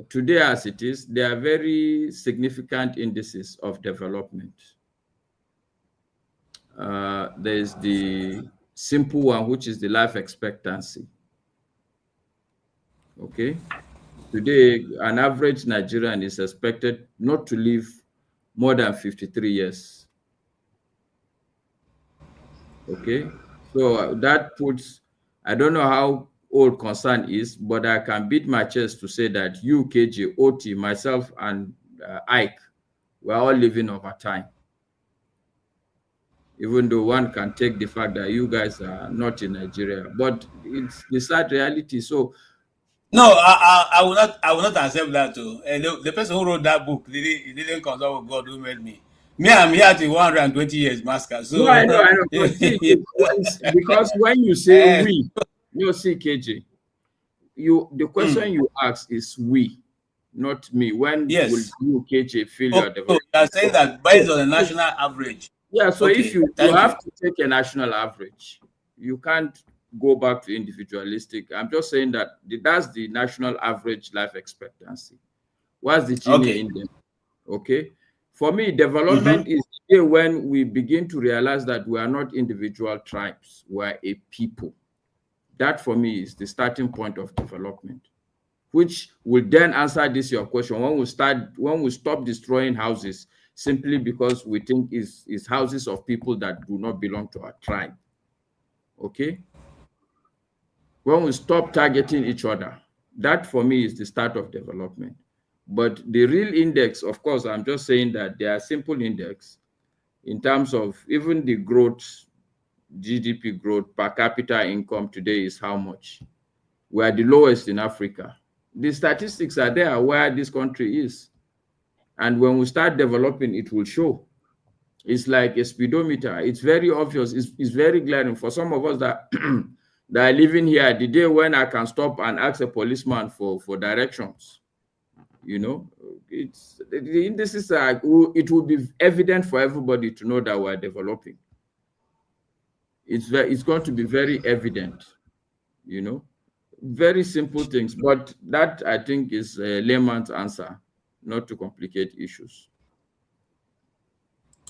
Today, as it is, there are very significant indices of development. There's the simple one, which is the life expectancy. Okay. Today, an average Nigerian is expected not to live more than 53 years. Okay. So that puts, I don't know how old concern is, but I can beat my chest to say that you, KG, OT, myself, and Ike, we're all living over time. Even though one can take the fact that you guys are not in Nigeria, but it's the sad reality. So, no, I will not accept that too. And the person who wrote that book, he didn't consult with God who made me. Me, I'm here to 120 years, Masker. So no, I know. But see, because when you say we, you see, KJ, the question you ask is we, not me. When will you, KJ, feel your development? You are saying that based on the national average. Yeah, so if you have to take a national average, you can't go back to individualistic. I'm just saying that that's the national average life expectancy. What's the Gini in them? Okay. For me, development is the day when we begin to realize that we are not individual tribes, we are a people. That for me is the starting point of development, which will then answer this your question. When we stop destroying houses simply because we think is houses of people that do not belong to our tribe. Okay? When we stop targeting each other, that for me is the start of development. But the real index, of course, I'm just saying that they are simple index in terms of even the growth, GDP growth, per capita income today is how much? We are the lowest in Africa. The statistics are there where this country is. And when we start developing, it will show. It's like a speedometer. It's very obvious. It's very glaring for some of us that, that are living here. The day when I can stop and ask a policeman for directions, you know, the indices are, it will be evident for everybody to know that we're developing. It's going to be very evident, you know, very simple things. But that, I think, is a layman's answer, not to complicate issues.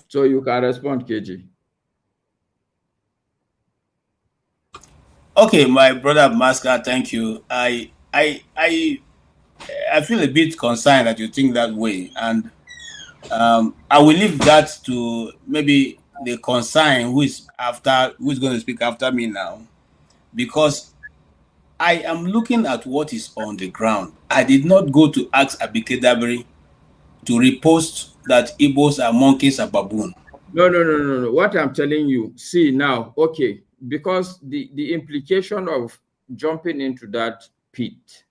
So you can respond, KG. Okay, my brother Masker, thank you. I feel a bit concerned that you think that way, and I will leave that to maybe the concern who's going to speak after me now, because I am looking at what is on the ground. I did not go to ask Abike Dabiri to repost that Igbos are monkeys or baboon. No. What I'm telling you, see now, okay, because the implication of jumping into that pit.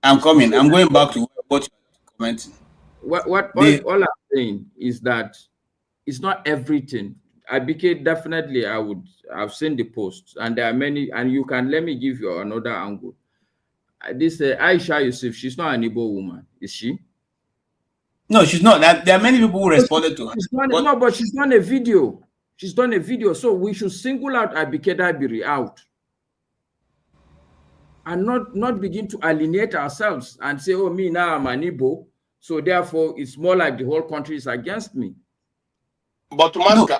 I'm coming. I'm going back to what you're commenting. All I'm saying is that it's not everything. Abike, definitely, I've seen the posts, and there are many, and you can let me give you another angle. This Aisha Yusuf, she's not an Igbo woman, is she? No, she's not. There are many people who responded to her. But she's done a video. She's done a video. So we should single out Abike Dabiri out. And not begin to alienate ourselves and say, oh, me now I'm an Igbo, so therefore it's more like the whole country is against me. But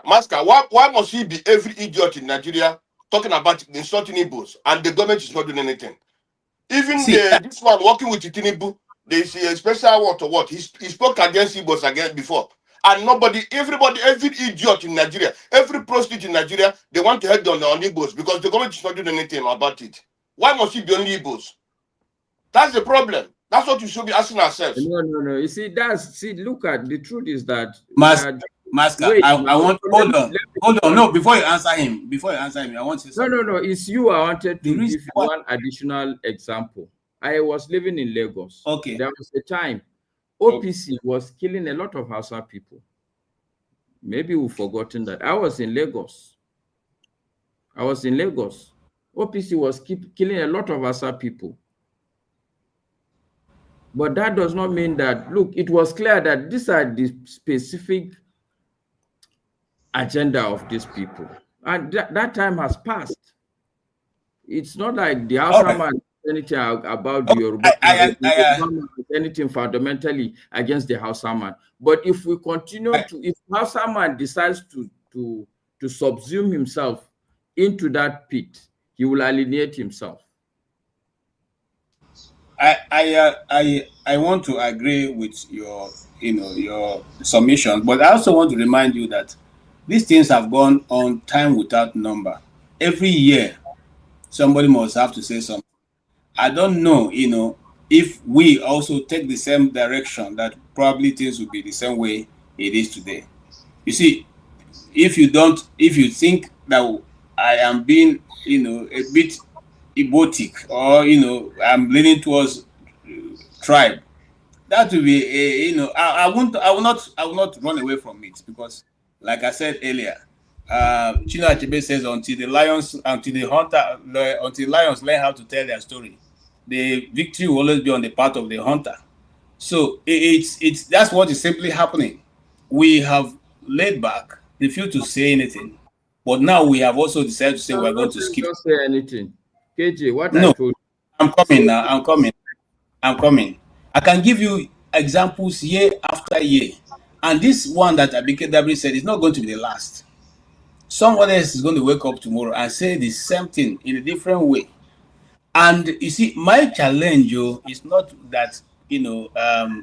Masker, why must he be every idiot in Nigeria talking about insulting Igbos and the government is not doing anything? Even this one working with Tinubu, there's a special what or what. He spoke against Igbos again before. And every idiot in Nigeria, every prostitute in Nigeria, they want to help on Igbos because the government is not doing anything about it. Why must it be only Igbos? That's the problem. That's what we should be asking ourselves. No. You see, look at the truth is that Master, I want hold on. No, before you answer him, I want to say no. It's you. I wanted to give you one additional example. I was living in Lagos. Okay. There was a time OPC was killing a lot of Hausa people. Maybe we've forgotten that. I was in Lagos. OPC was killing a lot of Hausa people. But that does not mean that, look, it was clear that these are the specific agenda of these people. And that time has passed. It's not like the Hausa man anything about the Yoruba anything fundamentally against the Hausa man. But if we continue if Hausa man decides to subsume himself into that pit, he will alienate himself. I want to agree with your submission, but I also want to remind you that these things have gone on time without number. Every year, somebody must have to say something. I don't know, if we also take the same direction, that probably things will be the same way it is today. You see, if you think that I am being, a bit egotic, or I'm leaning towards tribe, that will be I will not run away from it, because like I said earlier, Chino Achebe says until lions learn how to tell their story, the victory will always be on the part of the hunter. So it's that's what is simply happening. We have laid back, refused to say anything, but now we have also decided to say we're going to skip. Don't say anything. KJ, what no, I told you. I'm coming now. I'm coming. I can give you examples year after year. And this one that Abike Dabri said is not going to be the last. Someone else is going to wake up tomorrow and say the same thing in a different way. And you see, my challenge is not that,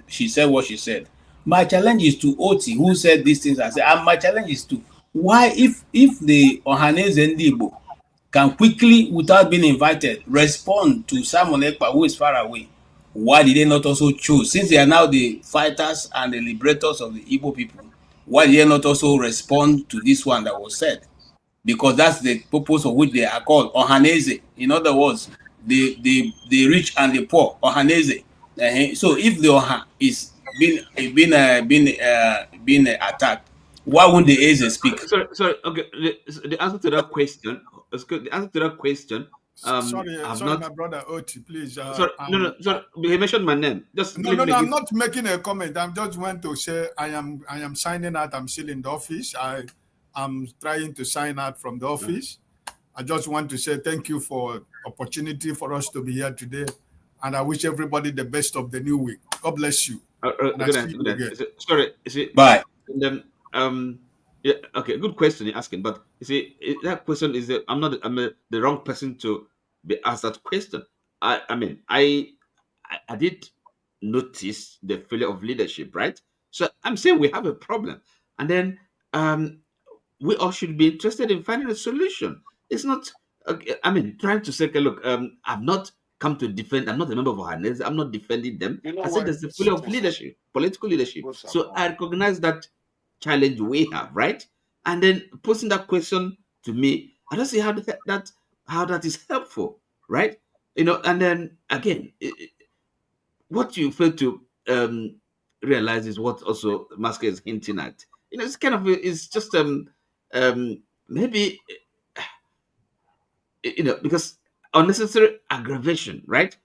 she said what she said. My challenge is to Oti, who said these things. And my challenge is to, why, if the Ohaneze Ndibo can quickly, without being invited, respond to Simon Ekpa, who is far away, why did they not also choose, since they are now the fighters and the liberators of the Igbo people, why did they not also respond to this one that was said? Because that's the purpose of which they are called Ohaneze. In other words, the rich and the poor, Ohaneze. So if the Oha is being attacked, why won't the Eze speak? Sorry. Okay, the answer to that question. The answer to that question. Sorry, my brother Oti, please. Sorry, no. He mentioned my name. Just no. I'm not making a comment. I'm just want to say I am signing out. I'm still in the office. I'm trying to sign out from the office. I just want to say thank you for opportunity for us to be here today, and I wish everybody the best of the new week. God bless you. Good night. Sorry, is it? Bye. And then, yeah, okay, good question you're asking, but you see, that question is that I'm the wrong person to be asked that question. I did notice the failure of leadership, right? So I'm saying we have a problem, and then we all should be interested in finding a solution. It's not, trying to say, okay, look, I've not come to defend. I'm not a member of Ohanese. I'm not defending them. I said there's a failure of leadership, political leadership. So I recognize that challenge we have, right? And then posing that question to me, I don't see how that is helpful, right? And then again, what you fail to realize is what also Masker is hinting at. It's kind of, it's just maybe because unnecessary aggravation, right?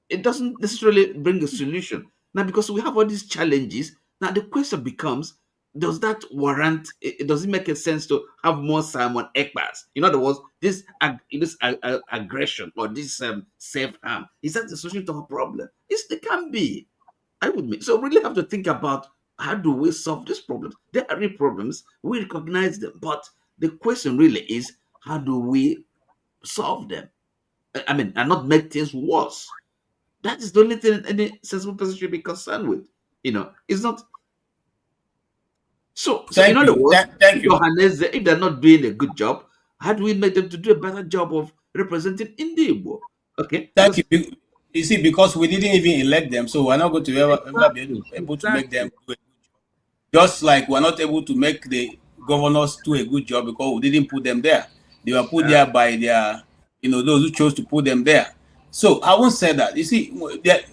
It doesn't necessarily bring a solution. Now, because we have all these challenges, now the question becomes, does that warrant, does it make a sense to have more Simon Ekpas? In other words, this aggression or this self-harm, is that the solution to our problem? It can be. I would mean. So we really have to think about, how do we solve these problems? There are real problems, we recognize them, but the question really is, how do we solve them? I mean, and not make things worse. That is the only thing any sensible person should be concerned with. It's not. So in other words, thank you. If they're not doing a good job, how do we make them to do a better job of representing Igbo? Okay. Thank you. You see, because we didn't even elect them, so we're not going to ever be able to make them do a good job. Just like we're not able to make the governors do a good job because we didn't put them there. They were put there by their, those who chose to put them there. So I won't say that. You see,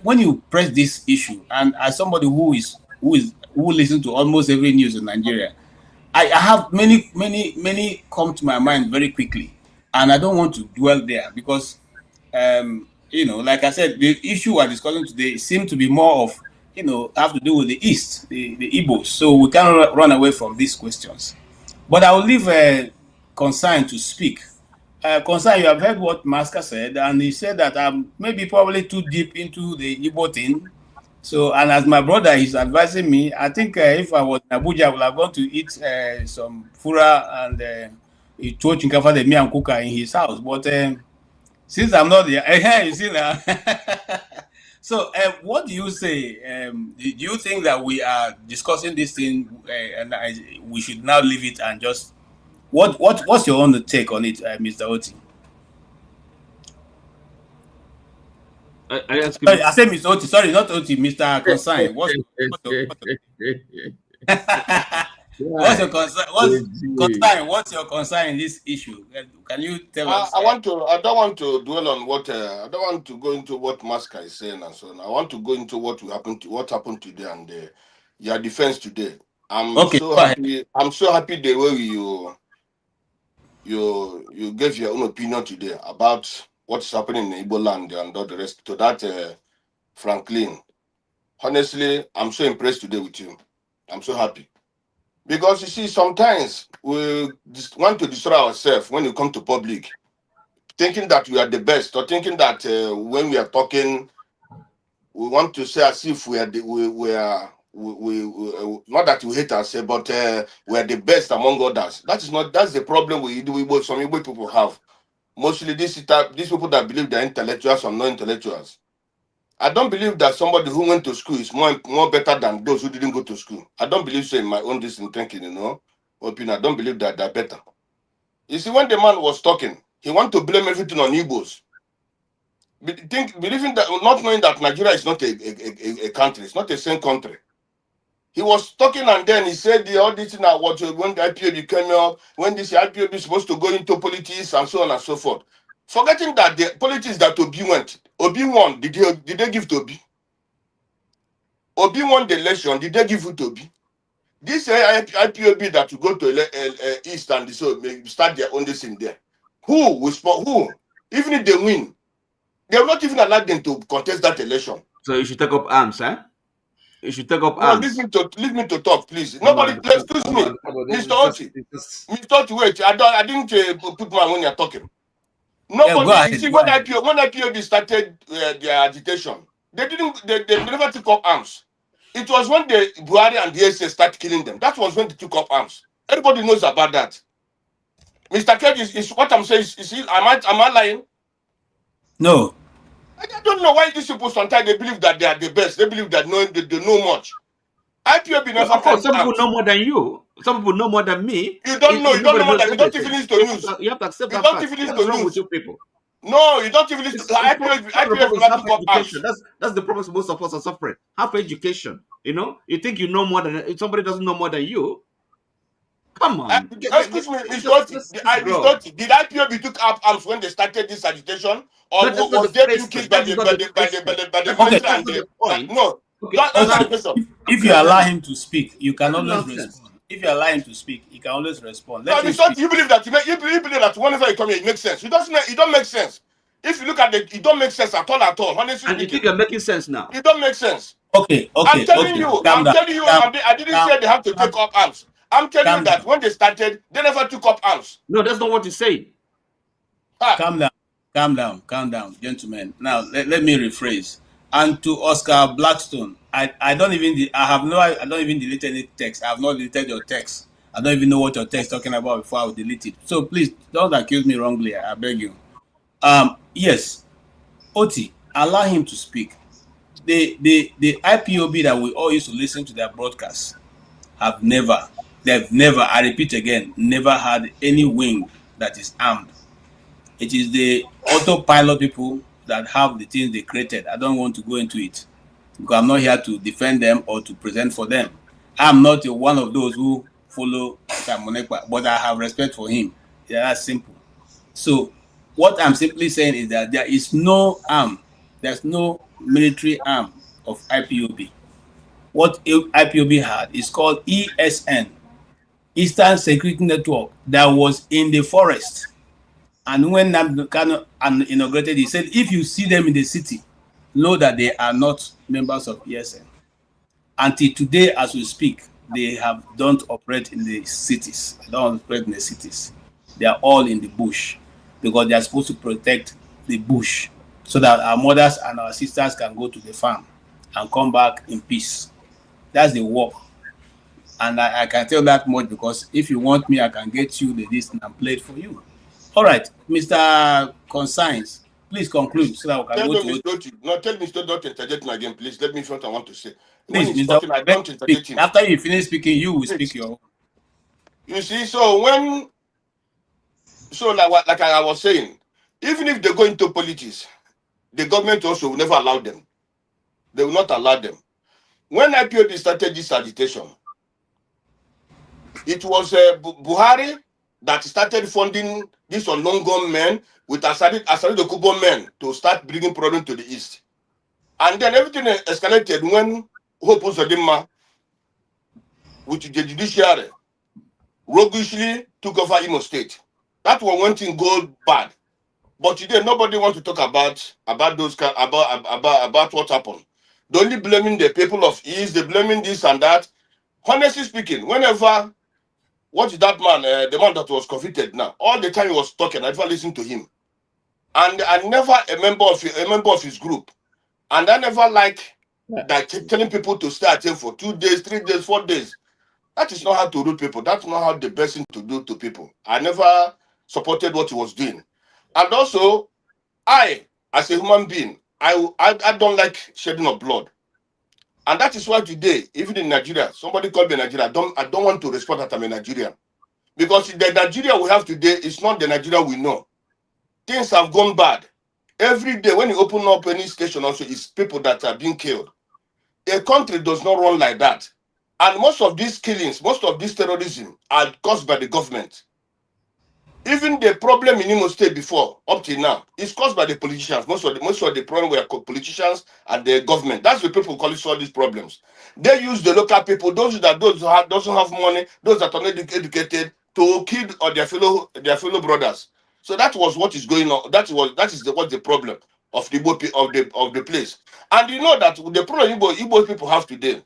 when you press this issue, and as somebody who listens to almost every news in Nigeria, I have many come to my mind very quickly, and I don't want to dwell there because, like I said, the issue we're discussing today seems to be more of, have to do with the East, the Igbos. So we can't run away from these questions. But I will leave Concern to speak. Concern, you have heard what Masker said, and he said that I'm maybe probably too deep into the Igbo thing. So, and as my brother is advising me, I think if I was in Abuja, I would have gone to eat some fura and chinkafa the miyan kuka in his house. But since I'm not there, you see now. So, what do you say? Do you think that we are discussing this thing and we should now leave it and just what's your own take on it, Mr. Oti? I said Mr. Oti. Sorry, not Oti. Mr. Consign. What's your concern? What's your concern in this issue? Can you tell us? I don't want to dwell on what. I don't want to go into what Maska is saying and so on. I want to go into what happened today and your defense today. I'm so happy the way you gave your own opinion today about what's happening in Igbo land and all the rest. To that, Franklyne, honestly, I'm so impressed today with you. I'm so happy. Because you see, sometimes we just want to destroy ourselves when you come to public, thinking that we are the best, or thinking that when we are talking, we want to say as if we are not that we hate ourselves, but we are the best among others. That's the problem some Igbo people have. Mostly these people that believe they're intellectuals or non-intellectuals. I don't believe that somebody who went to school is more better than those who didn't go to school. I don't believe so in my own distant thinking, opinion. I don't believe that they're better. You see, when the man was talking, he wanted to blame everything on Igbos. Believing that, not knowing that Nigeria is not a country, it's not the same country. He was talking and then he said all this thing when the IPOB came up, when this IPOB is supposed to go into politics and so on and so forth. Forgetting that the politics that Obi went, Obi won, did they give to Obi? Obi won the election, did they give it to Obi? This IPOB that will go to East and so start their own this in there. Who? Even if they win, they will not even allow them to contest that election. So you should take up arms, eh? You should take up arms. Leave me to talk, please. Nobody, excuse me, Mr. Oti. Mr. Oti, wait. I didn't put my when you're talking. Nobody. You see, when IPOB started their agitation, they never took up arms. It was when the Buhari and the SS started killing them. That was when they took up arms. Everybody knows about that. Mr. Kedge is what I'm saying. Am I lying? No. I don't know why these people sometimes they believe that they are the best. They believe that they know much. IPOB never. Of course, some people know more than you. Some people know more than me. You don't know. You don't know more than me. You don't even listen to news. You have to accept that. You don't even listen to news. With you people. No, you don't even listen to IPOB. That's the problem most of us are suffering. Half education. You think you know more than if somebody doesn't know more than you. Come on. Excuse me, Mr. Oti. Did IPOB took up arms when they started this agitation? Or was they being killed by the military? No. If you allow him to speak, you can always respond. If you allow him to speak, he can always respond. You believe that whenever you come here, it makes sense. It don't make sense. If you look at it don't make sense at all. Honestly, and you think you're making sense now? It don't make sense. Okay. I'm telling you. I didn't say they have to take up arms. I'm telling you that when they started, they never took up arms. No, that's not what you say. Calm down, gentlemen. Now let me rephrase. And to Oscar Blackstone, I don't even delete any text. I have not deleted your text. I don't even know what your text is talking about before I will delete it. So please don't accuse me wrongly. I beg you. Yes, Oti, allow him to speak. The IPOB that we all used to listen to their broadcasts they've never, I repeat again, never had any wing that is armed. It is the autopilot people that have the things they created. I don't want to go into it because I'm not here to defend them or to present for them. I'm not one of those who follow Simon Ekpa, but I have respect for him. Yeah, that's simple. So what I'm simply saying is that there is no arm, there's no military arm of IPOB. What IPOB had is called ESN, Eastern Security Network, that was in the forest. And when Kano inaugurated, he said, if you see them in the city, know that they are not members of ESN. Until today, as we speak, they don't operate in the cities. They don't operate in the cities. They are all in the bush because they are supposed to protect the bush so that our mothers and our sisters can go to the farm and come back in peace. That's the work. And I can tell that much because if you want me, I can get you the list and play it for you. All right, Mr. Conscience, please conclude so that we can go to... No, tell Mr. Don't interject me again, please. Let me finish what I want to say. Please, when he's Mr. talking, I don't interject him. After you finish speaking, you will speak your own. You see, so like I was saying, even if they go into politics, the government also will never allow them. They will not allow them. When IPOB started this agitation, it was Buhari that started funding these unknown gunmen with Asari Dokubo men to start bringing problems to the east. And then everything escalated when Hope Uzodinma, with the judiciary, roguishly took over Imo State. That was one thing go bad. But today nobody wants to talk about what happened. They're only blaming the people of East, they're blaming this and that. Honestly speaking, whenever what is that man, the man that was convicted now, all the time he was talking, I never listened to him. And I never a member of his group. And I never like that telling people to stay at home for 2 days, 3 days, 4 days. That is not how to rule people. That's not how the best thing to do to people. I never supported what he was doing. And also, I, as a human being, I don't like shedding of blood. And that is why today, even in Nigeria, somebody called me Nigeria. I don't want to respond that I'm a Nigerian. Because the Nigeria we have today is not the Nigeria we know. Things have gone bad. Every day when you open up any station also, it's people that are being killed. A country does not run like that. And most of these killings, most of this terrorism are caused by the government. Even the problem in Imo State before, up till now, is caused by the politicians. Most of the problem were politicians and the government. That's the people who solve these problems. They use the local people, those doesn't have money, those that are not educated, to kill their fellow brothers. So that was what is going on. What's the problem of the place. And you know that the problem Igbo people have today,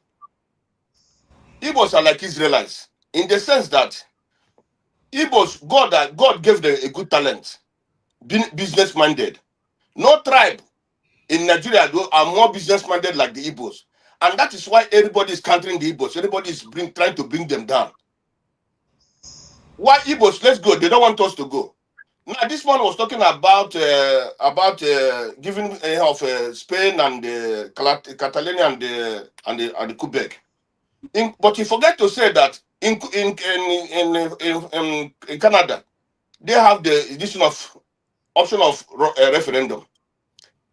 Igbos are like Israelites in the sense that Igbos, God gave them a good talent, being business-minded. No tribe in Nigeria are more business-minded like the Igbos. And that is why everybody is countering the Igbos. Everybody is trying to bring them down. Why Igbos? Let's go. They don't want us to go. Now, this one was talking about giving of Spain and Catalonia and Quebec. But you forget to say that in Canada, they have the addition of option of referendum.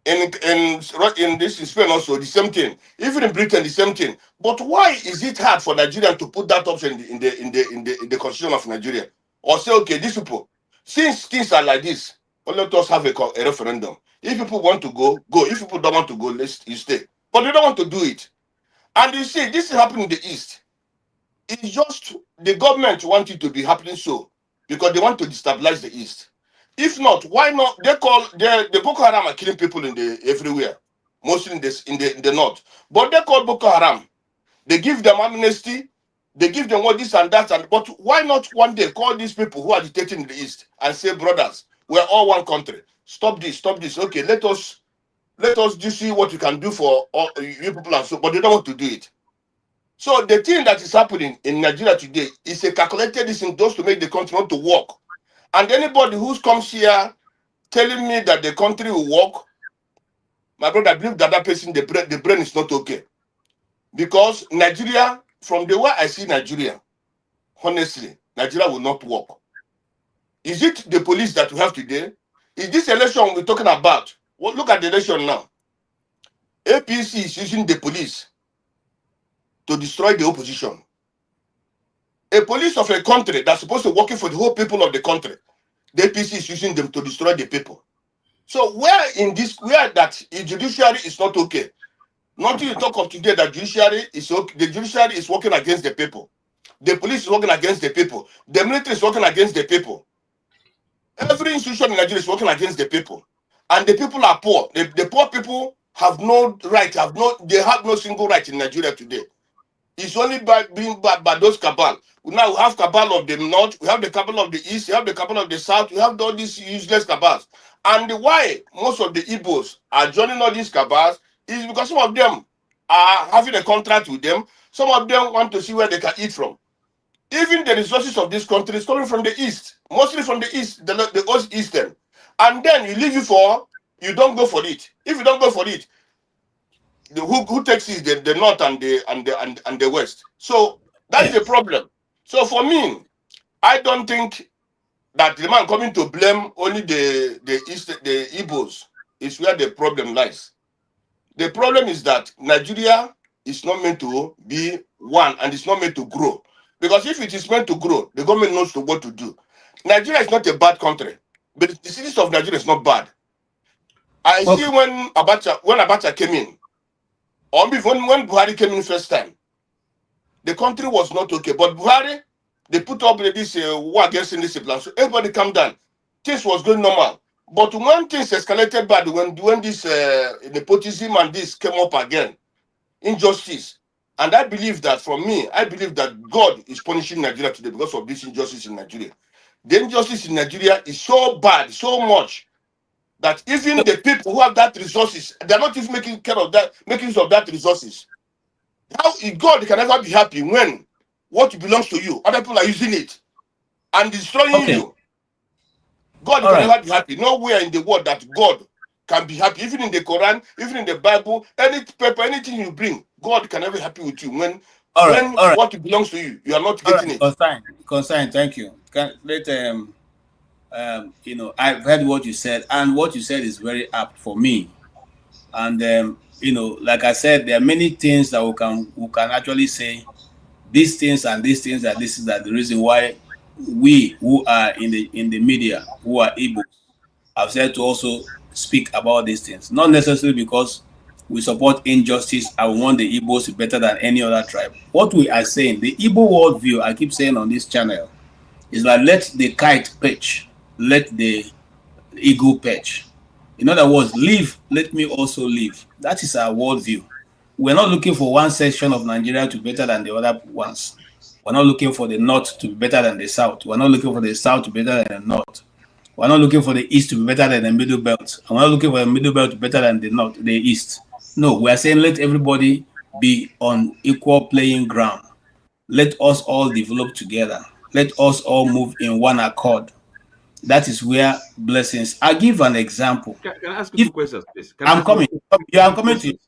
In Spain also the same thing. Even in Britain the same thing. But why is it hard for Nigeria to put that option in the constitution of Nigeria? Or say, okay, these people, since things are like this, let us have a referendum. If people want to go, go. If people don't want to go, you stay. But they don't want to do it. And you see, this is happening in the East. It's just the government want it to be happening so because they want to destabilize the East. If not, why not? They call the Boko Haram are killing people everywhere, mostly in the north. But they call Boko Haram. They give them amnesty. They give them all this and that. But why not one day call these people who are agitating in the East and say, brothers, we're all one country. Stop this, stop this. Okay, let us just see what you can do for all you people and so. But they don't want to do it. So the thing that is happening in Nigeria today is a calculated thing just to make the country not to work. And anybody who comes here telling me that the country will work, my brother, I believe that person, the brain is not okay. Because Nigeria, from the way I see Nigeria, honestly, Nigeria will not work. Is it the police that we have today? Is this election we're talking about? Well, look at the election now. APC is using the police to destroy the opposition. A police of a country that's supposed to work for the whole people of the country, the APC is using them to destroy the people. So where that judiciary is not okay? Not till you talk of today that judiciary is okay. The judiciary is working against the people. The police is working against the people. The military is working against the people. Every institution in Nigeria is working against the people. And the people are poor. The poor people have no right, they have no single right in Nigeria today. It's only by those cabal. Now we have cabal of the north, we have the cabal of the east, we have the cabal of the south, we have all these useless cabals. And why most of the Igbos are joining all these cabals is because some of them are having a contract with them. Some of them want to see where they can eat from. Even the resources of this country is coming from the east, mostly from the east, the Eastern. And then you leave it for, you don't go for it. If you don't go for it, who takes it? The north and the west. So that is a problem. So for me, I don't think that the man coming to blame only the east, the Igbos is where the problem lies. The problem is that Nigeria is not meant to be one and it's not meant to grow. Because if it is meant to grow, the government knows what to do. Nigeria is not a bad country, but the cities of Nigeria is not bad. I see when Abacha came in, or even when Buhari came in first time, the country was not okay. But Buhari, they put up this war against indiscipline. So everybody calm down. Things was going normal. But when things escalated bad, when this nepotism and this came up again, injustice. And I believe that, from me, I believe that God is punishing Nigeria today because of this injustice in Nigeria. The injustice in Nigeria is so bad, so much, that even the people who have that resources, they're not even making use of that resources. How God can never be happy when what belongs to you, other people are using it and destroying you. God can never be happy. Nowhere in the world that God can be happy. Even in the Quran, even in the Bible, any paper, anything you bring, God can never be happy with you when what belongs to you, you are not getting it. Consign, thank you. You know, I've heard what you said, and what you said is very apt for me. And you know, like I said, there are many things that we can actually say. These things and these things and this is that the reason why we who are in the media, who are able, have said to also speak about these things. Not necessarily because we support injustice and we want the Igbos to be better than any other tribe. What we are saying, the Igbo worldview, I keep saying on this channel, is that let the kite perch, let the eagle perch. In other words, live, let me also live. That is our worldview. We're not looking for one section of Nigeria to be better than the other ones. We're not looking for the north to be better than the south. We're not looking for the south to be better than the north. We're not looking for the east to be better than the middle belt. And we're not looking for the middle belt to be better than the north, the east. No, we are saying let everybody be on equal playing ground. Let us all develop together. Let us all move in one accord. That is where blessings. I'll give an example. Can I ask you two questions, please? I'm coming to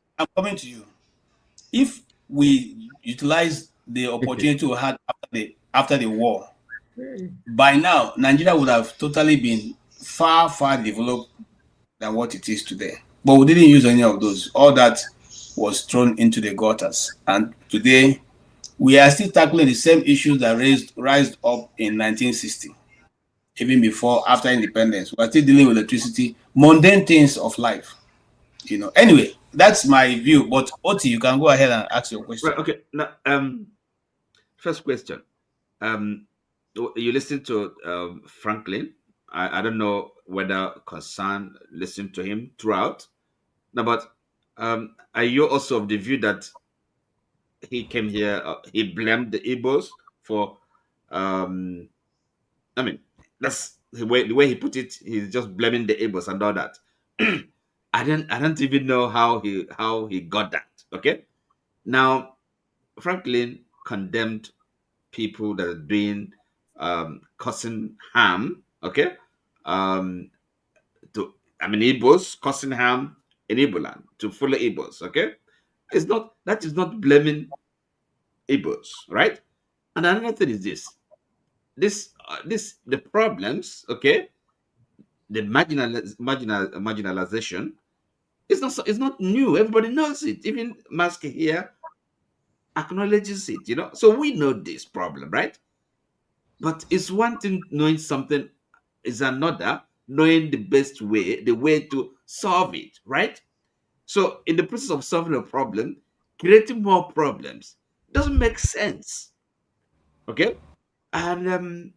you. If we utilize the opportunity we had after the war, by now Nigeria would have totally been far developed than what it is today. But we didn't use any of those. All that was thrown into the gutters. And today we are still tackling the same issues that rised up in 1960. Even before, after independence, we're still dealing with electricity, mundane things of life. You know. Anyway, that's my view. But Oti, you can go ahead and ask your question. Right, okay. Now, first question. You listened to Franklyne. I don't know whether Concern listened to him throughout. Now, but are you also of the view that he came here, he blamed the Igbos for, I mean, that's the way he put it. He's just blaming the Igbos and all that. I don't even know how he got that. Okay, now Franklyne condemned people that are doing causing harm. Okay, to I mean, Igbos causing harm in Igbo land to fellow Igbos, okay? That is not blaming Igbos, right? And another thing is the problems, okay? The marginalization it's not new. Everybody knows it. Even Mask here acknowledges it, you know. So we know this problem, right? But it's one thing knowing something, is another knowing the best way, the way to solve it, right? So in the process of solving a problem, creating more problems doesn't make sense. Okay? And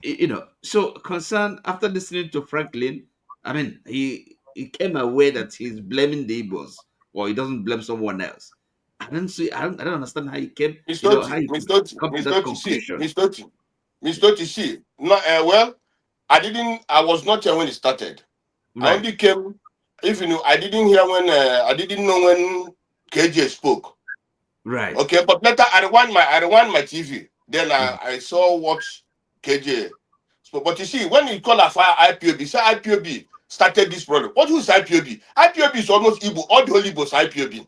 you know, so concerned after listening to Franklyne, I mean, he came away that he's blaming the Igbos or he doesn't blame someone else. I don't see. I don't understand how he came. You know how he come to that conclusion. Miss Totti, see, no, well, I was not here when it started. Right. I only came, if you know, I didn't know when KJ spoke. Right. Okay, but later I rewind my TV. Then I saw what KJ spoke. But you see, when you call a fire IPOB, say IPOB started this problem. What is IPOB? IPOB is almost Igbo. All the whole Igbo is IPOB.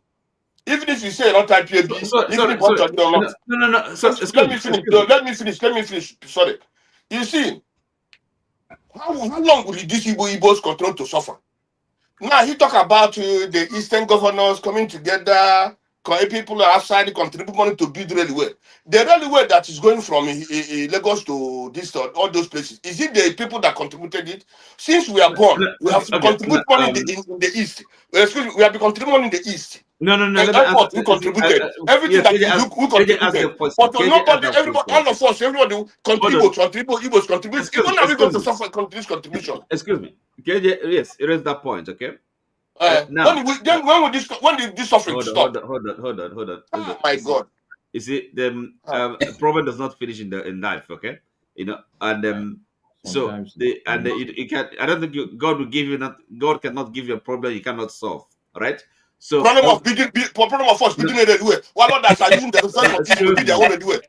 Even if you say not IPOB, let me finish. Sorry. You see, how long will this Igbos continue to suffer? Now he talk about the Eastern governors coming together, people outside contribute money to build railway. The railway that is going from Lagos to this all those places, is it the people that contributed it? Since we are born, we have to contribute money in the East. Excuse me, we have to contribute money in the East. No. Airport, we contributed. Everything that we contributed. But nobody, everybody, all of us, everybody contribute. Igbos contribute. Even now we go to suffer this contribution. Excuse me. KJ, yes, erase that point, okay? Now, when did this suffering stop? Hold on. Oh my God! You see, the problem does not finish in life, okay? You know, and you can. I don't think God will give you God cannot give you a problem you cannot solve, right? So problem of us building a railway. Why not that are using the resources of East to build their own railway?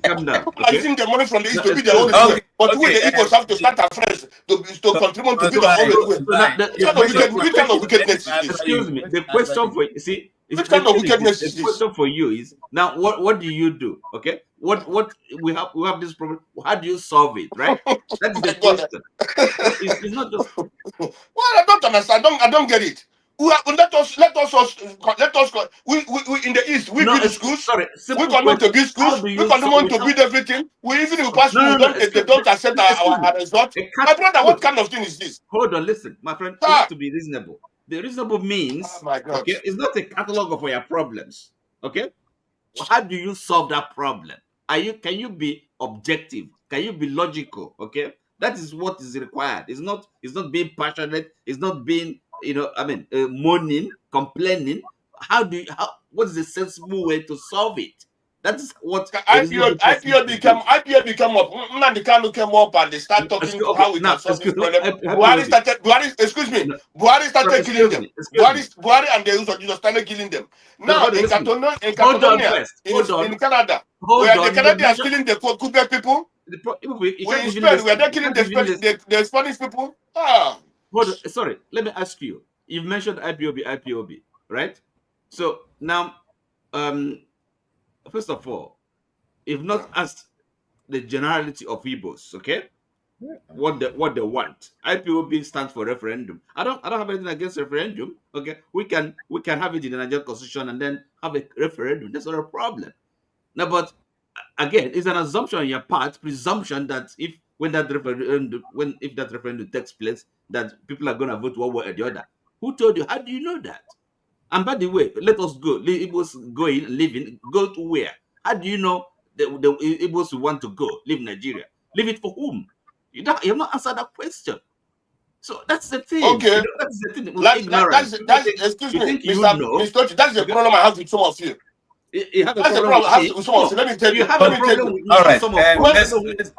Calm down. People are using the money from the East to build their own railway. But we the Igbos have to start afresh to contribute to build our own railway. Which kind of wickedness is this? Excuse me. The question for which kind of wickedness is this? The question for you is now what do you do? Okay, what we have this problem. How do you solve it? Right? That's the question. It's not just. Well, I don't understand. I don't get it. Let us. We in the East. We build schools. Sorry, we continue to build schools. We continue to build everything. We even if pass through, they don't accept our result. My brother, what kind of thing is this? Hold on, listen, my friend. You have to be reasonable. The reasonable means, okay, it's not a catalog of your problems. Okay, how do you solve that problem? Can you be objective? Can you be logical? Okay, that is what is required. It's not being passionate. It's not being moaning, complaining. What is the sensible way to solve it? That's what IPOB came up. Nnamdi Kanu came up and they start talking how we can solve this problem. Buhari started killing them. Buhari and the Uzo started killing them. Now in Catalonia, in Canada, where the Canadians killing the Quebec people. In Spain, we are not killing the Spanish people. Hold on, sorry, let me ask you. You've mentioned IPOB, right? So now, first of all, if not asked the generality of Igbos, okay, what they want. IPOB stands for referendum. I don't have anything against referendum. Okay, we can have it in the Nigerian constitution and then have a referendum. That's not a problem. Now, but again, it's an assumption on your part, presumption that if that referendum takes place, that people are going to vote one way or the other. Who told you? How do you know that? And by the way, let us go. Igbos go to where? How do you know the Igbos who want to go leave Nigeria? Leave it for whom? You have not answered that question. So that's the thing. Okay, you know, that's the thing. Excuse me, Mr. That's the problem I have with some of you. You have a problem with some of you. Let me tell you. All right. I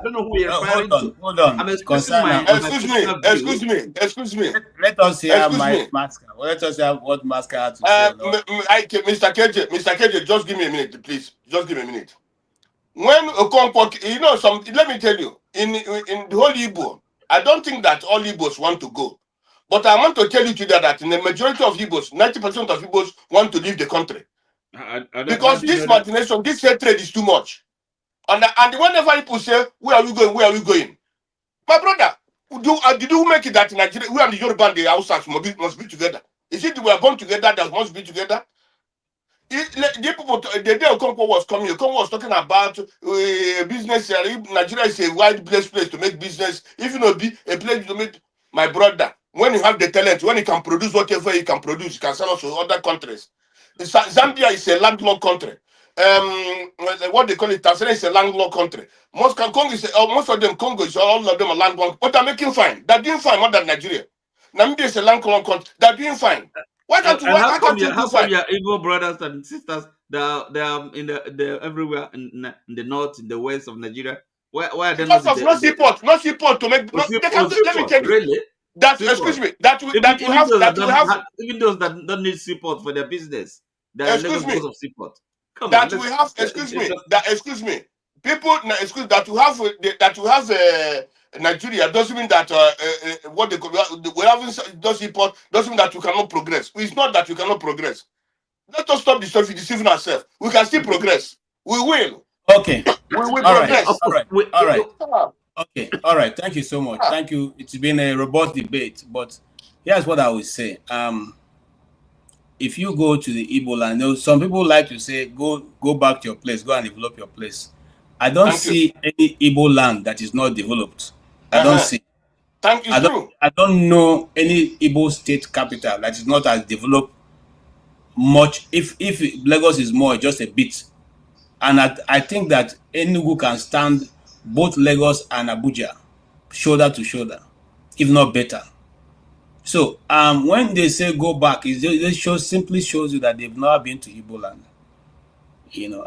don't know who you're referring to. Hold on. I'm expressing my Excuse me. Let us hear Maska. Let us hear what Maska had to say. Mr. KJ, just give me a minute, please. Just give me a minute. When let me tell you, in the whole Igbo, I don't think that all Igbos want to go. But I want to tell you today that in the majority of Igbos, 90% of Igbos want to leave the country. Because this margination, this hatred is too much. And whenever people say, where are we going? Where are we going? My brother, did you make it that in Nigeria, we and the Yoruba and the Hausas must be together? Is it we are born together that must be together? The people, the day Okonkwo was coming, Okonkwo was talking about business. Nigeria is a wide place to make business. If you know, be a place to make, my brother, when you have the talent, when you can produce whatever you can produce, you can sell also to other countries. Zambia is a landlocked country. What they call it, Tanzania is a landlocked country. Most of them, Congo is all of them are landlocked, but they're making fine. They're doing fine more than Nigeria. Namibia is a landlocked country. They're doing fine. Why can't you? How come your Igbo brothers and sisters they are in the everywhere in the north, in the west of Nigeria? Why are they not? No support to make. Let me tell you. Really? Excuse me. Even those that don't need support for their business, excuse me. Because of support. Come on, Excuse me. People, that you have Nigeria doesn't mean that what they could we having those support doesn't mean that you cannot progress. It's not that you cannot progress. Let us stop deceiving ourselves. We can still progress. We will. Okay. We will progress. All right. Okay. All right. Thank you so much. Thank you. It's been a robust debate, but here's what I would say. If you go to the Igbo land, some people like to say, go back to your place, go and develop your place. I don't see any Igbo land that is not developed. I don't see. I don't know any Igbo state capital that is not as developed much. If Lagos is more, just a bit. And I think that Enugu can stand both Lagos and Abuja, shoulder to shoulder, if not better. So when they say go back, it simply shows you that they've never been to Igbo land.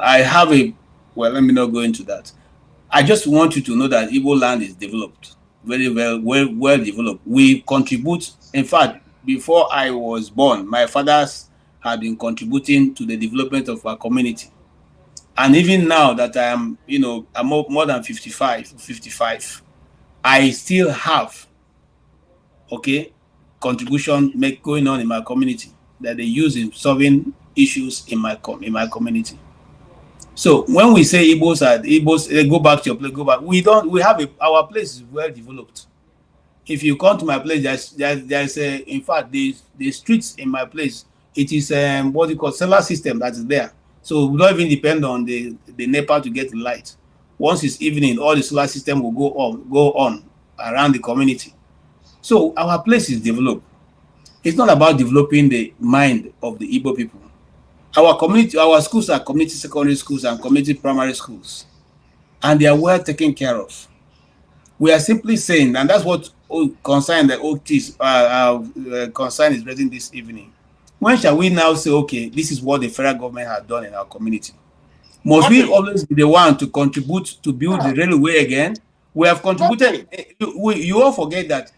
I have let me not go into that. I just want you to know that Igbo land is developed, very well developed. We contribute. In fact, before I was born, my fathers had been contributing to the development of our community. And even now that I am, I'm more than 55, I still have, contribution going on in my community that they use in solving issues in my community. So when we say Igbos, they go back to your place, go back. We have our place is well developed. If you come to my place, there's in fact the streets in my place, it is what you call solar system that is there. So we don't even depend on the NEPA to get the light. Once it's evening, all the solar system will go on around the community. So our place is developed. It's not about developing the mind of the Igbo people. Our schools are community secondary schools and community primary schools, and they are well taken care of. We are simply saying, and that's what concern the concern is raising this evening. When shall we now say, okay, this is what the federal government has done in our community? Must we always be the one to contribute to build the railway again? We have contributed. You all forget that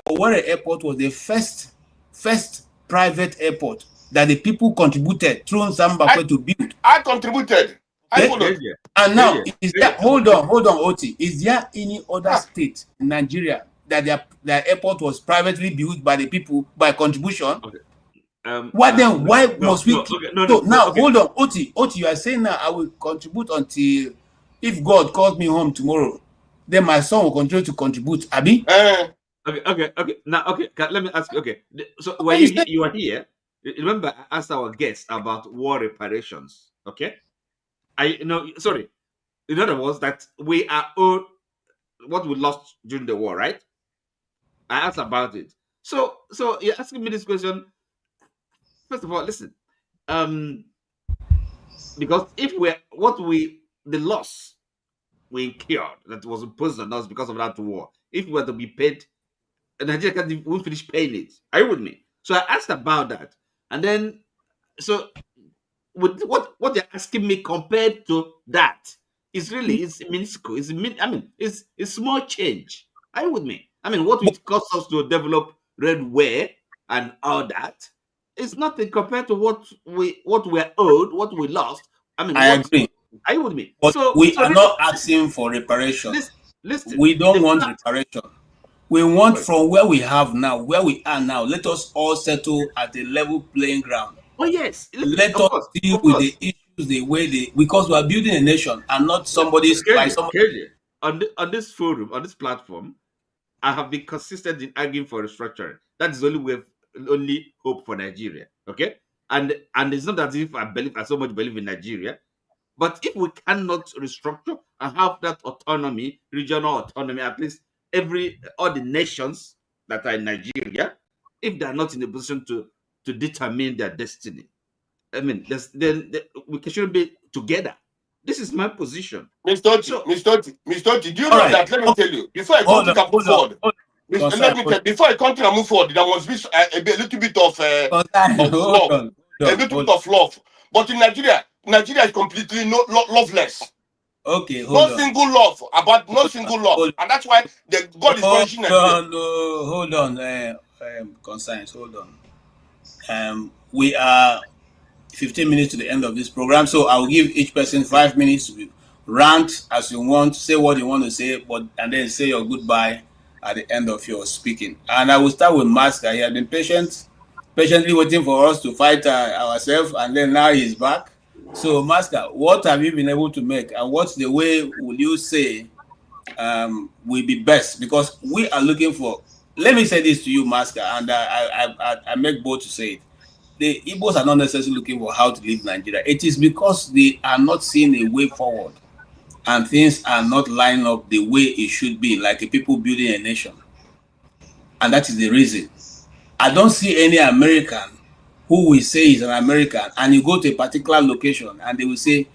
Owerri Airport was the first private airport that the people contributed through Zambakwe to build. I contributed. And now, is there, hold on, Oti. Is there any other state in Nigeria that their airport was privately built by the people by contribution? Why must we? Hold on, Oti, you are saying now I will contribute until if God calls me home tomorrow, then my son will continue to contribute. Abi? Okay. Now, let me ask you. Okay, so when you are here, remember I asked our guests about war reparations. Okay, sorry. In other words, that we are owed what we lost during the war, right? I asked about it. So you're asking me this question. First of all, listen. Because if the loss we incurred that was imposed on us because of that war, if we were to be paid, Nigeria won't finish paying it. Are you with me? So I asked about that, and then so with what you're asking me compared to that is minuscule. It's small change. Are you with me? What it cost us to develop railway and all that is nothing compared to what we are owed, what we lost. I agree. Are you with me? But we are not asking for reparation. Listen. We don't want reparation. We want from where we have now, where we are now, let us all settle at a level playing ground. Oh yes. Let us deal with the issues the way they, because we are building a nation and not somebody's by somebody. On this forum, on this platform, I have been consistent in arguing for restructuring. That is the only hope for Nigeria. Okay, and it's not as if I so much believe in Nigeria, but if we cannot restructure and have that autonomy, regional autonomy, at least all the nations that are in Nigeria, if they are not in a position to determine their destiny, I mean, then we shouldn't be together. This is my position. Mr. Oti, do you know that? Let me tell you, before I come to move forward, before I come to move forward, there must be a little bit of love. A little bit of love. But in Nigeria is completely loveless. Okay, no single love, and that's why God is punishing Nigeria. Hold on, conscience, hold on. We are 15 minutes to the end of this program, so I'll give each person 5 minutes to rant as you want, say what you want to say, and then say your goodbye at the end of your speaking. And I will start with Master. He has been patiently waiting for us to fight ourselves, and then now he's back. So, Master, what have you been able to make, and what's the way will you say will be best? Because we are looking for. Let me say this to you, Master, and I make bold to say it. The Igbos are not necessarily looking for how to leave Nigeria. It is because they are not seeing a way forward, and things are not lining up the way it should be, like a people building a nation. And that is the reason. I don't see any American who will say he's an American, and you go to a particular location and they will say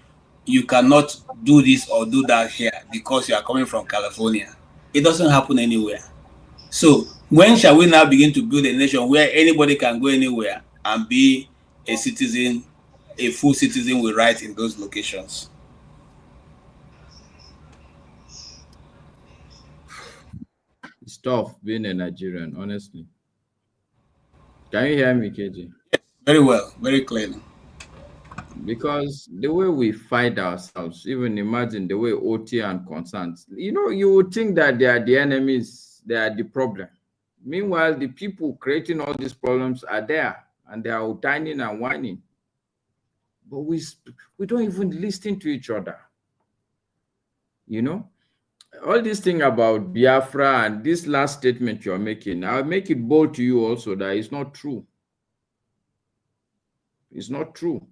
you cannot do this or do that here because you are coming from California. It doesn't happen anywhere. So when shall we now begin to build a nation where anybody can go anywhere and be a citizen, a full citizen with rights in those locations? It's tough being a Nigerian, honestly. Can you hear me, KJ? Yes, very well, very clearly. Because the way we fight ourselves, even imagine the way OT and concerns, you would think that they are the enemies, they are the problem. Meanwhile, the people creating all these problems are there, and they are dining and whining. But we don't even listen to each other. All this thing about Biafra and this last statement you're making, I'll make it bold to you also that it's not true. It's not true.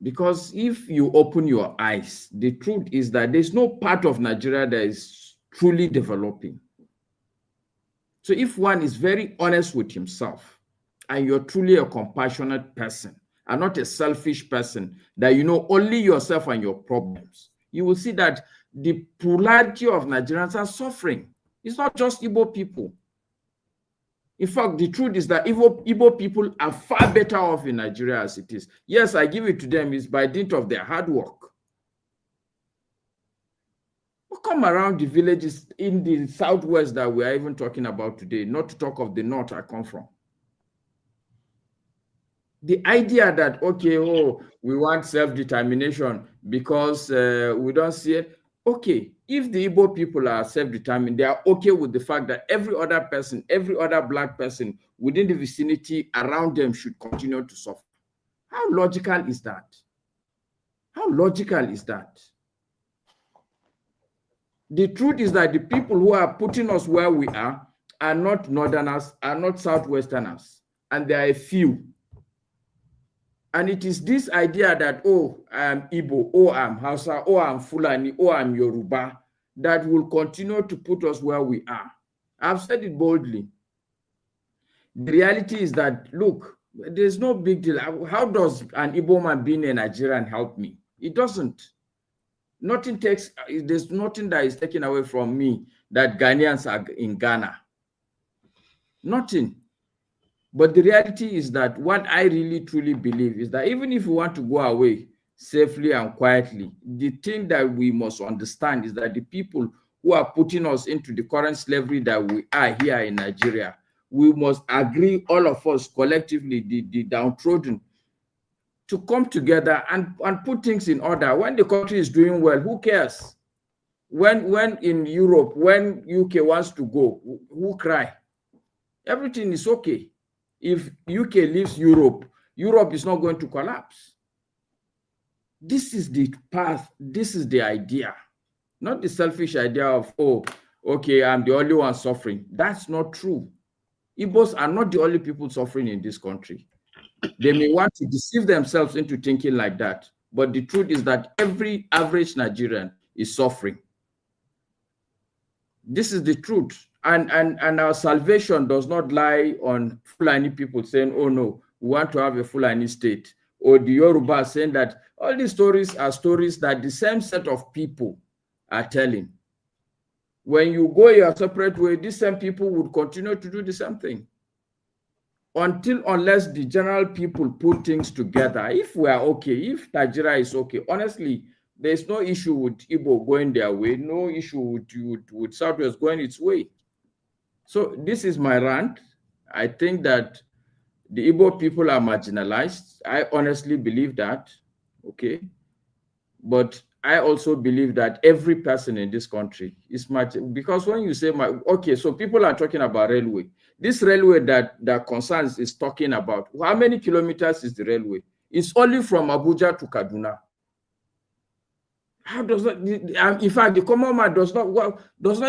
Because if you open your eyes, the truth is that there's no part of Nigeria that is truly developing. So if one is very honest with himself, and you're truly a compassionate person, and not a selfish person, that you know only yourself and your problems, you will see that the plurality of Nigerians are suffering. It's not just Igbo people. In fact, the truth is that Igbo people are far better off in Nigeria as it is. Yes, I give it to them. It's by dint of their hard work. We'll come around the villages in the southwest that we are even talking about today, not to talk of the north I come from. The idea that, okay, we want self-determination because we don't see it. Okay, if the Igbo people are self-determined, they are okay with the fact that every other person, every other black person within the vicinity around them should continue to suffer. How logical is that? How logical is that? The truth is that the people who are putting us where we are not northerners, are not southwesterners, and there are a few. And it is this idea that, I am Igbo, I'm Hausa, I'm Fulani, I'm Yoruba, that will continue to put us where we are. I've said it boldly. The reality is that, look, there's no big deal. How does an Igbo man being a Nigerian help me? It doesn't. There's nothing that is taken away from me that Ghanaians are in Ghana. Nothing. But the reality is that what I really truly believe is that even if we want to go away safely and quietly, the thing that we must understand is that the people who are putting us into the current slavery that we are here in Nigeria, we must agree, all of us collectively, the downtrodden, to come together and put things in order. When the country is doing well, who cares? When in Europe, when UK wants to go, who cry? Everything is okay. If UK leaves Europe, Europe is not going to collapse. This is the path. This is the idea, not the selfish idea of, oh, okay, I'm the only one suffering. That's not true. Igbos are not the only people suffering in this country. They may want to deceive themselves into thinking like that, but the truth is that every average Nigerian is suffering. This is the truth. And our salvation does not lie on Fulani people saying, oh no, we want to have a Fulani state. Or the Yoruba saying that all these stories are stories that the same set of people are telling. When you go your separate way, these same people would continue to do the same thing. Unless the general people put things together. If we are okay, if Nigeria is okay, honestly, there's no issue with Igbo going their way, no issue with Southwest going its way. So this is my rant. I think that the Igbo people are marginalized. I honestly believe that, okay? But I also believe that every person in this country is because when you say, okay, so people are talking about railway. This railway that concerns is talking about, how many kilometers is the railway? It's only from Abuja to Kaduna. How does that, in fact, the common man does not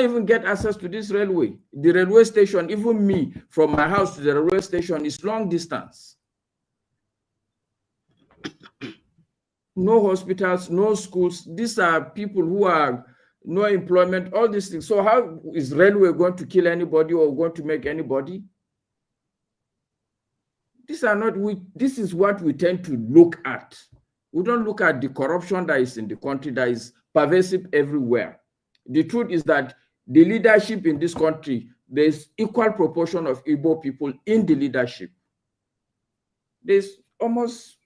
even get access to this railway. The railway station, even me, from my house to the railway station is long distance. No hospitals, no schools. These are people who are no employment, all these things. So how is railway going to kill anybody or going to make anybody? These are not, this is what we tend to look at. We don't look at the corruption that is in the country that is pervasive everywhere. The truth is that the leadership in this country, there's equal proportion of Igbo people in the leadership. There's almost,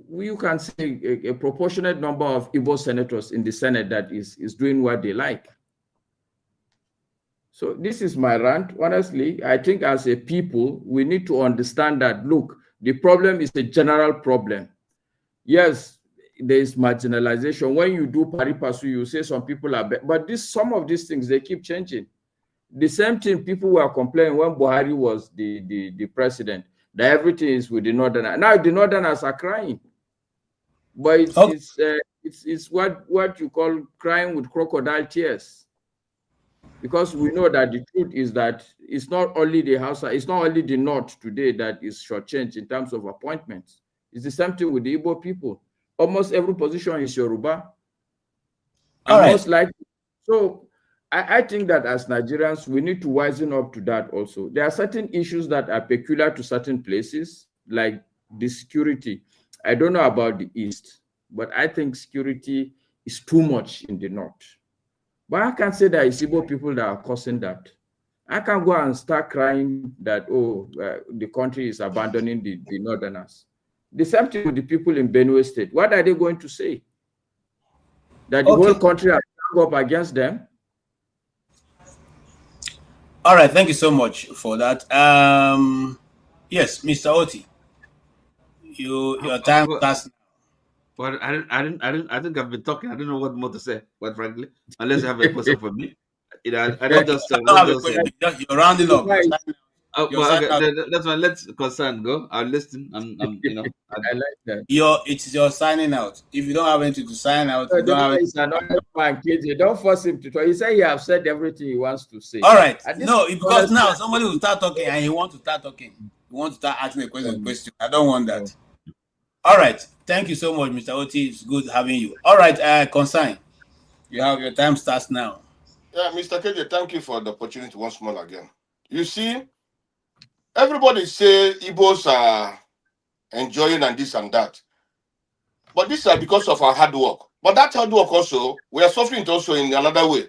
you can say, a proportionate number of Igbo senators in the Senate that is doing what they like. So this is my rant. Honestly, I think as a people, we need to understand that, look, the problem is a general problem. Yes, there is marginalization. When you do pari passu, you say some people are bad, but some of these things, they keep changing. The same thing people were complaining when Buhari was the president, that everything is with the Northerners. Now the Northerners are crying, but it's what you call crying with crocodile tears, because we know that the truth is that it's not only the House, it's not only the North today that is shortchanged in terms of appointments. It's the same thing with the Igbo people. Almost every position is Yoruba. All right. Most likely. So I think that as Nigerians, we need to wisen up to that also. There are certain issues that are peculiar to certain places, like the security. I don't know about the East, but I think security is too much in the North. But I can't say that it's Igbo people that are causing that. I can go and start crying that, the country is abandoning the Northerners. The same thing with the people in Benue State. What are they going to say? That the whole country has come up against them? All right, thank you so much for that. Yes, Mr. Oti, your time starts. Well, I think I've been talking. I don't know what more to say, quite frankly, unless you have a question for me. I don't just. You're rounding up. That's why let's concern go. I'll listen. I like that. It's your signing out. If you don't have anything to sign out, you don't have anything. Don't force him to talk. He said he has said everything he wants to say. All right. No, because now somebody will start talking and he wants to start talking. He wants to start asking a question. I don't want that. All right. Thank you so much, Mr. Oti. It's good having you. All right, Consign. You have your time starts now. Yeah, Mr. KJ, thank you for the opportunity once more again. You see, everybody say Igbos are enjoying and this and that. But this is because of our hard work. But that hard work also, we are suffering it also in another way.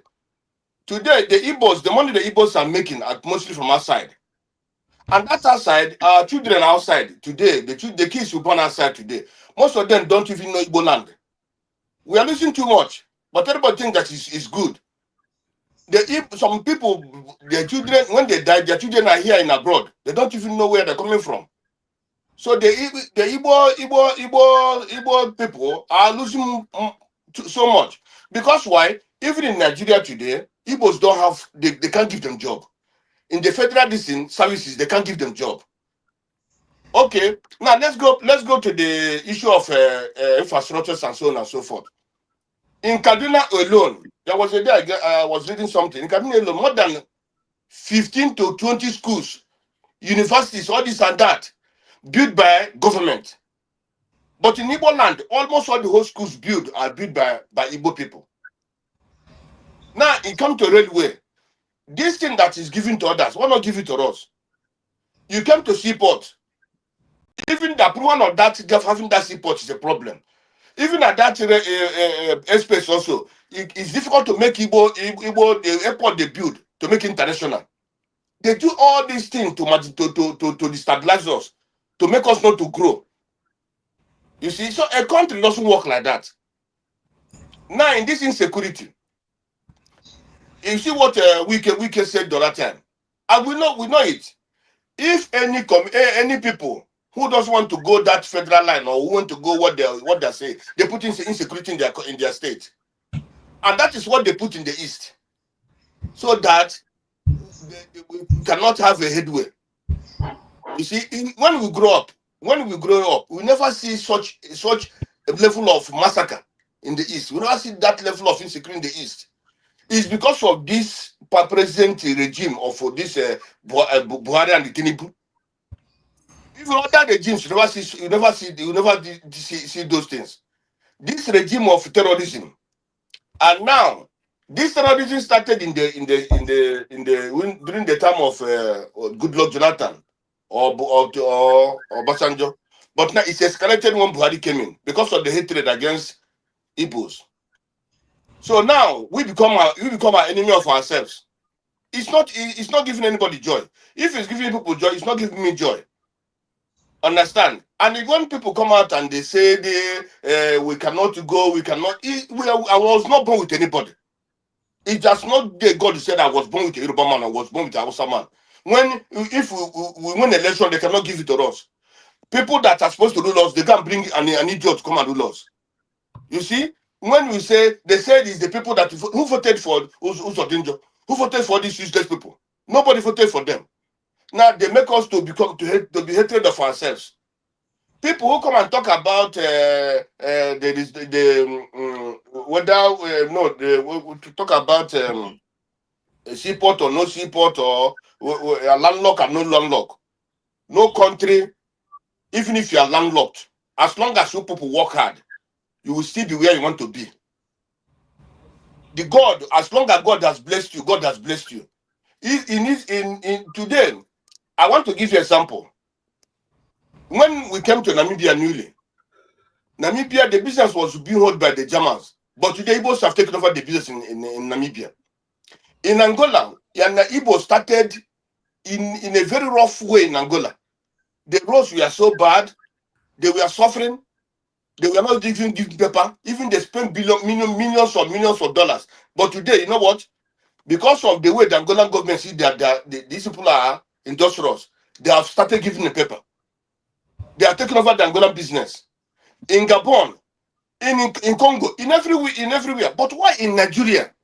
Today, the Igbos, the money the Igbos are making are mostly from outside. And that outside, our children outside today, the kids who born outside today, most of them don't even know Igbo land. We are losing too much. But everybody thinks that is good. Some people, their children, when they die, their children are here in abroad. They don't even know where they're coming from. So the Igbo people are losing so much. Because why? Even in Nigeria today, Igbos don't have, they can't give them job. In the federal services, they can't give them job. Okay, now let's go to the issue of infrastructures and so on and so forth. In Kaduna alone, there was a day I was reading something. In Kaduna alone, more than 15 to 20 schools, universities, all this and that, built by government. But in Igbo land, almost all the whole schools are built by Igbo people. Now, it comes to railway. This thing that is given to others, why not give it to us? You came to seaport. Even the approval of that, having that seaport is a problem. Even at that airspace also, it's difficult to make Igbo the airport they build to make international. They do all these things to destabilize us, to make us not to grow. You see, so a country doesn't work like that. Now, in this insecurity, you see what Wike said the other time, and we know it. If any people who doesn't want to go that federal line or who want to go what they say, they put insecurity in their state, and that is what they put in the east, so that we cannot have a headway. You see, when we grow up, we never see such a level of massacre in the east. We never see that level of insecurity in the east. It's because of this present regime of this Buhari and the Tinubu. Even other regimes, you never see those things. This regime of terrorism, and now this terrorism started during the time of Goodluck Jonathan or Obasanjo, but now it's escalated when Buhari came in because of the hatred against Igbos. So now we become our enemy of ourselves. It's not giving anybody joy. If it's giving people joy, it's not giving me joy. Understand? And when people come out and they say we cannot go, I was not born with anybody. It's just not the God who said I was born with a Yoruba man, I was born with a Hausa man. If we win an election, they cannot give it to us. People that are supposed to rule us, they can't bring an idiot to come and rule us. You see? When we say, they said it's the people who voted for Usodinjo, who voted for these useless people. Nobody voted for them. Now they make us to be hatred of ourselves. People who come and talk about talk about seaport or no seaport or landlocked or no landlocked. No country, even if you are landlocked, as long as you people work hard, you will still be where you want to be. As long as God has blessed you, God has blessed you. In today, I want to give you an example. When we came to Namibia newly, Namibia, the business was being held by the Germans, but today Igbos have taken over the business in Namibia. In Angola, Igbo started in a very rough way in Angola. The roads were so bad, they were suffering. They were not even giving paper. Even they spent millions of dollars. But today, you know what? Because of the way the Angolan government see that these people are industrious, they have started giving the paper. They are taking over the Angolan business. In Gabon, in Congo, in everywhere. But why in Nigeria?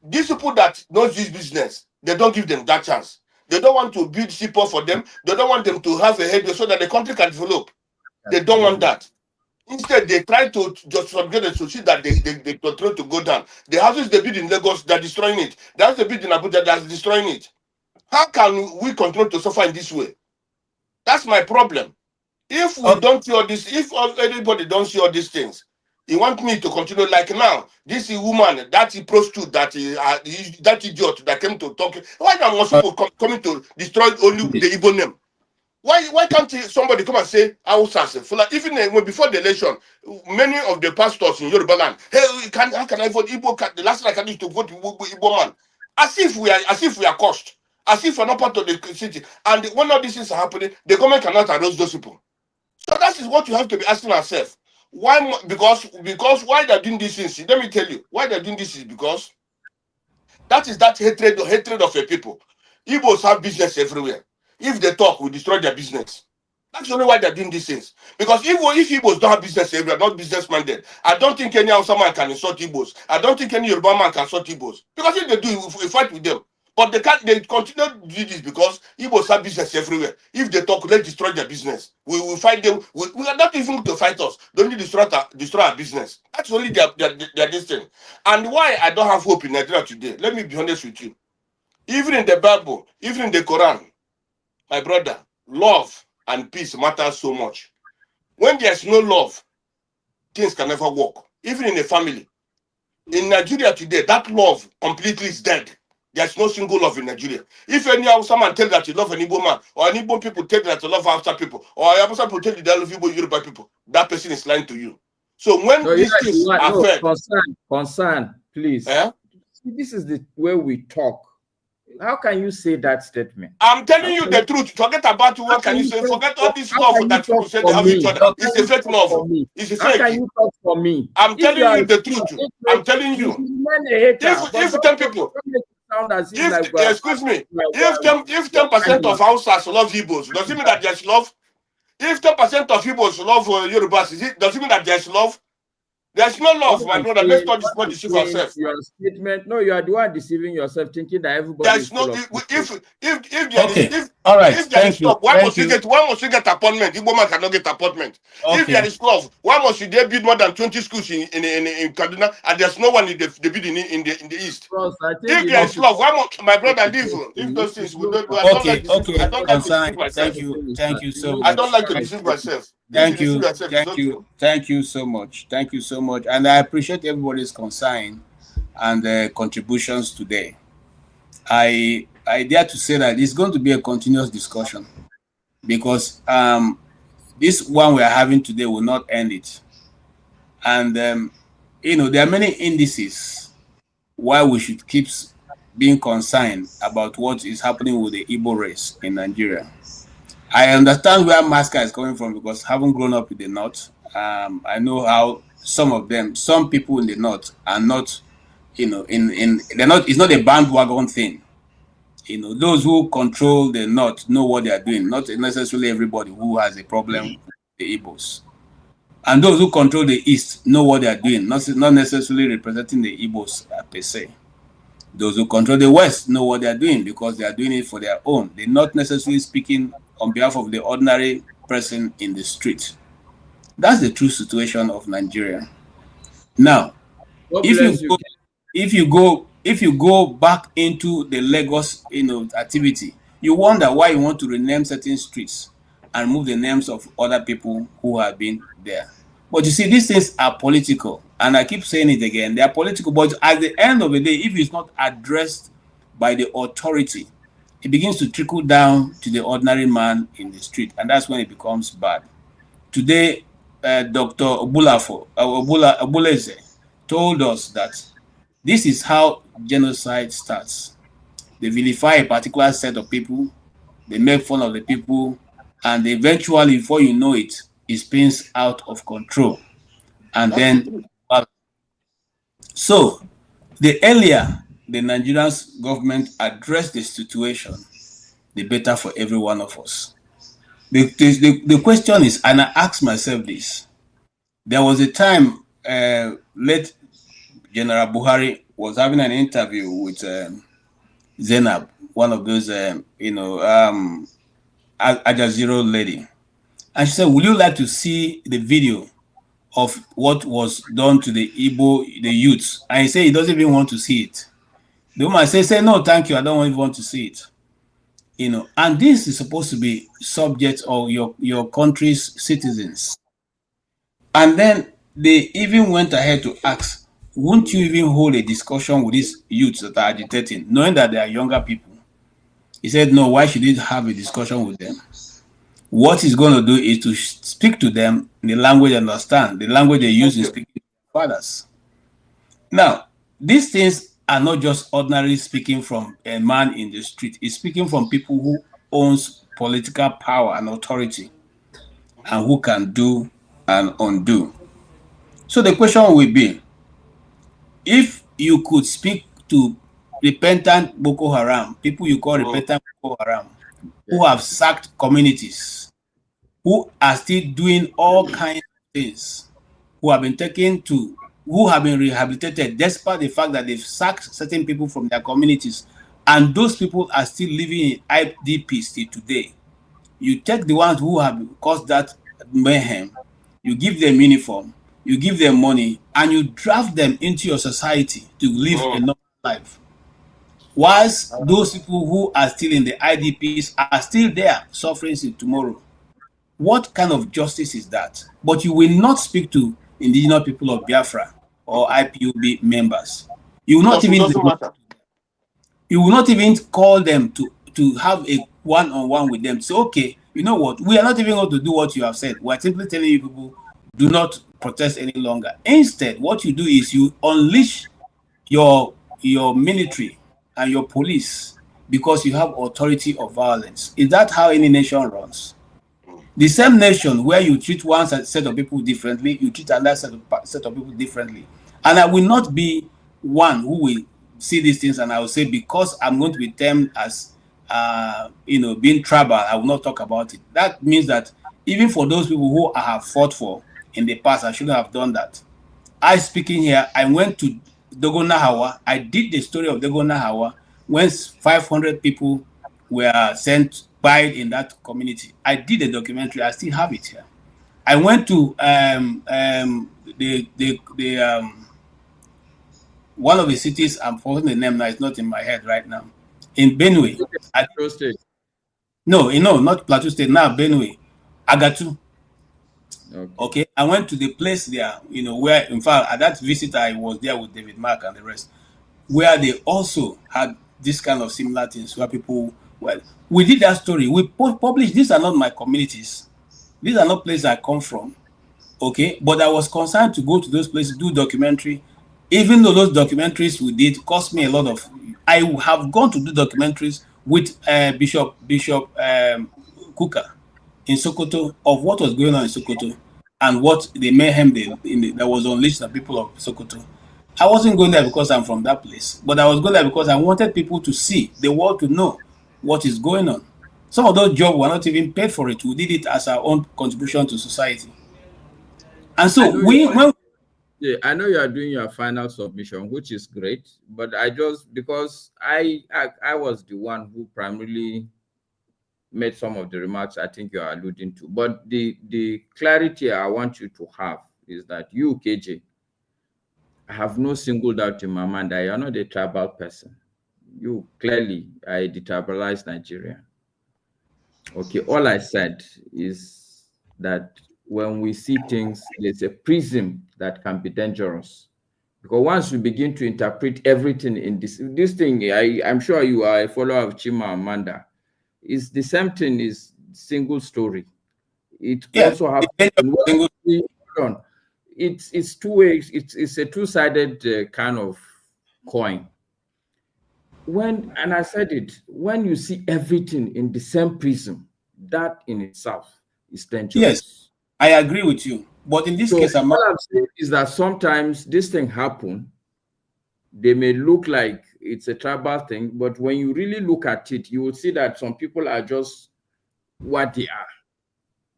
These people that know this business, they don't give them that chance. They don't want to build seaport for them. They don't want them to have a headway so that the country can develop. They don't want that. Instead, they try to just forget it to see that they continue to go down. The houses they build in Lagos, they're destroying it. The houses they build in Abuja, they're destroying it. How can we continue to suffer in this way? That's my problem. If we don't see all this, if everybody don't see all these things, you want me to continue like now? This woman, that prostitute, that idiot that came to talk. Why are most people coming to destroy only the Igbo name? Why can't somebody come and say even before the election, many of the pastors in Yoruba land, hey, how can I vote Igbo? The last time I can to vote Igbo man, as if we are cursed, as if we're not part of the city. And when all these things are happening, the government cannot arrest those people. So that is what you have to be asking ourselves. Why? Because why they're doing these things? Let me tell you why they're doing this is because that is that hatred of a people. Igbos have business everywhere. If they talk, we destroy their business. That's the only why they're doing these things. Because if Igbos don't have business area, not business minded, I don't think any Hausa man can insult Igbos. I don't think any Yoruba man can insult Igbos. Because if they do, we fight with them. But they can't. They continue to do this because Igbos have business everywhere. If they talk, let's destroy their business. We will fight them. We are not even to fight us. Don't need to destroy our business. That's only their this thing. And why I don't have hope in Nigeria today. Let me be honest with you. Even in the Bible, even in the Quran, my brother, love and peace matters so much. When there's no love, things can never work. Even in a family. In Nigeria today, that love completely is dead. There's no single love in Nigeria. If any Hausa man tell that you love an Igbo man, or an Igbo people tell that you love Hausa people, or Hausa people tell you that you love Igbo Yoruba people, that person is lying to you. So when these things are fed... Concern, please. See, this is the way we talk. How can you say that statement? I'm telling you the truth. Forget about what can you say. Forget all this love that people say they have each other. It's a fake love. It's a fake. How can you talk for me? I'm telling you the truth. I'm telling you. If 10 people, excuse me, if 10% of Hausas love Igbos, does it mean that there's love? If 10% of Igbos love Yorubas, does it mean that there's love? There's no love, my brother. Let's not deceive ourselves. Your statement, no, you are the one deceiving yourself, thinking that everybody. There's no. All right. Thank you. Why must you get appointment? Igbo man cannot get appointment. If there is love, why must you they build more than 20 schools in Kaduna and there's no one in the building in the east? If there is love, why must my brother leave? If those things we don't do, I don't like to deceive myself. Thank you so much. I don't like to deceive myself. Thank you so much. Thank you so much. And I appreciate everybody's concern and contributions today. I dare to say that it's going to be a continuous discussion because this one we are having today will not end it. And there are many indices why we should keep being concerned about what is happening with the Igbo race in Nigeria. I understand where Masca is coming from because having grown up in the North, I know how some people in the North are not, they're not. It's not a bandwagon thing. Those who control the North know what they are doing. Not necessarily everybody who has a problem with the Igbos, and those who control the East know what they are doing. Not necessarily representing the Igbos per se. Those who control the West know what they are doing because they are doing it for their own. They're not necessarily speaking on behalf of the ordinary person in the street. That's the true situation of Nigeria. Now, if you go back into the Lagos activity, you wonder why you want to rename certain streets and move the names of other people who have been there. But you see, these things are political, and I keep saying it again, they are political, but at the end of the day, if it's not addressed by the authority, it begins to trickle down to the ordinary man in the street, and that's when it becomes bad. Today, Dr. Ogbunwezeh told us that this is how genocide starts. They vilify a particular set of people, they make fun of the people, and eventually, before you know it, it spins out of control. And then, so the earlier the Nigerian government addressed the situation, the better for every one of us. The question is, and I ask myself this, there was a time late General Buhari was having an interview with Zainab, one of those, Al Jazeera lady. And she said, would you like to see the video of what was done to the youths? And he said he doesn't even want to see it. The woman said, no, thank you, I don't even want to see it. And this is supposed to be subject of your country's citizens. And then they even went ahead to ask, won't you even hold a discussion with these youths that are agitating, knowing that they are younger people? He said, no, why should he have a discussion with them? What he's going to do is to speak to them in the language they understand, the language they use in speaking to their fathers. Now, these things are not just ordinarily speaking from a man in the street. It's speaking from people who owns political power and authority and who can do and undo. So the question will be, if you could speak to repentant Boko Haram, people you call repentant Boko Haram, who have sacked communities, who are still doing all kinds of things, who have been rehabilitated despite the fact that they've sacked certain people from their communities, and those people are still living in IDPs till today. You take the ones who have caused that mayhem, you give them uniform, you give them money, and you draft them into your society to live a normal life. Whilst those people who are still in the IDPs are still there suffering till tomorrow. What kind of justice is that? But you will not speak to indigenous people of Biafra or IPOB members. You will not even call them to have a one-on-one with them. So, okay, you know what? We are not even going to do what you have said. We are simply telling you people, do not protest any longer. Instead, what you do is you unleash your military and your police because you have authority of violence. Is that how any nation runs? The same nation where you treat one set of people differently, you treat another set of people differently. And I will not be one who will see these things and I will say, because I'm going to be termed as being tribal, I will not talk about it. That means that even for those people who I have fought for in the past, I shouldn't have done that. I speaking here, I went to Dogonahawa. I did the story of Dogonahawa when 500 people were died in that community. I did a documentary. I still have it here. I went to one of the cities. I'm forgetting the name now. It's not in my head right now. In Benue. Plateau State. No, not Plateau State. Now Benue, Agatu. Okay. I went to the place there. Where in fact at that visit I was there with David Mark and the rest, where they also had this kind of similar things where people. Well, we did that story. We published. These are not my communities. These are not places I come from. Okay, but I was concerned to go to those places, do documentary. Even though those documentaries we did cost me a lot of. I have gone to do documentaries with Bishop Kuka in Sokoto of what was going on in Sokoto and what the mayhem that was unleashed on people of Sokoto. I wasn't going there because I'm from that place, but I was going there because I wanted people to see, the world to know what is going on. Some of those jobs were not even paid for it. We did it as our own contribution to society. And so I know you are doing your final submission, which is great, but because I was the one who primarily made some of the remarks I think you are alluding to. But the clarity I want you to have is that you, KJ, I have no single doubt in my mind that you're not a tribal person. You clearly are a detribalized Nigeria. Okay, all I said is that when we see things, there's a prism that can be dangerous. Because once we begin to interpret everything in this thing, I'm sure you are a follower of Chimamanda. It's the same thing, is single story. It also happens. It's two ways. It's a two-sided kind of coin. And I said it, when you see everything in the same prism, that in itself is dangerous. Yes, I agree with you. But in this case, what I'm saying is that sometimes this thing happen. They may look like it's a tribal thing, but when you really look at it, you will see that some people are just what they are.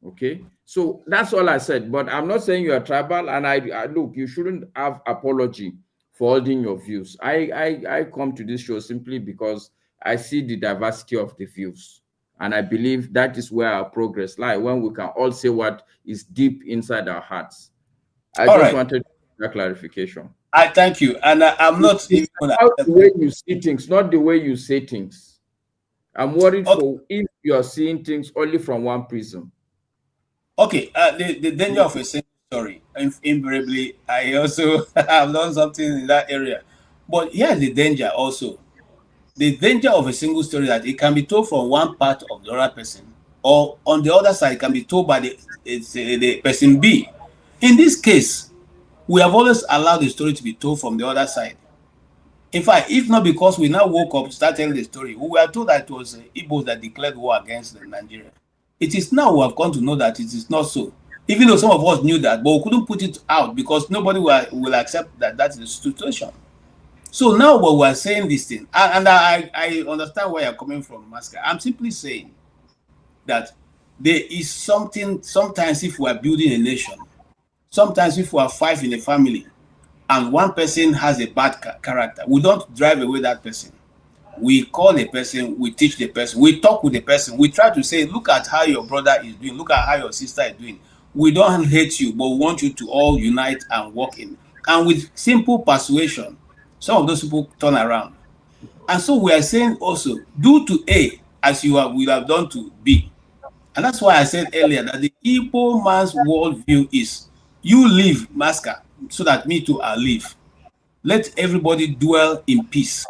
Okay, so that's all I said. But I'm not saying you are tribal, and I look, you shouldn't have apology for holding your views. I come to this show simply because I see the diversity of the views, and I believe that is where our progress lies, when we can all say what is deep inside our hearts. I just wanted that clarification. I thank you, and I'm not even the way you see things, not the way you say things. I'm worried for if you are seeing things only from one prism. Okay, the danger of a single story. Invariably, I also have done something in that area. But here's the danger also. The danger of a single story that it can be told from one part of the other person, or on the other side, it can be told by the person B. In this case, we have always allowed the story to be told from the other side. In fact, if not because we now woke up to start telling the story, we were told that it was Igbos that declared war against Nigeria. It is now we have come to know that it is not so. Even though some of us knew that, but we couldn't put it out because nobody will accept that that is the situation. So now when we are saying this thing, and I understand where you're coming from, Masker. I'm simply saying that there is something, sometimes if we are building a nation, sometimes if we are 5 in a family and one person has a bad character, we don't drive away that person. We call the person, we teach the person, we talk with the person, we try to say, look at how your brother is doing, look at how your sister is doing. We don't hate you, but we want you to all unite and work in. And with simple persuasion, some of those people turn around. And so we are saying also, do to A as you will have done to B. And that's why I said earlier that the Igbo man's worldview is, you live, Masker, so that me too I'll live. Let everybody dwell in peace.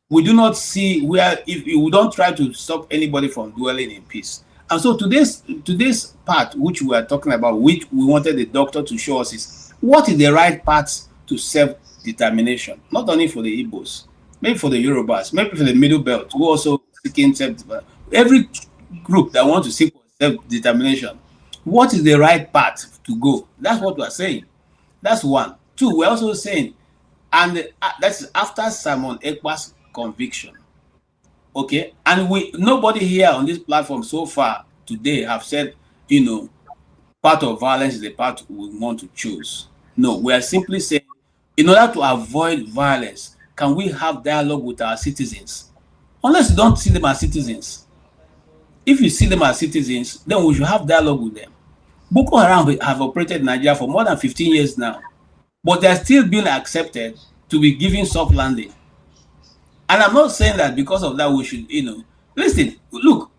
We do not see where, if we don't try to stop anybody from dwelling in peace. And so today's part, which we are talking about, which we wanted the doctor to show us, is what is the right path to self-determination, not only for the Igbos, maybe for the Yorubas, maybe for the Middle Belt, who also seeking self-determination. Every group that wants to seek self-determination, what is the right path to go? That's what we are saying. That's one. Two, we're also saying, and that's after Simon Ekpa's conviction. Okay, and nobody here on this platform so far today have said, you know, part of violence is the path we want to choose. No, we are simply saying, in order to avoid violence, can we have dialogue with our citizens? Unless you don't see them as citizens. If you see them as citizens, then we should have dialogue with them. Boko Haram have operated in Nigeria for more than 15 years now, but they're still being accepted to be given soft landing. And I'm not saying that because of that we should, you know, listen, look,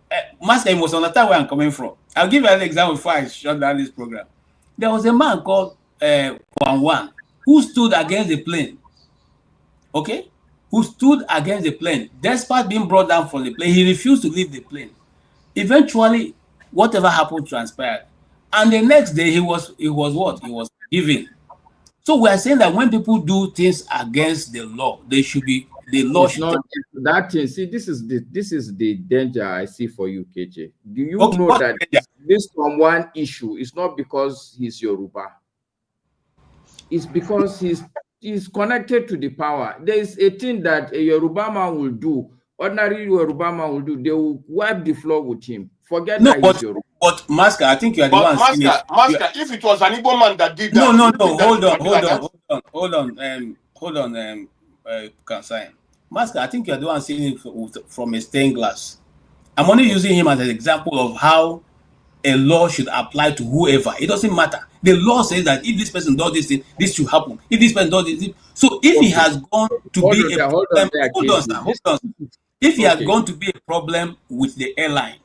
Master, you must understand where I'm coming from. I'll give you an example before I shut down this program. There was a man called Wan who stood against the plane, okay? Who stood against the plane. Despite being brought down from the plane, he refused to leave the plane. Eventually, whatever happened transpired. And the next day, he was what? He was forgiven. So we are saying that when people do things against the law, they should be, the law it's should not that thing. See, this is the danger I see for you, KJ. Do you know that based on one issue, it's not because he's Yoruba. It's because he's connected to the power. There is a thing that a Yoruba man will do, ordinary Yoruba man will do. They will wipe the floor with him. Forget that he's Yoruba. But Masker, I think you are the one. Masker, if it was an Igbo man that did that, hold on, Kansain. Masker, I think you are the one seeing it from a stained glass. I'm only using him as an example of how a law should apply to whoever. It doesn't matter. The law says that if this person does this thing, this should happen. If this person does this, so if he has gone to be a problem, if he has gone to be a problem with the airline,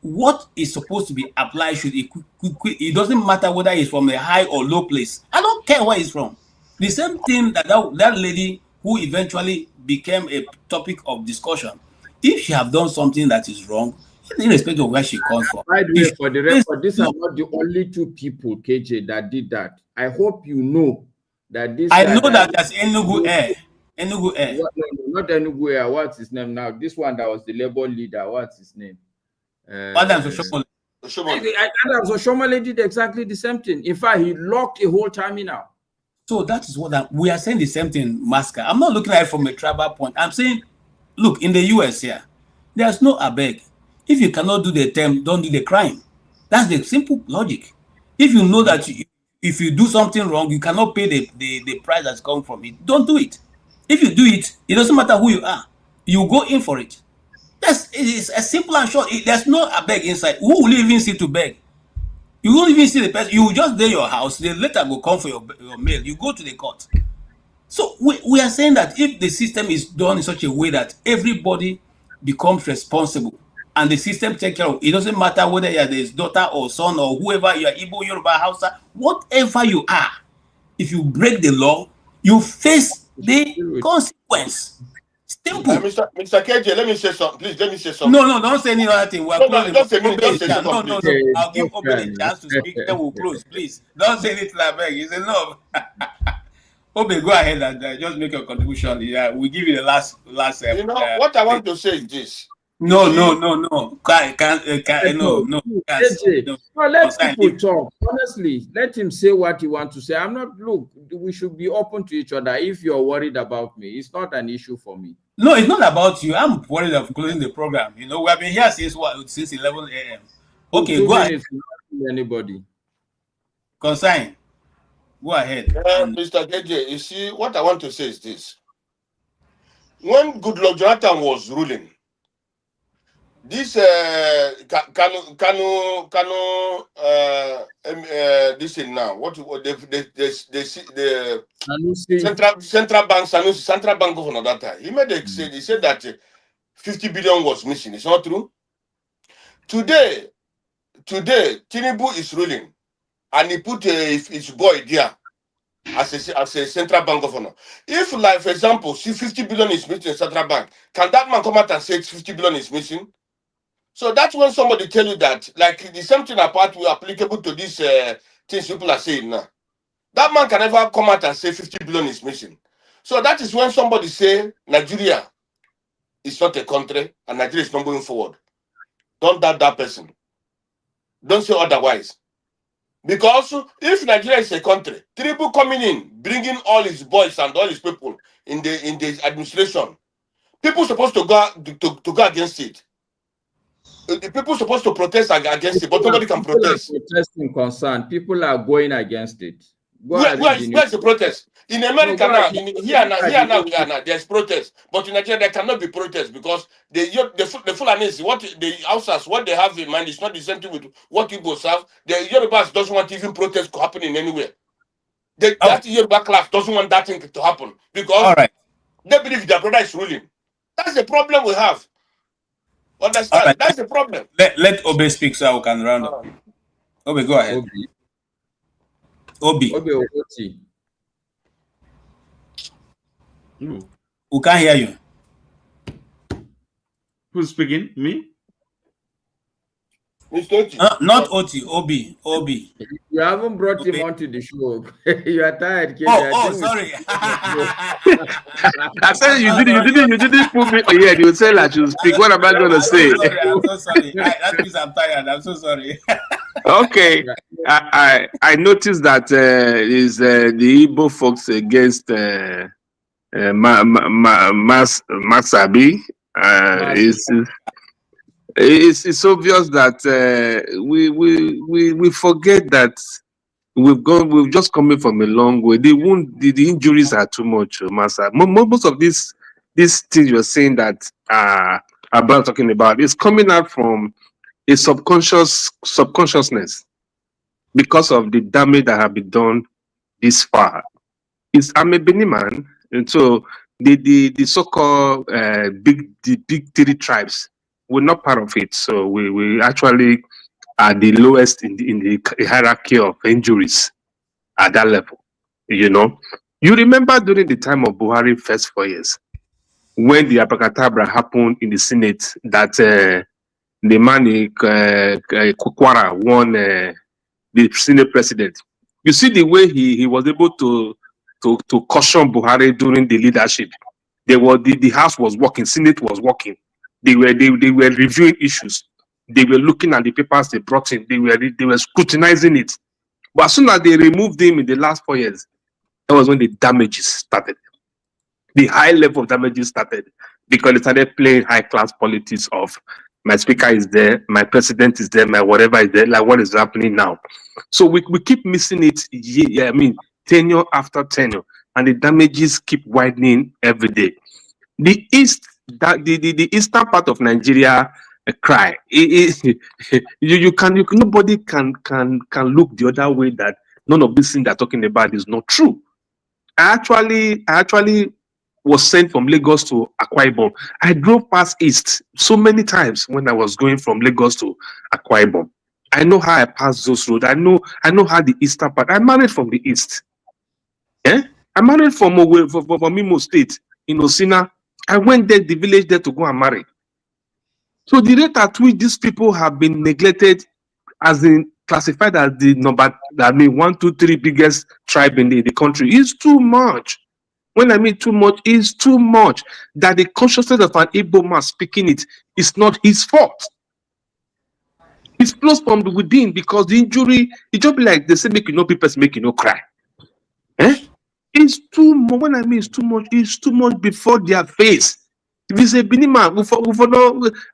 what is supposed to be applied should it doesn't matter whether it's from a high or low place. I don't care where it's from. The same thing that lady who eventually became a topic of discussion, if she have done something that is wrong, irrespective of where she comes from. By the way, for the record, these are not the only two people, KJ, that did that. I hope you know that this. I know that there's Enugu Air. Enugu Air. No, not Enugu Air. What's his name now? This one that was the Labour leader. What's his name? Adams Oshomole. Adams Oshomole did exactly the same thing. In fact, he locked a whole terminal. So that is what we are saying the same thing, Masker. I'm not looking at it from a tribal point. I'm saying, look, in the US here, there's no abeg. If you cannot do the term, don't do the crime. That's the simple logic. If you know that if you do something wrong, you cannot pay the price that's come from it, don't do it. If you do it, it doesn't matter who you are. You go in for it. It's as simple and short. There's no abeg inside. Who will you even see to beg? You won't even see the person. You will just do your house. The letter will come for your mail. You go to the court. So we are saying that if the system is done in such a way that everybody becomes responsible and the system takes care of it, doesn't matter whether you're his daughter or son or whoever you are, Igbo, Yoruba, Hausa, whatever you are, if you break the law, you face the consequence. Simple. Mr. KJ, let me say something. Please, let me say something. No, don't say any other thing. We're closing. Don't say anything. No. I'll give Obi a chance to speak. Then we'll close. Please, don't say anything. I beg. It's enough. Obi, go ahead and just make your contribution. Yeah, we give you the last. You know what I want to say is this. No. No. Let people talk. Honestly, let him say what he wants to say. Look, we should be open to each other. If you're worried about me, it's not an issue for me. No, it's not about you. I'm worried of closing the program. You know, we have been here since 11 a.m. Okay, 2 go ahead. minutes. Anybody? Consign. Go ahead. Mr. KJ, you see, what I want to say is this. When Goodluck Jonathan was ruling, this this thing now, what the central bank Sanusi, central bank governor that time, he made he said that 50 billion was missing. It's not true. Today Tinubu is ruling, and he put his boy there as a central bank governor. If, like, for example, see 50 billion is missing in central bank, can that man come out and say 50 billion is missing? So that's when somebody tell you that, like, the same thing apart will applicable to these things people are saying now. That man can never come out and say 50 billion is missing. So that is when somebody say Nigeria is not a country and Nigeria is not going forward. Don't doubt that person. Don't say otherwise. Because if Nigeria is a country, Tinubu coming in, bringing all his boys and all his people in the administration, people supposed to go against it. The people supposed to protest against it, but nobody can protest. Protesting concern. People are going against it. Where's the protest? In America now, here now, there's protest. But in Nigeria, there cannot be protest because the Fulanis, what the Hausas, what they have in mind is not the same thing with what Igbos have. The Yorubas doesn't want even protest to happen in anywhere. That Yoruba class doesn't want that thing to happen because they believe their brother is ruling. That's the problem we have. Understand? That's the problem. Let Obi speak so I can round up. Obi, go ahead. Obi. Who can't hear you? Who's speaking? Me? Not Oti. Obi. You haven't brought him onto the show. You are tired. Sorry. I said you didn't put me here. You said I should speak. What am I going to say? I'm so sorry. That means I'm tired. I'm so sorry. Okay. I noticed that is the Igbo folks against Masabi. It's obvious that we forget that we've just come from a long way. The injuries are too much, Master. Most of these things you're saying that about talking about is coming out from a subconsciousness because of the damage that have been done this far. I'm a Benin man, and so the so-called big three tribes, we're not part of it. So we actually are the lowest in the hierarchy of injuries at that level. You know, you remember during the time of Buhari first 4 years, when the abracadabra happened in the Senate, that the man Kukwara won the Senate president. You see the way he was able to caution Buhari during the leadership. The House was working, Senate was working. They were reviewing issues. They were looking at the papers they brought in. They were scrutinizing it. But as soon as they removed him in the last 4 years, that was when the damages started. The high level of damages started because they started playing high class politics of my speaker is there, my president is there, my whatever is there, like what is happening now. So we keep missing it. I mean, tenure after tenure, and the damages keep widening every day. The eastern part of Nigeria cry. Nobody can look the other way that none of these things they're talking about is not true. I actually was sent from Lagos to Akwa Ibom. I drove past east so many times when I was going from Lagos to Akwa Ibom. I know how I passed those roads. I know how the eastern part. I married from the east. I married from Imo State in Osina. I went there, the village there, to go and marry. So the rate at which these people have been neglected, as in classified as the number, 1, 2, 3 biggest tribe in the country, is too much. When I mean too much, is too much. That the consciousness of an Igbo man speaking it is not his fault. It flows from within, because the injury, it just be like they say, make you know people, make you know cry. It's too much. When I mean it's too much before their face. If it's a Benin man,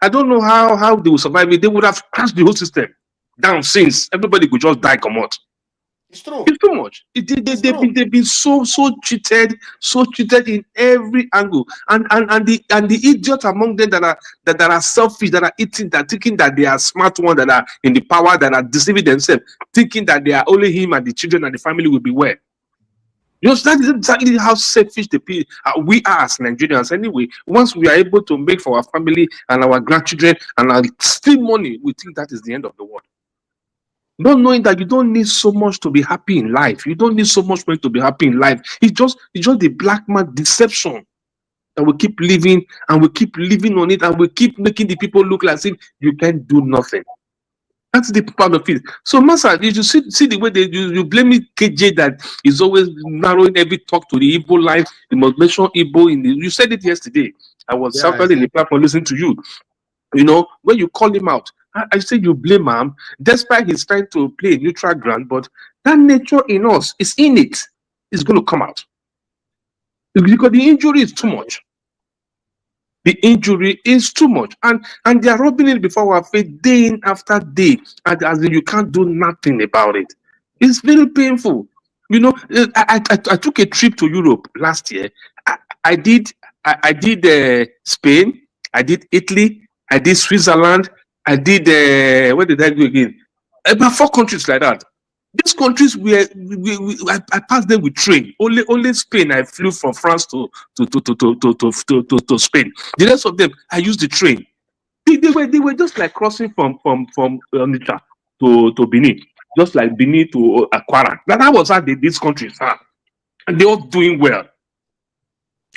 I don't know how they will survive it. They would have crashed the whole system. down since. Everybody could just die, come out. It's true. It's too much. They've been so cheated in every angle. And the idiots among them that are selfish, that are eating, that thinking that they are smart ones, that are in the power, that are deceiving themselves, thinking that they are only him and the children and the family will be well. That is exactly how selfish we are as Nigerians. Anyway, once we are able to make for our family and our grandchildren and our steal money, we think that is the end of the world. Not knowing that you don't need so much to be happy in life. You don't need so much money to be happy in life. It's just the black man deception that we keep living, and we keep living on it, and we keep making the people look like if you can't do nothing. That's the part of it. So, Masa, you see the way you blame KJ that is always narrowing every talk to the Igbo life. You must mention Igbo in the. You said it yesterday. I was certainly in the platform listening to you. You know, when you call him out, I say you blame him, despite he's trying to play a neutral ground, but that nature in us is in it. It's going to come out. Because the injury is too much. The injury is too much. And they are rubbing it before our face day in after day. And as you can't do nothing about it. It's very painful. You know, I took a trip to Europe last year. I did Spain, I did Italy, I did Switzerland, I did where did I go again? About 4 countries like that. These countries I passed them with train. Only Spain I flew from France to Spain. The rest of them I used the train. They were just like crossing from Onitsha to Benin, just like Benin to Akwara. That was how these countries are, and they're all doing well.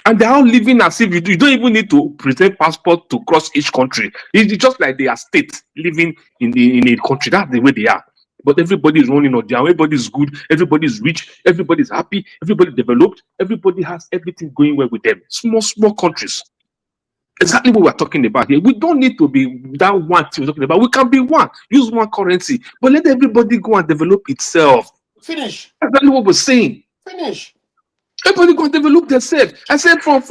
And they're all living as if you don't even need to present passport to cross each country. It's just like they are states living in a country. That's the way they are. But everybody is running on their own. Everybody is good. Everybody is rich. Everybody is happy. Everybody developed. Everybody has everything going well with them. Small countries. Exactly what we're talking about here. We don't need to be that one thing we're talking about. We can be one. Use one currency. But let everybody go and develop itself. Finish. That's exactly what we're saying. Finish. Everybody going to develop themselves. I said from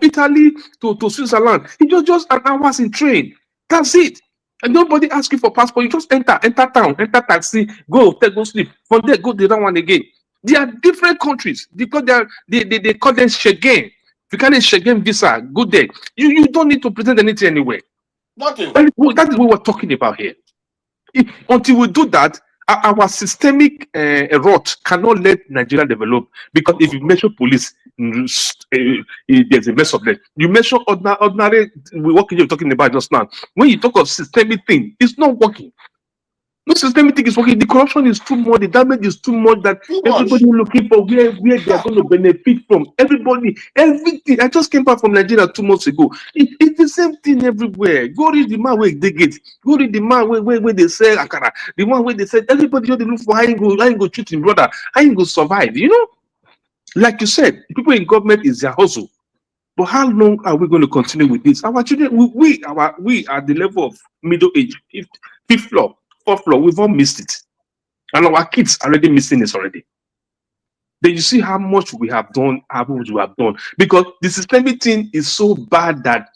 Italy to Switzerland, it's just an hour in train. That's it. And nobody asks you for passport. You just enter town, enter taxi, go sleep. From there, go the other one again. They are different countries because they call them Schengen. If you can't Schengen visa, go there. You don't need to present anything anyway. Nothing. That is what we're talking about here. Until we do that, our systemic rot cannot let Nigeria develop, because if you measure police, there's a mess of them. You measure ordinary what you're talking about just now. When you talk of systemic thing, it's not working. No systemic thing is working. The corruption is too much. The damage is too much that everybody is looking for where they are going to benefit from. Everybody, everything. I just came back from Nigeria 2 months ago. It's the same thing everywhere. Go read the man where they get. Go read the man where they sell akara. The one where they said everybody just look for how you go treat him brother, how you go survive. You know, like you said, people in government is their hustle. But how long are we going to continue with this? Our children, we are the level of middle age, fifth floor. 4th floor, we've all missed it. And our kids are already missing this already. Then you see how much we have done, because the systemic thing is so bad that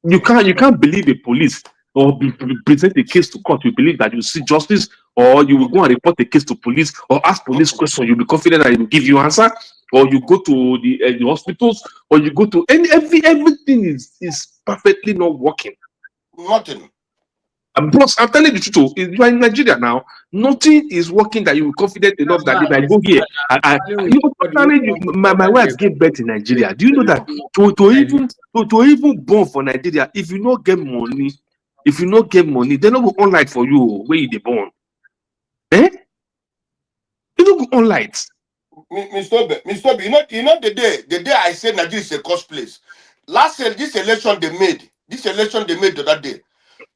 you can't believe a police or present a case to court. You believe that you see justice, or you will go and report the case to police or ask police questions. You'll be confident that it will give you answer, or you go to the hospitals, or you go to everything is perfectly not working. Nothing. Plus, I'm telling you the truth, you are in Nigeria now. Nothing is working that you are confident enough that if I go here, my wife gave birth in Nigeria. Do you know that to even born for Nigeria, if you not get money, they're not going to unlight for you where you born. You don't go unlight. Mr. B, you know the day I said Nigeria is a cost place. This election they made the other day.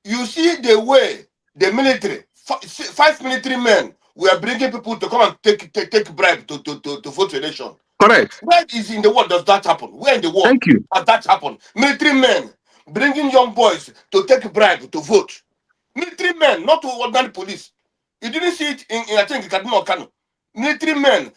You see the way the military, 5 military men, were bringing people to come and take bribe to vote election. Correct. Where is in the world does that happen? Where in the world does that happen? Military men bringing young boys to take bribe to vote. Military men, not ordinary police. You didn't see it in I think, Kaduna or Kano. Military men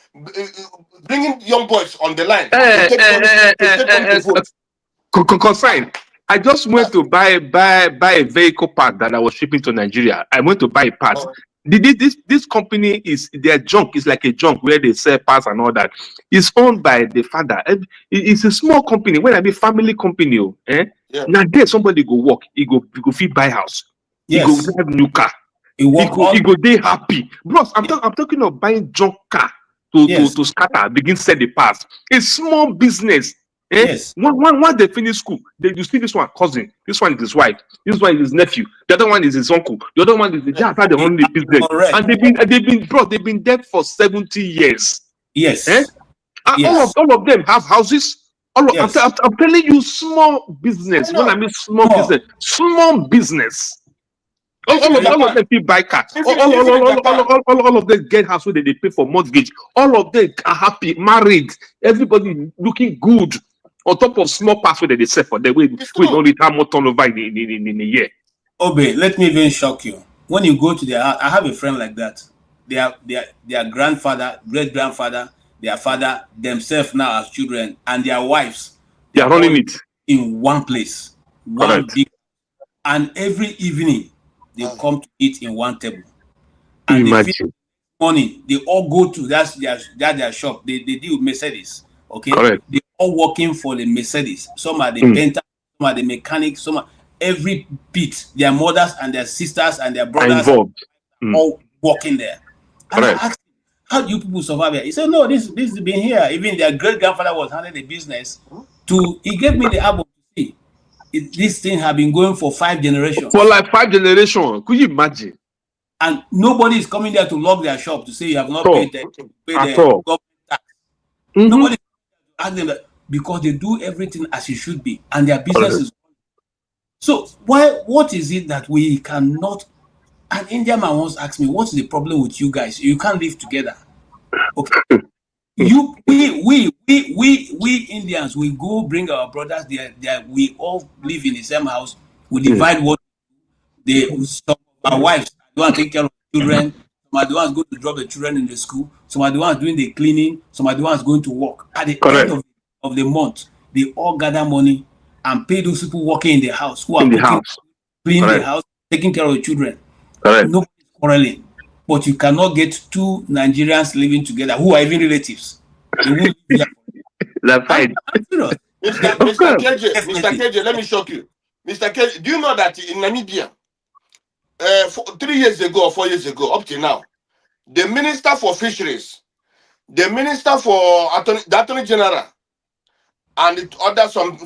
bringing young boys on the line to take them to vote. Consign. I just went to buy a vehicle part that I was shipping to Nigeria. I went to buy a part. This company is their junk is like a junk where they sell parts and all that. It's owned by the father. It's a small company. When I mean family company, now there somebody go work, he go fit buy house, he go drive new car, he go dey happy. Bros, I'm talking of buying junk car to scatter, begin sell the parts. A small business. Yes. Once they finish school, you see this one cousin, this one is his wife, this one is his nephew, the other one is his uncle, the other one is the dad. They own the business, and they've been there for 70 years. Yes. Yes. All of them have houses. I'm telling you, small business. When I mean small business. All of them people buy cars. All of them get house where they pay for mortgage. All of them are happy, married. Everybody looking good. On top of small parts where they sell for them, we only have more turnover in a year. Obe, let me even shock you. When you go to their house, I have a friend like that. Their grandfather, great grandfather, their father, themselves now as children, and their wives. They are running it in one place, one big, and every evening they come to eat in one table. And imagine. Morning, they all go to their shop. They deal with Mercedes. Okay, correct. They all working for the Mercedes. Some are the painter, some are the mechanics, some are every bit. Their mothers and their sisters and their brothers all working there. And I asked him, how do you people survive here? He said, no, this has been here. Even their great grandfather was handling the business. He gave me the album to see. This thing have been going for 5 generations. For like 5 generations, could you imagine? And nobody is coming there to lock their shop to say you have not paid the government tax. Nobody ask them that because they do everything as it should be, and their business is. So what is it that we cannot? An Indian man once asked me, "What's the problem with you guys? You can't live together." Okay, we Indians, we go bring our brothers there. We all live in the same house. We divide what some of our wives don't take care of the children. Some are the ones going to drop the children in the school. Some are the ones doing the cleaning. Some are the ones going to work. At the end of the month, they all gather money and pay those people working in the house who are cleaning the house, taking care of the children. Nobody's quarreling. But you cannot get 2 Nigerians living together who are even relatives. They won't live there. That's fine. Mr. KJ, let me shock you. Mr. KJ, do you know that in Namibia, 3 years ago or 4 years ago, up to now, the Minister for Fisheries, the Minister for the Attorney General, and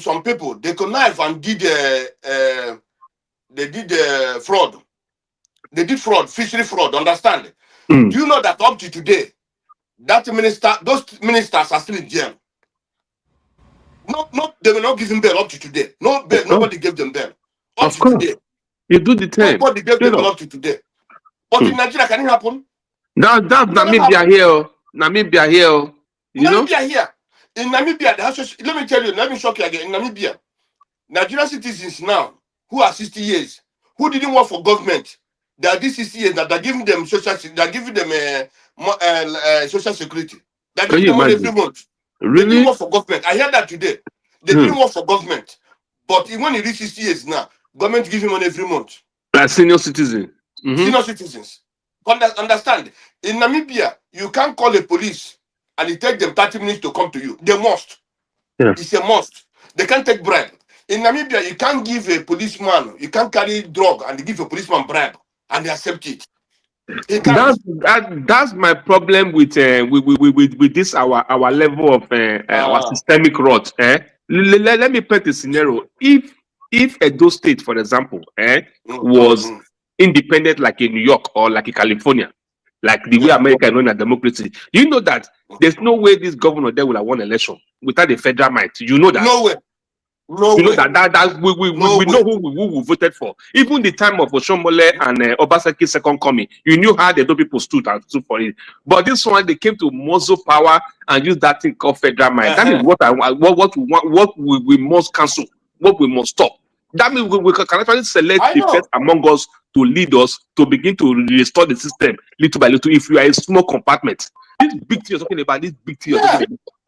some people, they connived and did fraud. They did fraud, fishery fraud, understand? Do you know that up to today, those ministers are still in jail? No, they were not giving bail up to today. Nobody gave them bail up to today. You do the time. Nobody gave them bail up to today. But in Nigeria, can it happen? That's Namibia here. Namibia here. Namibia here. In Namibia, let me tell you, let me shock you again. In Namibia, Nigerian citizens now who are 60 years, who didn't work for government, they are these 60 years that they're giving them social security. They're giving them money every month. Really? They didn't work for government. I heard that today. They didn't work for government. But when he reaches 60 years now, government gives him money every month. Like senior citizen. Senior citizens. Understand? In Namibia, you can't call the police and it takes them 30 minutes to come to you. They must. Yeah. It's a must. They can't take bribe. In Namibia, you can't give a policeman, you can't carry drug and give a policeman bribe and they accept it. That's my problem with this our level of our systemic rot. Let me paint a scenario. If Edo State, for example, was independent like in New York or like in California, like the way America is known as democracy, you know that there's no way this governor there will have won election without the federal might. You know that. No way. No you way. know that we know who we voted for. Even the time of Oshomole and Obasanjo's second coming, you knew how the people stood for it. But this one, they came to muzzle power and use that thing called federal might. That is what we must cancel, what we must stop. That means we can actually select the best among us to lead us to begin to restore the system little by little. If you are a small compartment, this big thing you're talking about,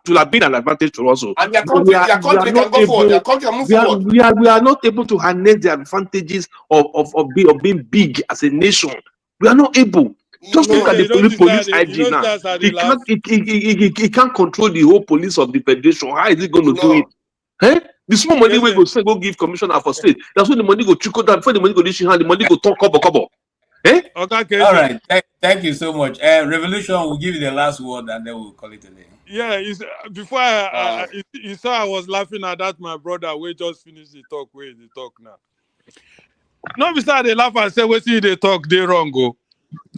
will have been an advantage to us. And their country can go forward. Their country can move forward. We are not able to harness the advantages of being big as a nation. We are not able. Just look at the police IG now. He can't control the whole police of the federation. How is he going to do it? Eh? The small money we go say go give commissioner for state. That's when the money go trickle down. Before the money go reach hand, the money go talk cover. Eh? Okay. All right. Thank you so much. Revolution, we'll give you the last word and then we'll call it a day. Yeah, before you saw I was laughing at that, my brother. We just finished the talk. Where the talk now? No, besides they laugh and say, "We see they talk, they wrong go."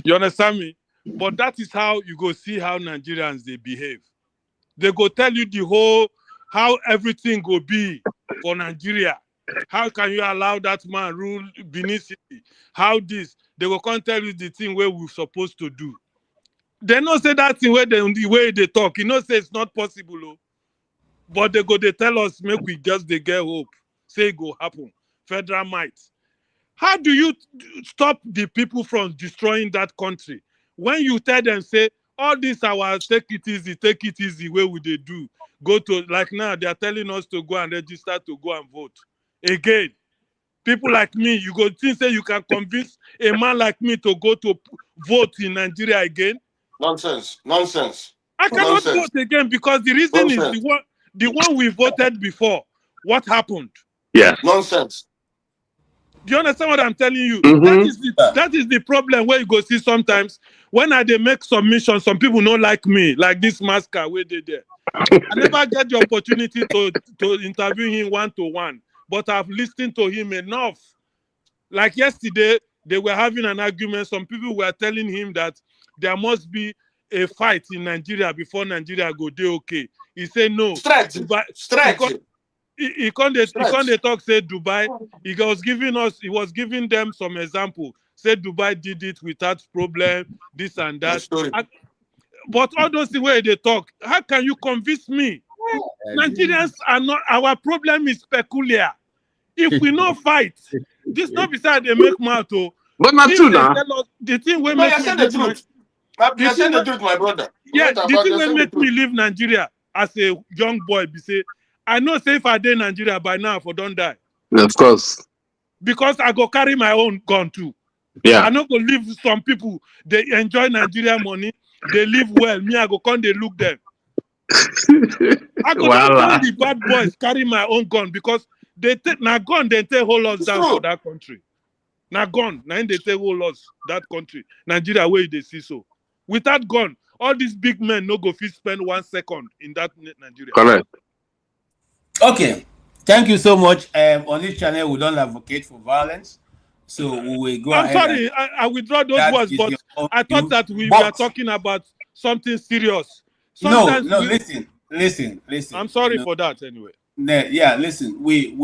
You understand me? But that is how you go see how Nigerians they behave. They go tell you the whole how everything go be for Nigeria. How can you allow that man rule Benin City? How this? They will come tell you the thing where we're supposed to do. They not say that thing where the way they talk. You know, say it's not possible. Oh. But they tell us, make we just they get hope. Say it go happen. Federal might. How do you stop the people from destroying that country? When you tell them, say, all this our take it easy, where would they do? Go to, like now, they are telling us to go and register to go and vote. Again, people like me, you go think say you can convince a man like me to go to vote in Nigeria again? Nonsense. I cannot vote again because the reason is the one we voted before. What happened? Yeah. Nonsense. Do you understand what I'm telling you? Mm-hmm. That is the problem where you go see sometimes when they make submissions, some people don't like me, like this masker where they there. I never get the opportunity to interview him one-to-one, but I've listened to him enough. Like yesterday, they were having an argument. Some people were telling him that there must be a fight in Nigeria before Nigeria go do okay. He said no. Stretch. He can't talk, say Dubai. He was giving them some example. Say Dubai did it without problem, this and that. But all those things where they talk, how can you convince me? Nigerians are not, our problem is peculiar. If we not fight, this not beside they make mouth. But not true now. The thing will make me the truth. I said the truth, my brother. Yeah, the thing will make me leave Nigeria as a young boy. Be say, I know say if I did Nigeria by now, for don't die. Of course. Because I go carry my own gun too. Yeah. I not go leave some people. They enjoy Nigeria money. They live well. Me, I go come. They look them. I go tell the bad boys carry my own gun because they take na gun. They take hold us down for that country. Na gun. Now they take hold us that country. Nigeria where they see so. Without gun, all these big men no go fit spend 1 second in that Nigeria. Correct. Okay, thank you so much. On this channel, we don't advocate for violence, so we will go ahead. I'm sorry, I withdraw those words, but I thought that we were talking about something serious. Sometimes listen. I'm sorry for that anyway. Yeah, listen. We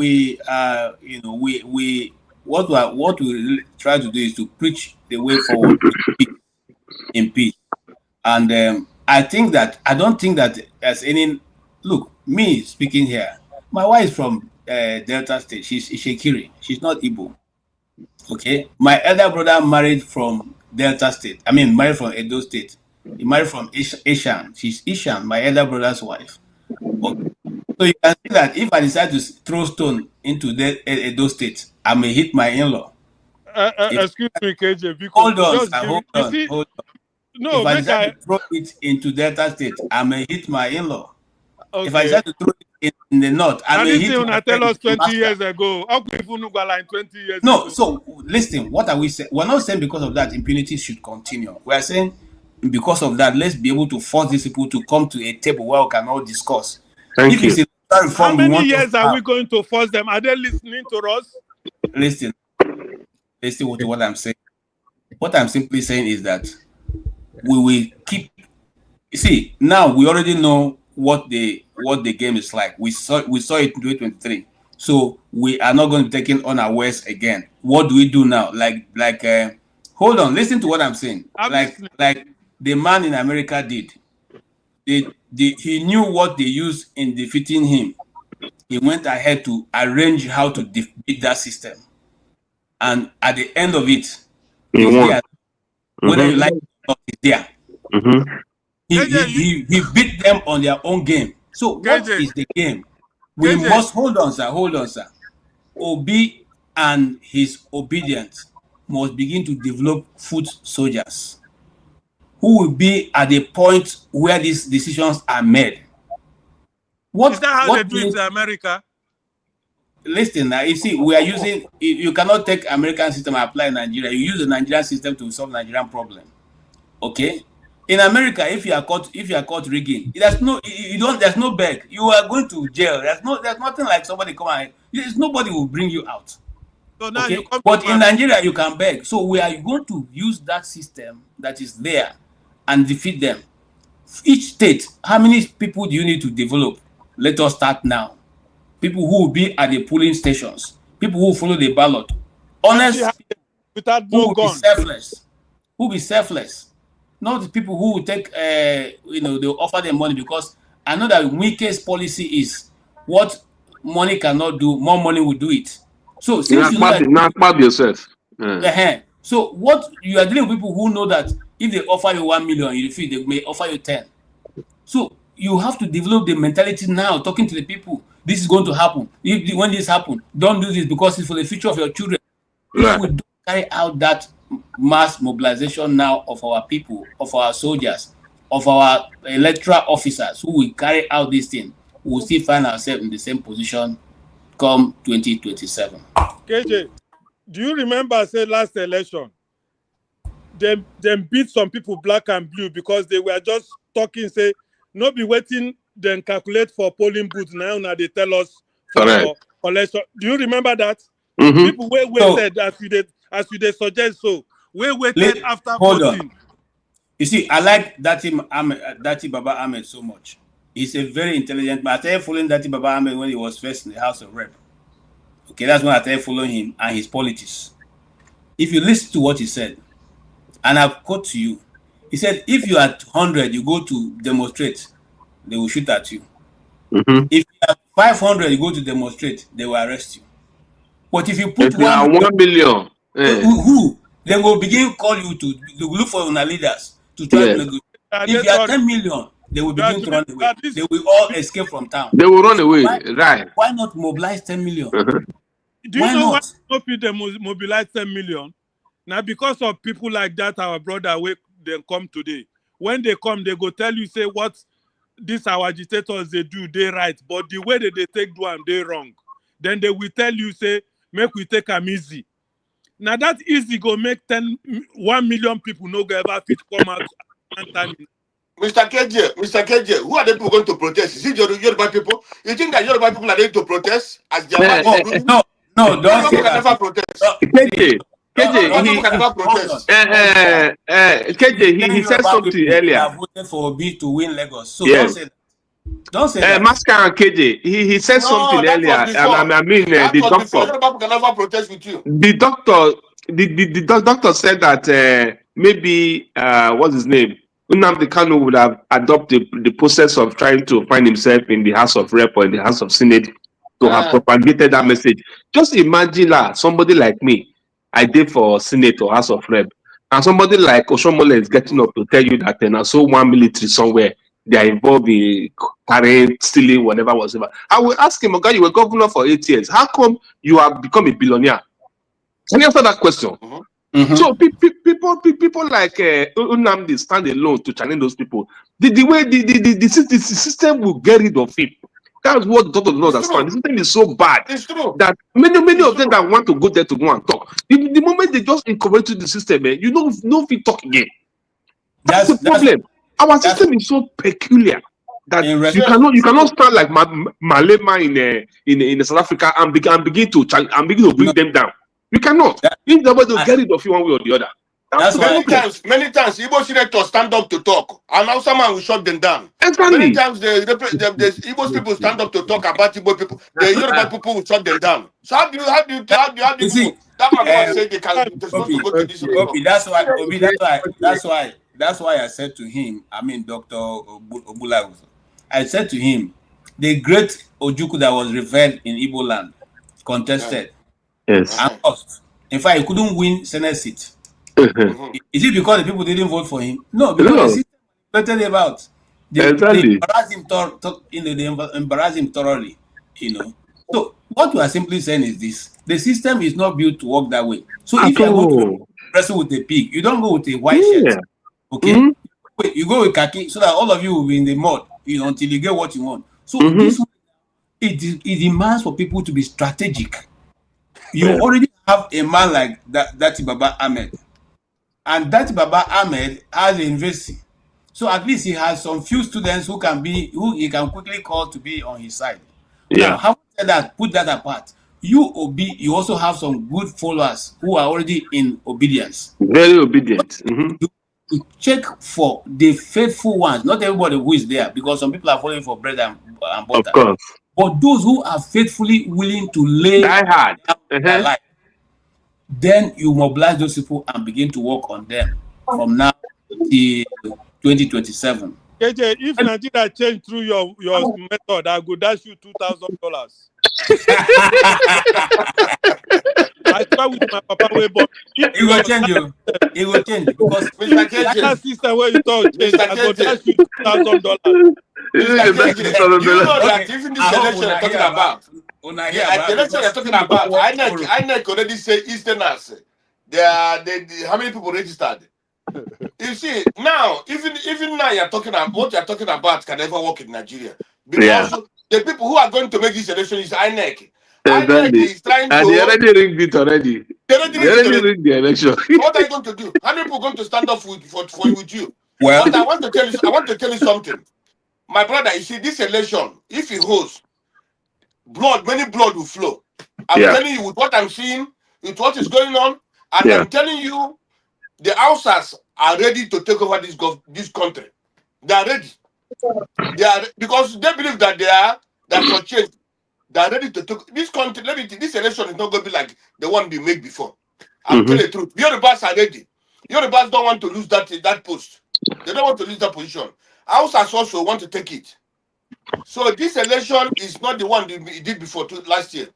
what we try to do is to preach the way forward in peace, and I don't think that there's any. Look, me speaking here. My wife is from Delta State. She's Ishekiri. She's not Igbo. Okay. My elder brother married from Delta State. I mean, married from Edo State. He married from Ishan. She's Ishan, my elder brother's wife. Okay. So you can see that if I decide to throw stone into Edo State, I may hit my in-law. Excuse me, KJ. Hold on. No, if I decide to throw it into Delta State, I may hit my in-law. Okay. If I decide to throw it in the north, I may hit my tell us 20 years ago. How could you like 20 years No, ago? so listen, what are we saying? We're not saying because of that impunity should continue. We're saying because of that, let's be able to force these people to come to a table where we can all discuss. Thank you. How many years are we going to force them? Are they listening to us? Listen to what I'm saying. What I'm simply saying is that we will keep. You see, now we already know what the game is like. We saw it in 2023. So we are not going to be taken unawares again. What do we do now? Hold on, listen to what I'm saying. Like the man in America did. He knew what they used in defeating him. He went ahead to arrange how to defeat that system. And at the end of it, he's there. Whether you like it or not, he's there. He beat them on their own game. So what is the game? We must hold on, sir. Obi and his obedience must begin to develop foot soldiers who will be at the point where these decisions are made. Is that how they do it in America? Listen, now you see, we are using. You cannot take American system and apply in Nigeria. You use the Nigerian system to solve Nigerian problem. Okay. In America, if you are caught rigging, there's no beg. You are going to jail. There's nothing like somebody come and nobody will bring you out. So now okay? But in Nigeria, you can beg. So we are going to use that system that is there and defeat them. Each state, how many people do you need to develop? Let us start now. People who will be at the polling stations, people who follow the ballot, honest, without who will be selfless, not the people who will take, they'll offer them money, because I know that weakest policy is what money cannot do, more money will do it. So since not yourself. So what you are dealing with people who know that if they offer you 1 million, you refuse, they may offer you 10. So you have to develop the mentality now, talking to the people. This is going to happen. When this happens, don't do this because it's for the future of your children. If we don't carry out that mass mobilization now of our people, of our soldiers, of our electoral officers who will carry out this thing, we will still find ourselves in the same position come 2027. KJ, do you remember, say, last election, them beat some people black and blue because they were just talking, say, not be waiting, then calculate for polling booths. Now they tell us for election. Do you remember that? People waited as you they suggest so. We waited after voting. You see, I like Dati Baba Ahmed so much. He's a very intelligent man. I started following Dati Baba Ahmed when he was first in the House of Rep. Okay, that's when I started following him and his politics. If you listen to what he said, and I've quote to you, he said, if you are 100, you go to demonstrate, they will shoot at you. If you are 500, you go to demonstrate, they will arrest you. But if you put 1 million, who? They will begin call you to look for your leaders to try to negotiate. If you are 10 million, they will begin to run away. They will all escape from town. They will run away, right? Why not mobilize 10 million? Do you know why they mobilize 10 million? Now, because of people like that, our brother, they come today. When they come, they go tell you, say, what these our agitators, they do, they right. But the way that they take do them, they wrong. Then they will tell you, say, make we take them easy. Now, that easy go make 1 million people no go ever fit come out one time. Mr. KJ, who are the people going to protest? Is it Yoruba people? You think that Yoruba people are going to protest as their No, don't say that. Never protest. KJ, he said something earlier. Voted for Obi to win Lagos. So don't say that. Don't say that. Masker and KJ, he said something earlier. I mean, the doctor. Yoruba can never protest with you. The doctor said that maybe what's his name? Nnamdi Kanu would have adopted the process of trying to find himself in the House of Rep or in the House of Senate to have propagated that message. Just imagine somebody like me, I did for Senate or House of Rep, and somebody like Oshomole is getting up to tell you that I saw one military somewhere, they are involved in carrying, stealing, whatever. I will ask him, okay, you were governor for 8 years. How come you have become a billionaire? Can you answer that question? So people like Nnamdi stand alone to challenge those people. The way the system will get rid of him. That's what the doctor knows. That's fine. The system is so bad that many of them that want to go there to go and talk. The moment they just incorporate to the system, you don't fit talk again. That's the problem. Our system is so peculiar that you cannot stand like Malema in South Africa and begin to bring them down. You cannot. If nobody will get rid of you one way or the other. That's many times Igbo senators stand up to talk, and now someone will shut them down. Exactly. Many times the Igbo people stand up to talk about Igbo people. The Yoruba people will shut them down. So how do you see? That man say they can. That's why I said to him. I mean, Dr. Ogbunwezeh. I said to him, the great Ojukwu that was revered in Igbo land contested. Yes. And lost. In fact, he couldn't win Senate seat. Is it because the people didn't vote for him? No, because the system Totally about. They embarrass him, they embarrass him thoroughly, So what we are simply saying is this: the system is not built to work that way. So if you are going to wrestle with a pig, you don't go with a white shirt, okay? You go with khaki so that all of you will be in the mud, until you get what you want. So this one, it demands for people to be strategic. You already have a man like Dati Baba Ahmed, and Dati Baba Ahmed has a university. So at least he has some few students who he can quickly call to be on his side. Now, having said that, put that apart. You also have some good followers who are already in obedience. Very obedient. To check for the faithful ones, not everybody who is there, because some people are following for bread and butter. Of course. But those who are faithfully willing to lay down their life, then you mobilize those people and begin to work on them from now till 2027. KJ, if Nigeria change through your method, I go dash you $2,000. I start with my papa way, but it will change you. It will change because that system where you talk change, I go dash you $2,000. You know that even this election you're talking about, the election you're talking about, INEC already say Easterners. How many people registered? You see, now, even now you're talking about what you're talking about can never work in Nigeria. Because the people who are going to make this election is INEC. INEC is trying to... And they already rigged it already. They already rigged the election. What are you going to do? How many people are going to stand up with you? Well, but I want to tell you something. My brother, you see, this election, if it holds, many blood will flow. I'm telling you, with what I'm seeing, with what is going on, and I'm telling you, the Hausas are ready to take over this country. They are ready. Because they believe that that for change. They are ready to take this country. This election is not going to be like the one they made before. I'm telling the truth. Yorubas are ready. Yorubas don't want to lose that post. They don't want to lose that position. Hausas also want to take it. So this election is not the one they did before last 2 years.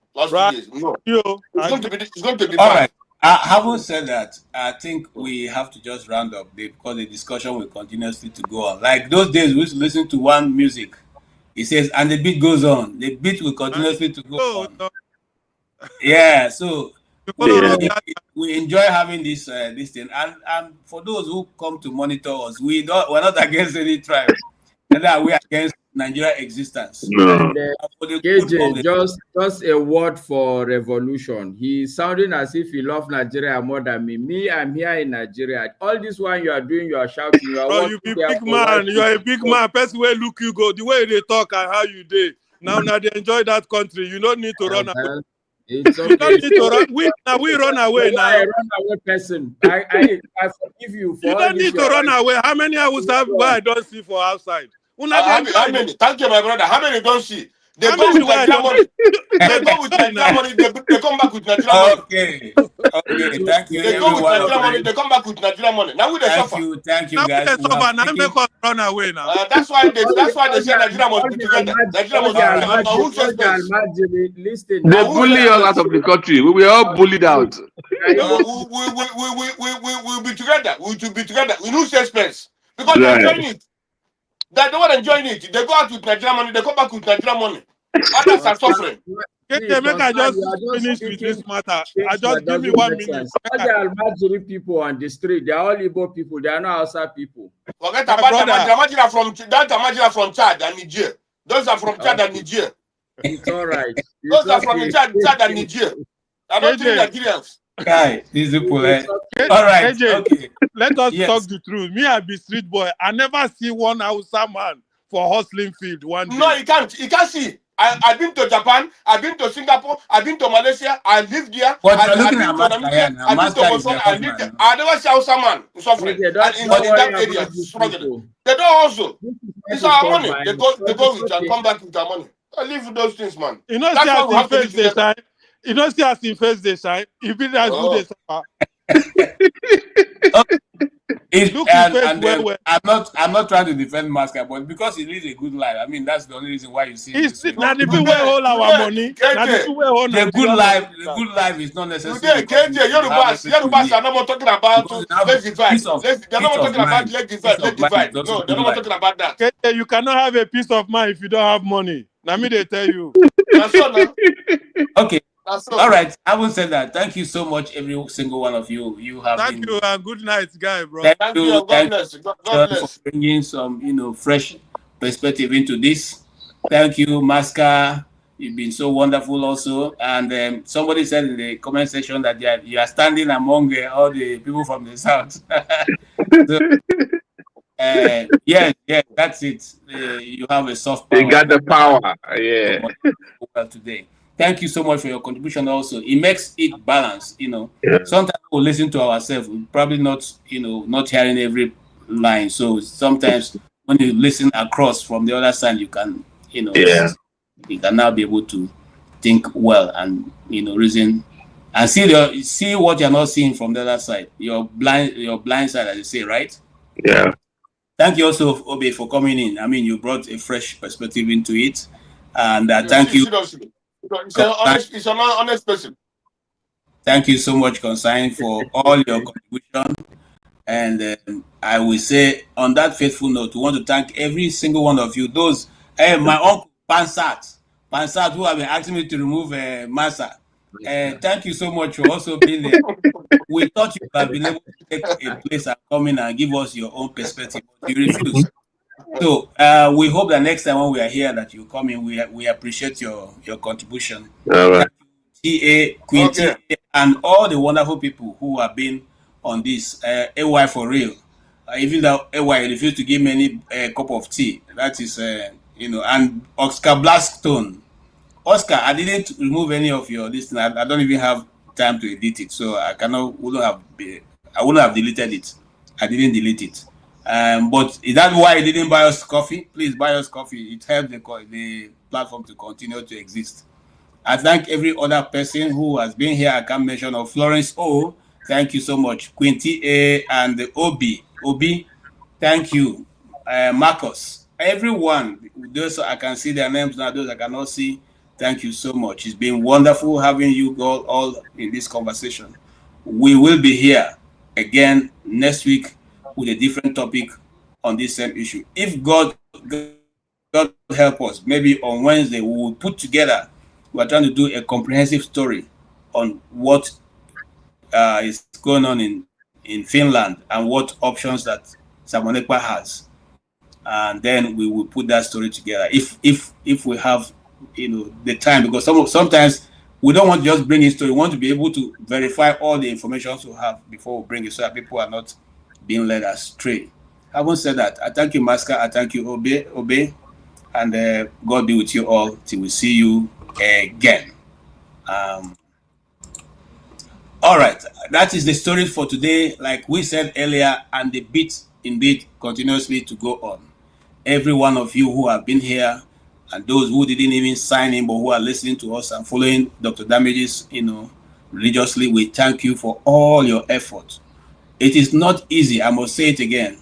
No. It's going to be all right. Having said that, I think we have to just round up because the discussion will continuously to go on. Like those days, we used to listen to one music. It says, and the beat goes on. The beat will continuously to go on. Yeah, so we enjoy having this thing. And for those who come to monitor us, we're not against any tribe. Neither we're against Nigeria existence. No. KJ, just a word for revolution. He's sounding as if he loves Nigeria more than me. Me, I'm here in Nigeria. All this one you are doing, you are shouting. You be big man. You are a big man. Person where look you go, the way they talk and how you did. Now they enjoy that country. You don't need to run away. It's okay. You don't need to run. We run away now. I run away person. I forgive you for you don't need to run away. How many I will have where I don't see for outside? How many? Thank you, my brother. How many don't see? They go with Nigeria money. They go with Nigeria money. They come back with Nigeria money. Okay, thank you. They go with Nigeria money. They come back with Nigeria money. Now we they suffer. Thank you, guys. Now make us run away now. That's why they say Nigeria must be together. Nigeria must be together. Listen. They bully us out of the country. We were all bullied out. We'll be together. We will be together. We lose suspense because they're enjoying it. They don't want to enjoy it. They go out with Nigeria money. They come back with Nigeria money. Others are suffering. Okay, make I just finish with this matter. I just give me 1 minute. All the Almajiri people on the street, they are all Igbo people. They are not outside people. Forget about Almajiri from Chad and Niger. Those are from Chad and Niger. It's all right. Those are from Chad and Niger. I don't think Nigerians. Guy, these people. All right. KJ, okay. Let us talk the truth. Me, I be street boy. I never see one Hausa man for hustling field one day. No, you can't. You can't see. I've been to Japan. I've been to Singapore. I've been to Malaysia. I lived there. I've been to Namibia. I've been to Botswana. I lived there. I never see Hausa man suffering. And in that area, struggling. They don't hustle. It's our money. They go with and come back with our money. I live with those things, man. You know, see as in face they shine. You know, see as in face they shine. You be as good as Look his face well. I'm not trying to defend Masca, but because he lives a good life. I mean, that's the only reason why you see him. Now the people hold our money. Now the people hold the good life is not necessarily. Today, KJ, Yorubas are not talking about let's divide. They're not talking about let's divide. No, they're not talking about that. KJ, you cannot have a peace of mind if you don't have money. Now me they tell you. That's all now. Okay. All right. I will say that. Thank you so much, every single one of you. You have Thank you and good night, guy, bro. Thank you. God bless. God bless. For bringing some, fresh perspective into this. Thank you, Masca. You've been so wonderful also. And somebody said in the comment section that you are standing among all the people from the South. So, yeah, that's it. You have a soft power. They got the power. Yeah. Well, today. Thank you so much for your contribution also. It makes it balanced, Yeah. Sometimes we'll listen to ourselves, we're probably not, not hearing every line. So sometimes when you listen across from the other side, you can, you can now be able to think well and, reason and see what you're not seeing from the other side. Your blind side, as you say, right? Yeah. Thank you also, Obe, for coming in. I mean, you brought a fresh perspective into it. And thank you. Seriously. It's an honest person. Thank you so much, Consign, for all your contribution. And I will say, on that faithful note, we want to thank every single one of you. Those, my uncle Pansat, who have been asking me to remove Massa. Thank you so much for also being there. We thought you have been able to take a place and come in and give us your own perspective, but you refused. So we hope that next time when we are here that you come in, we appreciate your contribution. All right. TA, Queen TA, and all the wonderful people who have been on this AY for real. Even though AY refused to give me a cup of tea, that is, and Oscar Blackstone. Oscar, I didn't remove any of your listening. I don't even have time to edit it, so I wouldn't have deleted it. I didn't delete it. But is that why you didn't buy us coffee? Please buy us coffee. It helps the platform to continue to exist. I thank every other person who has been here. I can't mention Florence O. Thank you so much. Quinty A and Obi. Thank you. Marcus. Everyone. Those I can see their names now. Those I cannot see. Thank you so much. It's been wonderful having you all in this conversation. We will be here again next week with a different topic on this same issue. If God help us, maybe on Wednesday we will put together. We are trying to do a comprehensive story on what is going on in Finland and what options that Simon Ekpa has, and then we will put that story together. If we have the time, because sometimes we don't want to just bring history. We want to be able to verify all the information we have before we bring it, so that people are not being led astray. Having said that, I thank you, Masca. I thank you, Obe, and God be with you all till we see you again. All right, that is the story for today. Like we said earlier, and the beat indeed continuously to go on. Every one of you who have been here, and those who didn't even sign in but who are listening to us and following Dr. Damages, religiously, we thank you for all your effort. It is not easy. I must say it again.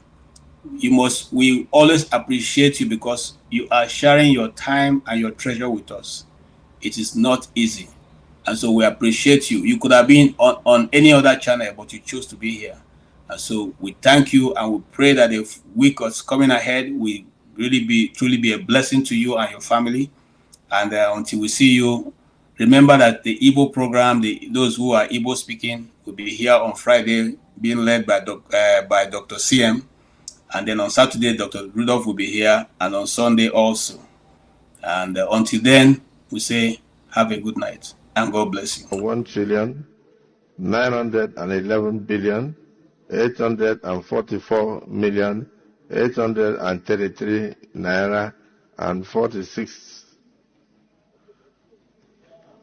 We always appreciate you because you are sharing your time and your treasure with us. It is not easy. And so we appreciate you. You could have been on any other channel, but you chose to be here. And so we thank you, and we pray that the week that's coming ahead will really truly be a blessing to you and your family. And until we see you, remember that the Igbo program, those who are Igbo speaking, will be here on Friday, being led by Dr. CM. And then on Saturday, Dr. Rudolph will be here, and on Sunday also. And until then, we say, have a good night, and God bless you. 1,911,844,833 naira and 46.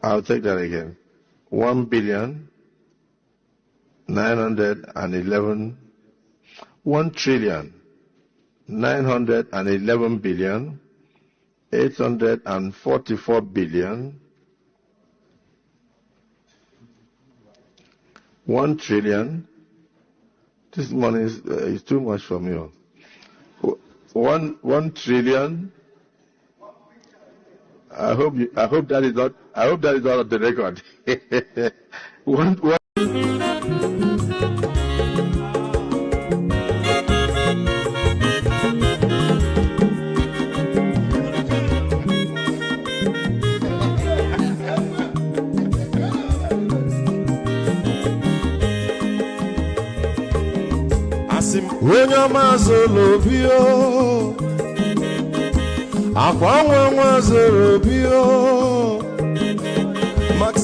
I'll take that again. 1,911,000,000 844 billion 1,911,000,000 This money is too much for me. 1 trillion. I hope that is not on the record. one. When your mazolo bio, akwa mazolo bio. Max,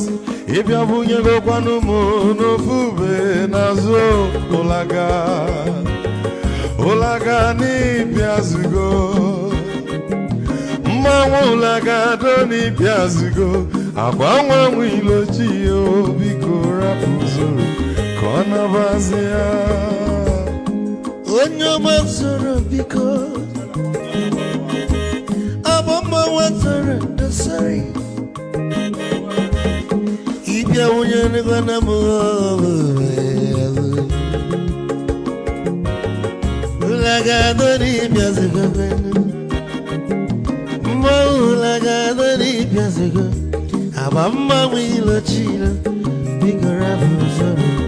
if you bunye go kwanu mo no fube nazo olaga ni piazugo. Ulaga doni piazugo. Akwa wilo chiyo biko rapuzoro kona bazia. Onyo mazoro biko abamba wazoro dasari ibya unyane gana mo ulaga doni piazugo ulaga doni piazugo abamba wilo chilo biko rapuzoro